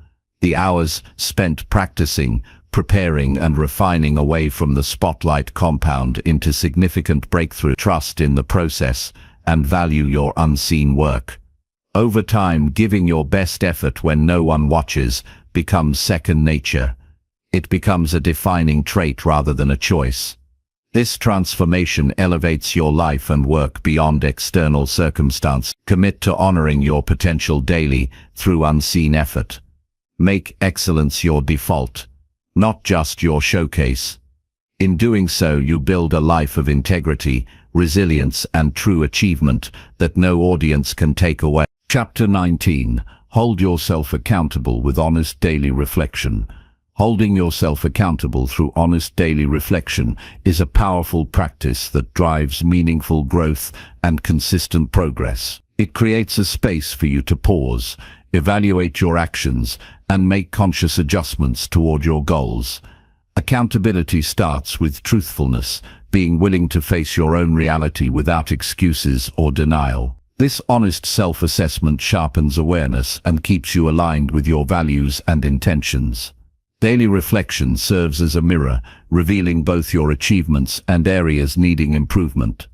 The hours spent practicing, preparing, and refining away from the spotlight compound into significant breakthrough. Trust in the process and value your unseen work. Over time, giving your best effort when no one watches becomes second nature. It becomes a defining trait rather than a choice. This transformation elevates your life and work beyond external circumstance. Commit to honoring your potential daily through unseen effort. Make excellence your default, not just your showcase. In doing so, you build a life of integrity, resilience, and true achievement that no audience can take away. Chapter 19. Hold yourself accountable with honest daily reflection. Holding yourself accountable through honest daily reflection is a powerful practice that drives meaningful growth and consistent progress. It creates a space for you to pause, evaluate your actions, and make conscious adjustments toward your goals. Accountability starts with truthfulness, being willing to face your own reality without excuses or denial. This honest self-assessment sharpens awareness and keeps you aligned with your values and intentions. Daily reflection serves as a mirror, revealing both your achievements and areas needing improvement.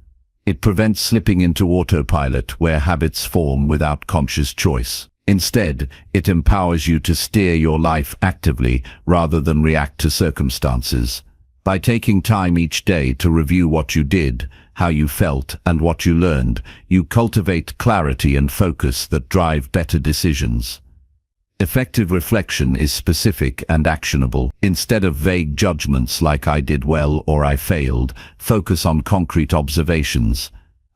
It prevents slipping into autopilot where habits form without conscious choice. Instead, it empowers you to steer your life actively rather than react to circumstances. By taking time each day to review what you did, how you felt, and what you learned, you cultivate clarity and focus that drive better decisions. Effective reflection is specific and actionable. Instead of vague judgments like "I did well" or "I failed," focus on concrete observations.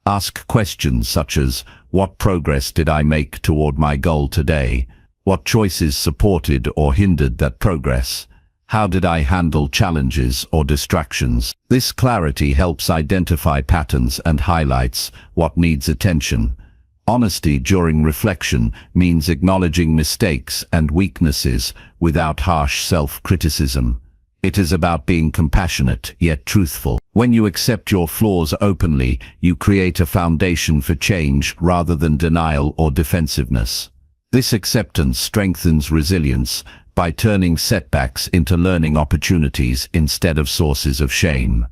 Ask questions such as, what progress did I make toward my goal today? What choices supported or hindered that progress? How did I handle challenges or distractions? This clarity helps identify patterns and highlights what needs attention. Honesty during reflection means acknowledging mistakes and weaknesses without harsh self-criticism. It is about being compassionate yet truthful. When you accept your flaws openly, you create a foundation for change rather than denial or defensiveness. This acceptance strengthens resilience by turning setbacks into learning opportunities instead of sources of shame.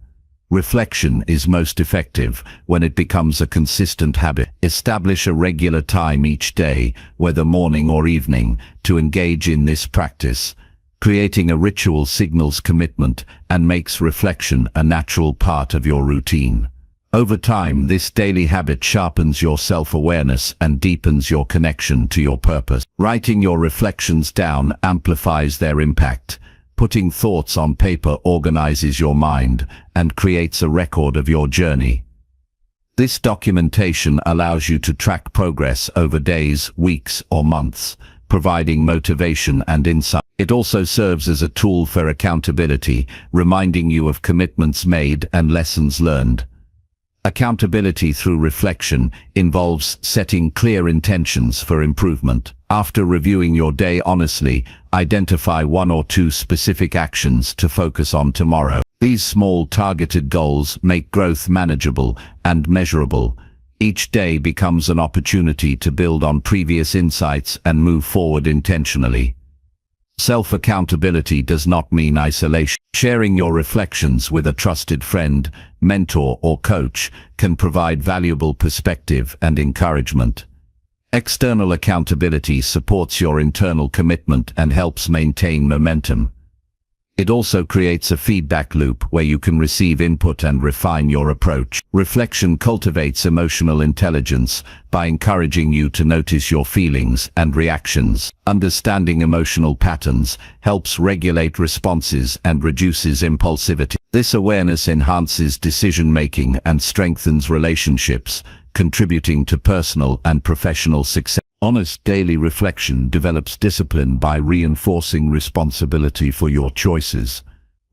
Reflection is most effective when it becomes a consistent habit. Establish a regular time each day, whether morning or evening, to engage in this practice. Creating a ritual signals commitment and makes reflection a natural part of your routine. Over time, this daily habit sharpens your self-awareness and deepens your connection to your purpose. Writing your reflections down amplifies their impact. Putting thoughts on paper organizes your mind and creates a record of your journey. This documentation allows you to track progress over days, weeks, or months, providing motivation and insight. It also serves as a tool for accountability, reminding you of commitments made and lessons learned. Accountability through reflection involves setting clear intentions for improvement. After reviewing your day honestly, identify one or two specific actions to focus on tomorrow. These small targeted goals make growth manageable and measurable. Each day becomes an opportunity to build on previous insights and move forward intentionally. Self-accountability does not mean isolation. Sharing your reflections with a trusted friend, mentor, or coach can provide valuable perspective and encouragement. External accountability supports your internal commitment and helps maintain momentum. It also creates a feedback loop where you can receive input and refine your approach. Reflection cultivates emotional intelligence by encouraging you to notice your feelings and reactions. Understanding emotional patterns helps regulate responses and reduces impulsivity. This awareness enhances decision-making and strengthens relationships, contributing to personal and professional success. Honest daily reflection develops discipline by reinforcing responsibility for your choices.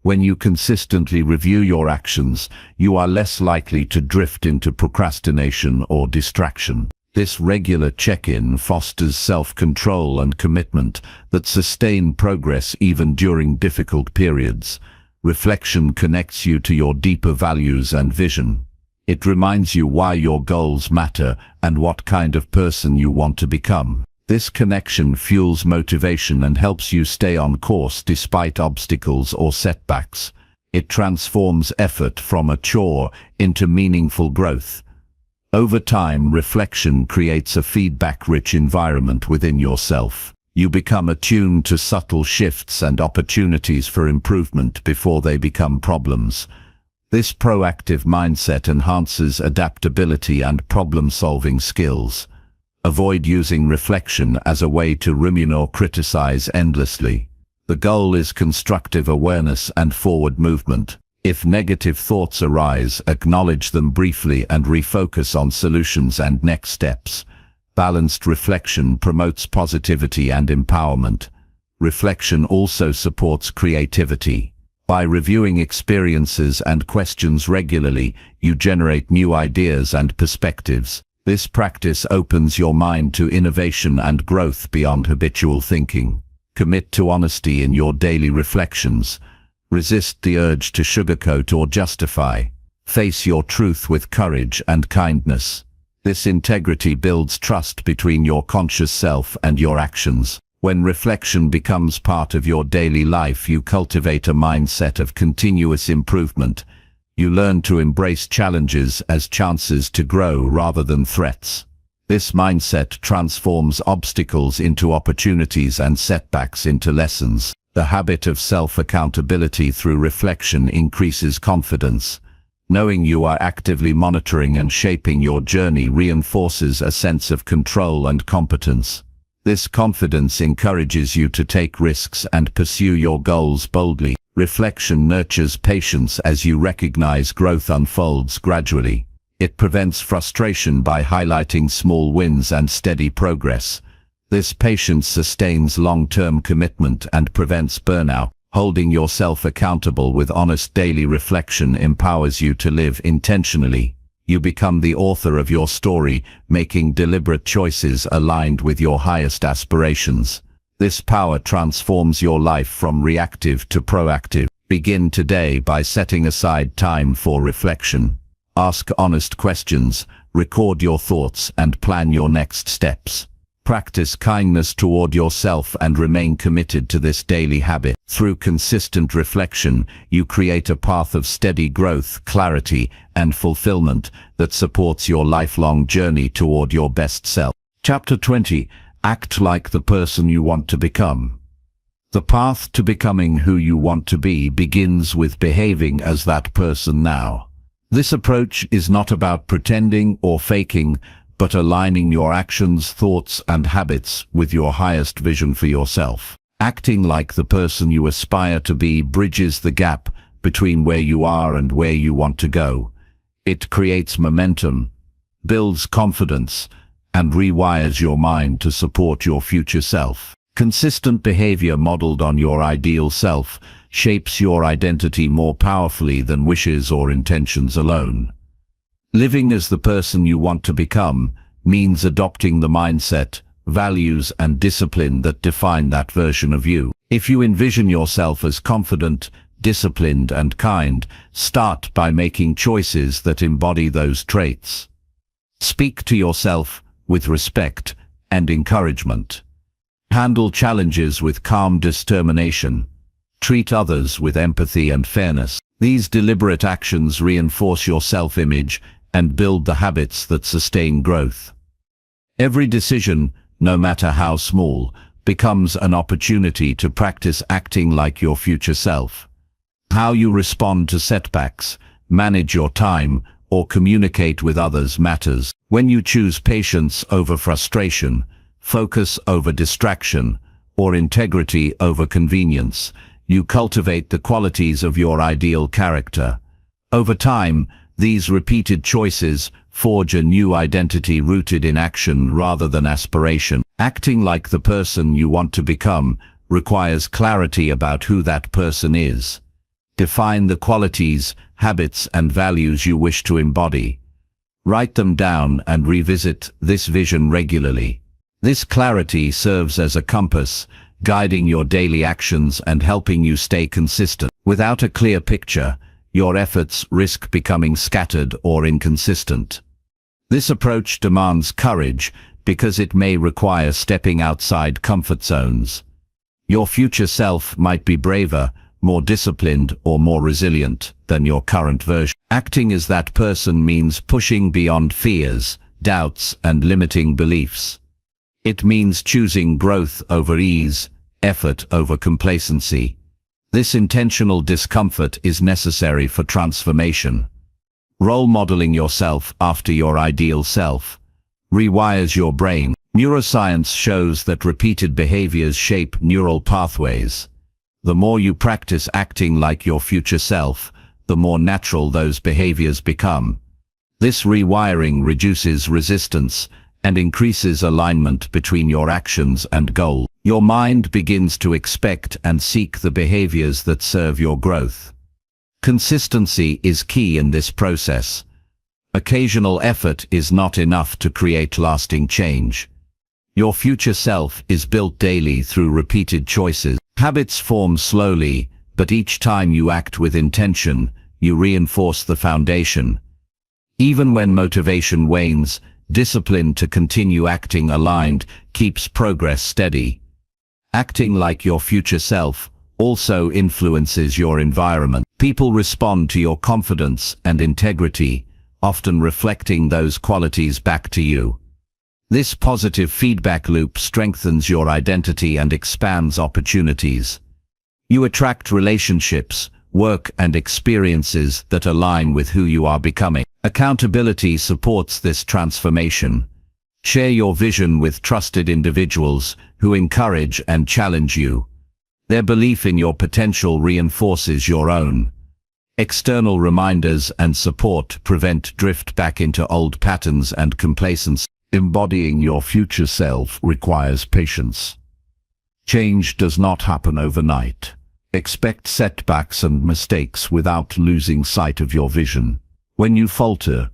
When you consistently review your actions, you are less likely to drift into procrastination or distraction. This regular check-in fosters self-control and commitment that sustain progress even during difficult periods. Reflection connects you to your deeper values and vision. It reminds you why your goals matter and what kind of person you want to become. This connection fuels motivation and helps you stay on course despite obstacles or setbacks. It transforms effort from a chore into meaningful growth. Over time, reflection creates a feedback-rich environment within yourself. You become attuned to subtle shifts and opportunities for improvement before they become problems. This proactive mindset enhances adaptability and problem-solving skills. Avoid using reflection as a way to ruminate or criticize endlessly. The goal is constructive awareness and forward movement. If negative thoughts arise, acknowledge them briefly and refocus on solutions and next steps. Balanced reflection promotes positivity and empowerment. Reflection also supports creativity. By reviewing experiences and questions regularly, you generate new ideas and perspectives. This practice opens your mind to innovation and growth beyond habitual thinking. Commit to honesty in your daily reflections. Resist the urge to sugarcoat or justify. Face your truth with courage and kindness. This integrity builds trust between your conscious self and your actions. When reflection becomes part of your daily life, you cultivate a mindset of continuous improvement. You learn to embrace challenges as chances to grow rather than threats. This mindset transforms obstacles into opportunities and setbacks into lessons. The habit of self-accountability through reflection increases confidence. Knowing you are actively monitoring and shaping your journey reinforces a sense of control and competence. This confidence encourages you to take risks and pursue your goals boldly. Reflection nurtures patience as you recognize growth unfolds gradually. It prevents frustration by highlighting small wins and steady progress. This patience sustains long-term commitment and prevents burnout. Holding yourself accountable with honest daily reflection empowers you to live intentionally. You become the author of your story, making deliberate choices aligned with your highest aspirations. This power transforms your life from reactive to proactive. Begin today by setting aside time for reflection. Ask honest questions, record your thoughts, and plan your next steps. Practice kindness toward yourself and remain committed to this daily habit. Through consistent reflection, you create a path of steady growth, clarity, and fulfillment that supports your lifelong journey toward your best self. Chapter 20. Act like the person you want to become. The path to becoming who you want to be begins with behaving as that person now. This approach is not about pretending or faking, but aligning your actions, thoughts, and habits with your highest vision for yourself. Acting like the person you aspire to be bridges the gap between where you are and where you want to go. It creates momentum, builds confidence, and rewires your mind to support your future self. Consistent behavior modeled on your ideal self shapes your identity more powerfully than wishes or intentions alone. Living as the person you want to become means adopting the mindset, values, and discipline that define that version of you. If you envision yourself as confident, disciplined, and kind, start by making choices that embody those traits. Speak to yourself with respect and encouragement. Handle challenges with calm determination. Treat others with empathy and fairness. These deliberate actions reinforce your self-image and build the habits that sustain growth. Every decision, no matter how small, becomes an opportunity to practice acting like your future self. How you respond to setbacks, manage your time, or communicate with others matters. When you choose patience over frustration, focus over distraction, or integrity over convenience, you cultivate the qualities of your ideal character. Over time, these repeated choices forge a new identity rooted in action rather than aspiration. Acting like the person you want to become requires clarity about who that person is. Define the qualities, habits, and values you wish to embody. Write them down and revisit this vision regularly. This clarity serves as a compass, guiding your daily actions and helping you stay consistent. Without a clear picture, your efforts risk becoming scattered or inconsistent. This approach demands courage because it may require stepping outside comfort zones. Your future self might be braver, more disciplined, or more resilient than your current version. Acting as that person means pushing beyond fears, doubts, and limiting beliefs. It means choosing growth over ease, effort over complacency. This intentional discomfort is necessary for transformation. Role modeling yourself after your ideal self rewires your brain. Neuroscience shows that repeated behaviors shape neural pathways. The more you practice acting like your future self, the more natural those behaviors become. This rewiring reduces resistance and increases alignment between your actions and goals. Your mind begins to expect and seek the behaviors that serve your growth. Consistency is key in this process. Occasional effort is not enough to create lasting change. Your future self is built daily through repeated choices. Habits form slowly, but each time you act with intention, you reinforce the foundation. Even when motivation wanes, discipline to continue acting aligned keeps progress steady. Acting like your future self also influences your environment. People respond to your confidence and integrity, often reflecting those qualities back to you. This positive feedback loop strengthens your identity and expands opportunities. You attract relationships, work, and experiences that align with who you are becoming. Accountability supports this transformation. Share your vision with trusted individuals who encourage and challenge you. Their belief in your potential reinforces your own. External reminders and support prevent drift back into old patterns and complacency. Embodying your future self requires patience. Change does not happen overnight. Expect setbacks and mistakes without losing sight of your vision. When you falter,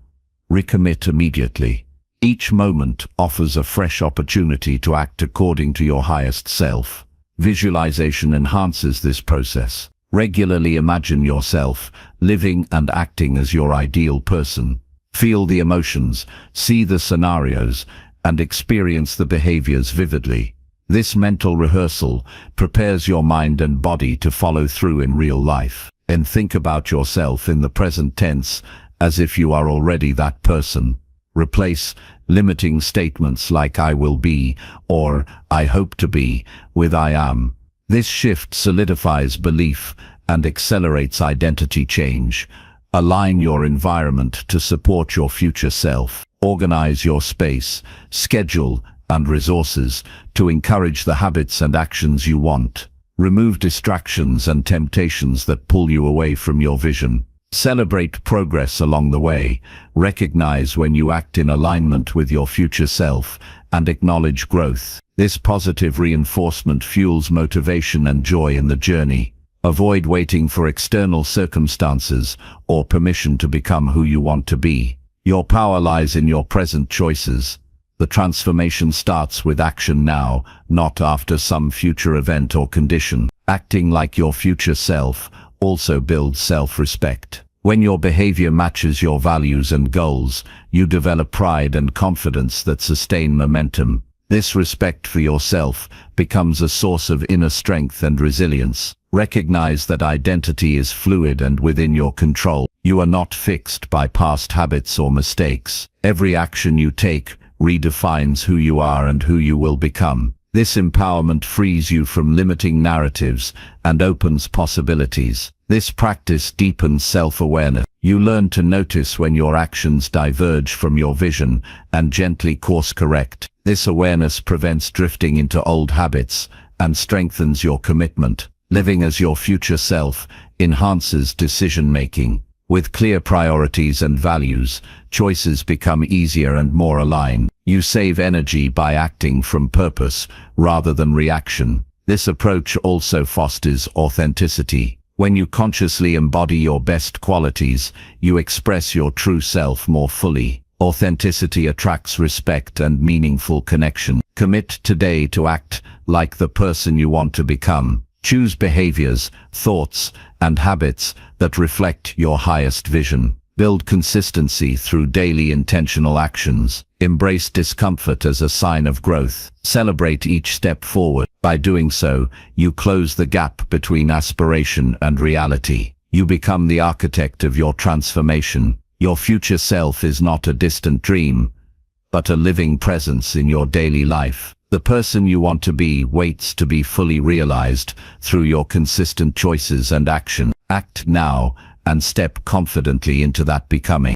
recommit immediately. Each moment offers a fresh opportunity to act according to your highest self. Visualization enhances this process. Regularly imagine yourself living and acting as your ideal person. Feel the emotions, see the scenarios, and experience the behaviors vividly. This mental rehearsal prepares your mind and body to follow through in real life. And think about yourself in the present tense as if you are already that person. Replace limiting statements like "I will be" or "I hope to be" with "I am." This shift solidifies belief and accelerates identity change. Align your environment to support your future self. Organize your space, schedule, and resources to encourage the habits and actions you want. Remove distractions and temptations that pull you away from your vision. Celebrate progress along the way. Recognize when you act in alignment with your future self and acknowledge growth. This positive reinforcement fuels motivation and joy in the journey. Avoid waiting for external circumstances or permission to become who you want to be. Your power lies in your present choices. The transformation starts with action now, not after some future event or condition. Acting like your future self also builds self-respect. When your behavior matches your values and goals, you develop pride and confidence that sustain momentum. This respect for yourself becomes a source of inner strength and resilience. Recognize that identity is fluid and within your control. You are not fixed by past habits or mistakes. Every action you take redefines who you are and who you will become. This empowerment frees you from limiting narratives and opens possibilities. This practice deepens self-awareness. You learn to notice when your actions diverge from your vision and gently course-correct. This awareness prevents drifting into old habits and strengthens your commitment. Living as your future self enhances decision-making. With clear priorities and values, choices become easier and more aligned. You save energy by acting from purpose rather than reaction. This approach also fosters authenticity. When you consciously embody your best qualities, you express your true self more fully. Authenticity attracts respect and meaningful connection. Commit today to act like the person you want to become. Choose behaviors, thoughts, and habits that reflect your highest vision. Build consistency through daily intentional actions. Embrace discomfort as a sign of growth. Celebrate each step forward. By doing so, you close the gap between aspiration and reality. You become the architect of your transformation. Your future self is not a distant dream, but a living presence in your daily life. The person you want to be waits to be fully realized through your consistent choices and action. Act now and step confidently into that becoming.